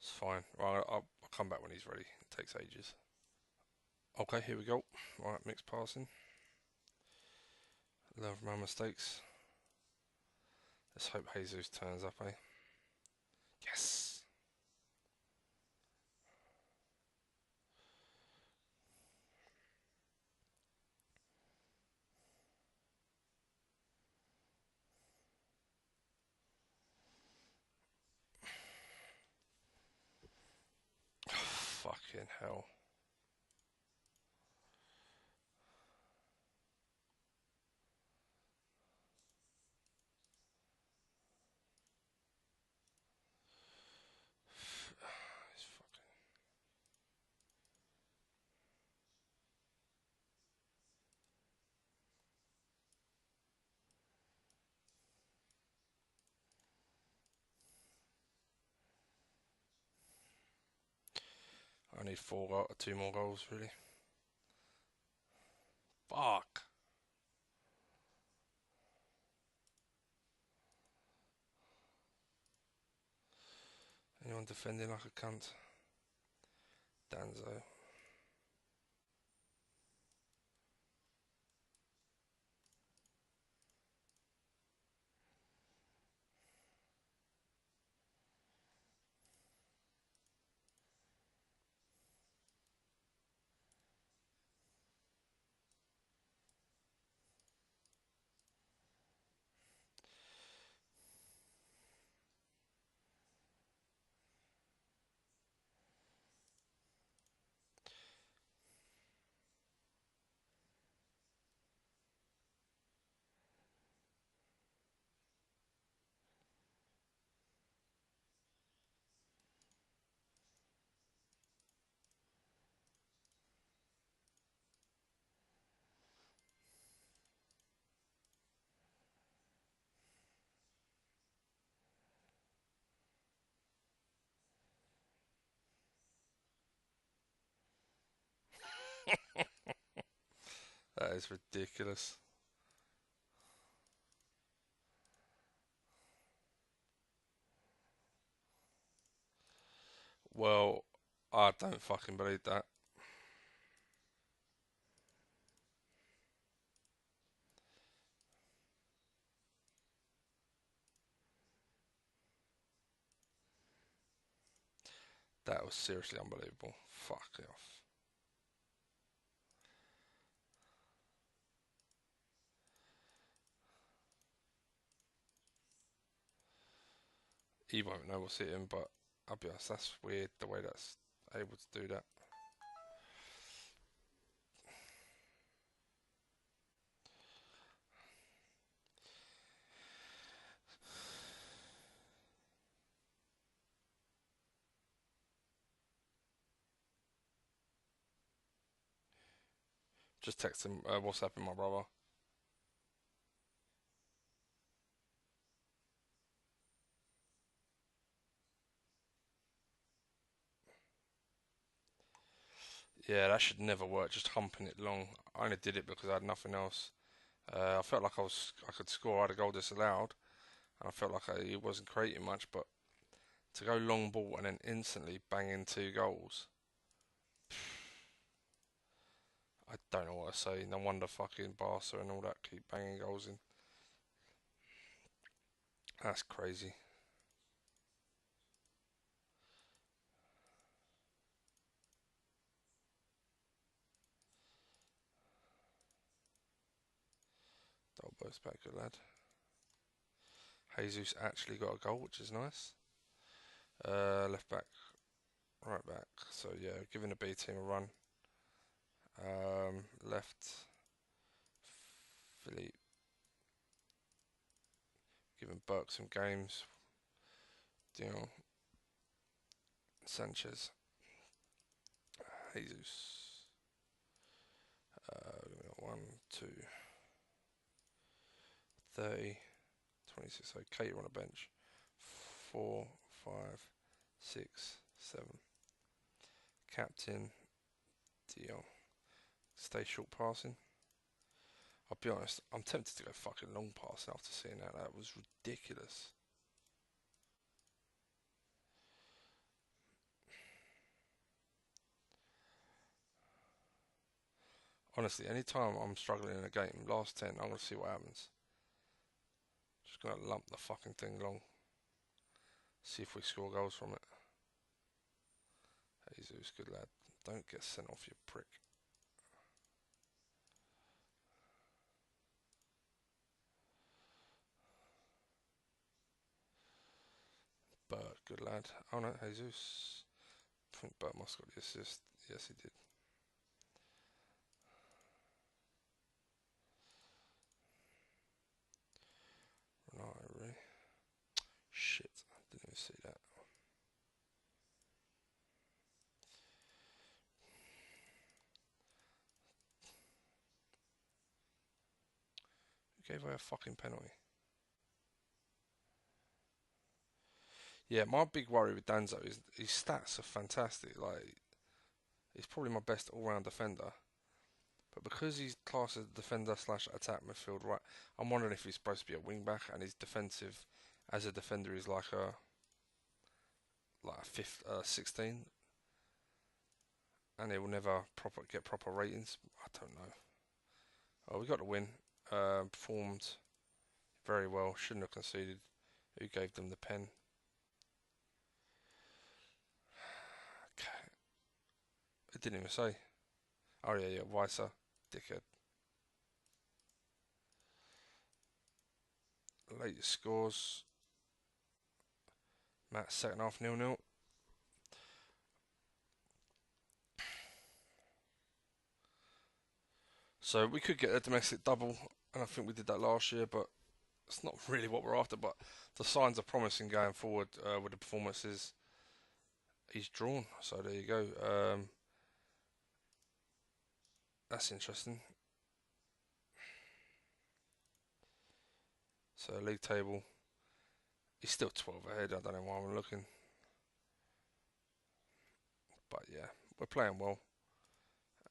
it's fine. Right, I'll come back when he's ready. It takes ages. Okay, here we go. Right, mixed passing. Learn from my mistakes. Let's hope Jesus turns up, eh? Yes! Fucking hell. It's fucking... I need two more goals, really. Fuck! Anyone defending like a cunt? Danzo. That is ridiculous. Well, I don't fucking believe that. That was seriously unbelievable. Fuck off. He won't know what's hit him, but I'll be honest, that's weird the way that's able to do that. Just text him WhatsApp him, my brother. Yeah, that should never work. Just humping it long. I only did it because I had nothing else. I felt like I could score. I had a goal disallowed, and I felt like he wasn't creating much. But to go long ball and then instantly bang in two goals, I don't know what to say. No wonder fucking Barca and all that keep banging goals in. That's crazy. Dolbo's back, good lad. Jesus actually got a goal, which is nice. Left back, right back. So yeah, giving the B team a run. Left, Philippe giving Burke some games. Dion, Sanchez, Jesus. We got 1, 2, 30, 26. So Kate on a bench. 4, 5, 6, 7. Captain, Dion. Stay short passing. I'll be honest, I'm tempted to go fucking long passing after seeing that. That was ridiculous. Honestly, anytime I'm struggling in a game, last 10, I'm going to see what happens. Just going to lump the fucking thing long. See if we score goals from it. Jesus, good lad. Don't get sent off, you prick. Bert, good lad. Oh no, Jesus. I think Bert must got the assist. Yes, he did. Rivalry. Shit, I didn't even see that. Who gave away a fucking penalty? Yeah, my big worry with Danzo is his stats are fantastic. Like, he's probably my best all-round defender. But because he's classed as a defender slash attack midfield, right, I'm wondering if he's supposed to be a wing back and his defensive as a defender is like a fifth, 16, and he will never get proper ratings. I don't know. Oh, we got the win. Performed very well. Shouldn't have conceded. Who gave them the pen? Okay. It didn't even say. Oh yeah, yeah, Weiser, dickhead. Latest scores. Matt second half 0-0. So we could get a domestic double, and I think we did that last year, but it's not really what we're after. But the signs are promising going forward with the performances. He's drawn, so there you go. That's interesting. So league table, he's still 12 ahead. I don't know why I'm looking, but yeah, we're playing well,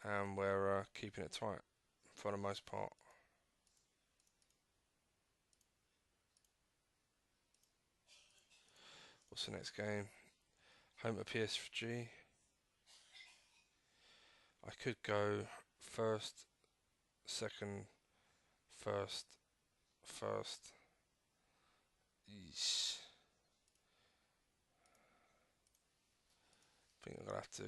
and we're keeping it tight for the most part. What's the next game? Home to PSG. I could go first, second, first, first. Yeesh. I think I'm gonna have to.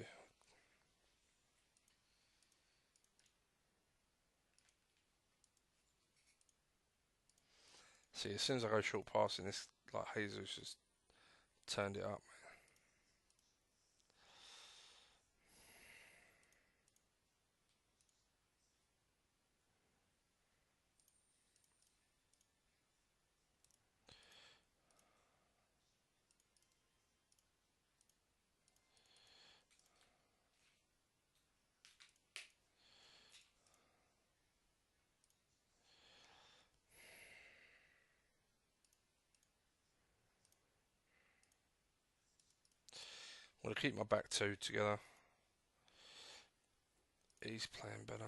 See, as soon as I go short passing, this like Jesus just turned it up. I'm gonna keep my back two together. He's playing better.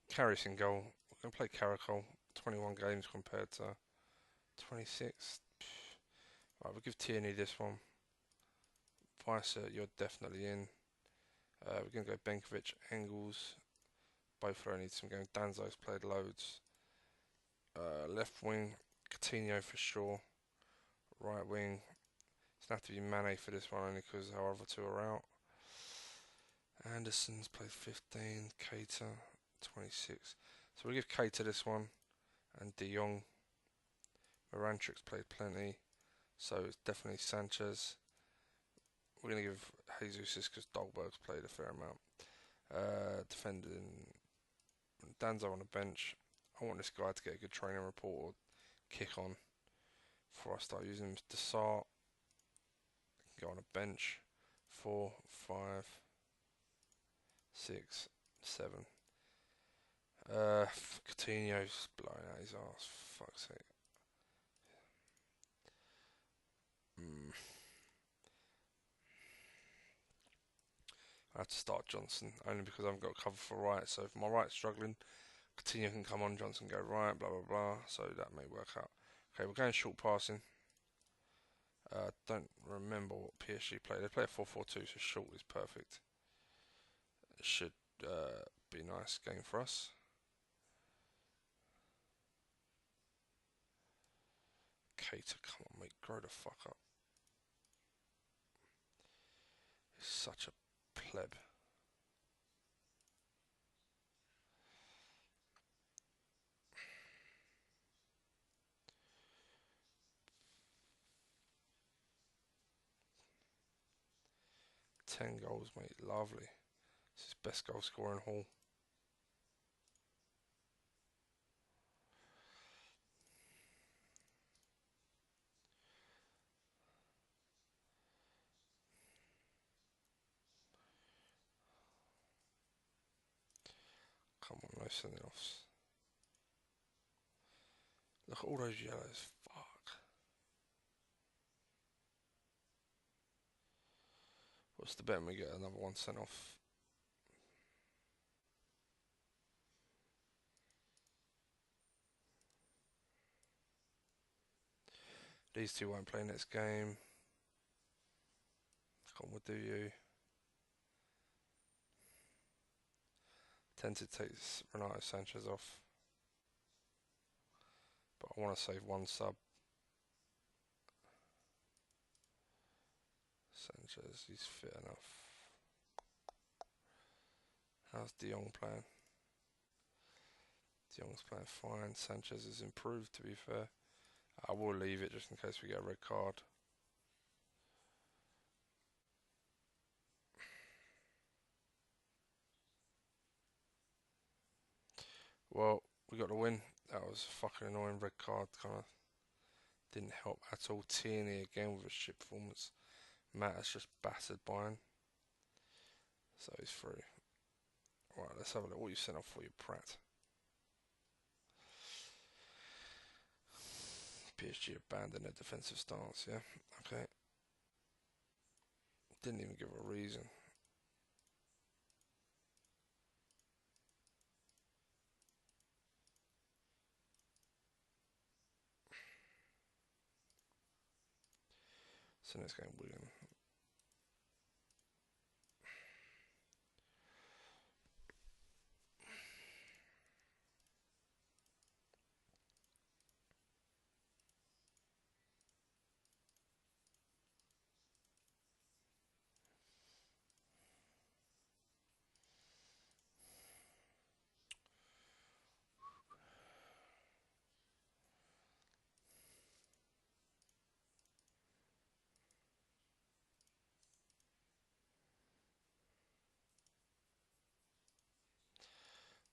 Carries in goal. We're going to play Caracol. 21 games compared to 26. Right, we'll give Tierney this one. Weiser, you're definitely in. We're going to go Benkovic, Engels. Both are need some games. Danzo's played loads. Left wing, Coutinho for sure. Right wing, it's going to have to be Mane for this one only because our other two are out. Anderson's played 15. Keita, 26. So we'll give Keita this one. And De Jong. Moranchuk's played plenty. So it's definitely Sanchez. We're going to give Jesus this because Dolberg's played a fair amount. Defending Danzo on the bench. I want this guy to get a good training report or kick on before I start using him. Desart can go on a bench. 4, 5, 6, 7. Coutinho's blowing out his arse. Fuck's sake. I have to start Johnson only because I haven't got cover for right. So if my right's struggling, Coutinho can come on, Johnson go right, blah blah blah. So that may work out. Okay, we're going short passing. Don't remember what PSG play. They play a 4-4-2, so short is perfect. It should be a nice game for us. Keita, come on, mate, grow the fuck up. He's such a pleb. Ten goals, mate, lovely. This is best goal scorer in Hall. Come on, no sending offs. Look at all those yellows. Fuck. What's the bet when we get another one sent off? These two won't play next game. Come on, do you? Tempted to take Renato Sanchez off. But I want to save one sub. Sanchez, he's fit enough. How's De Jong playing? De Jong's playing fine. Sanchez has improved, to be fair. I will leave it just in case we get a red card. Well, we got the win. That was a fucking annoying red card. Kind of didn't help at all. Tierney again with a shit performance. Matt has just battered Bayern. So he's through. Right, let's have a look. What you sent off for, you prat? PSG abandoned their defensive stance, yeah? Okay. Didn't even give a reason. So next game, William.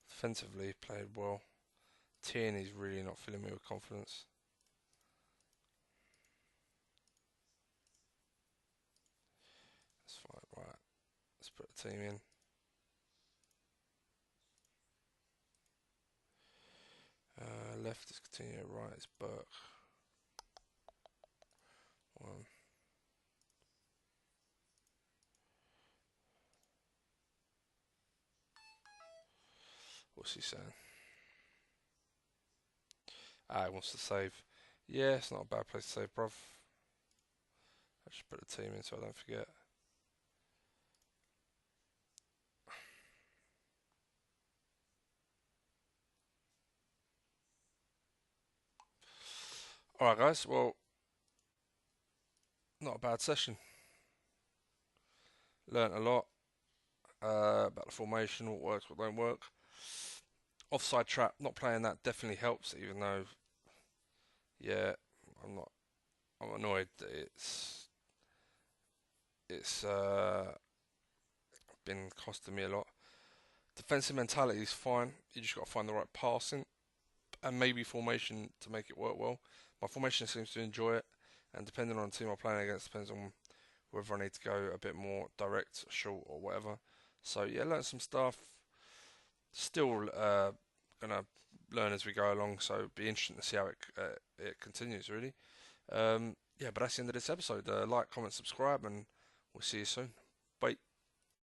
Defensively, played well. Tierney's really not filling me with confidence. That's fine, right. Let's put the team in. Left is Coutinho, right is Burke. One. What's he saying? He wants to save. Yeah, it's not a bad place to save, bruv. I just put the team in so I don't forget. Alright, guys, well, not a bad session. Learned a lot about the formation, what works, what don't work. Offside trap, not playing that definitely helps, even though, yeah, I'm annoyed that it's been costing me a lot. Defensive mentality is fine. You just got to find the right passing and maybe formation to make it work well. My formation seems to enjoy it, and depending on the team I'm playing against, depends on whether I need to go a bit more direct, short, or whatever. So yeah, learn some stuff. Still gonna learn as we go along. So it'll be interesting to see how it continues. Really. Yeah, but that's the end of this episode. Like, comment, subscribe, and we'll see you soon. Bye.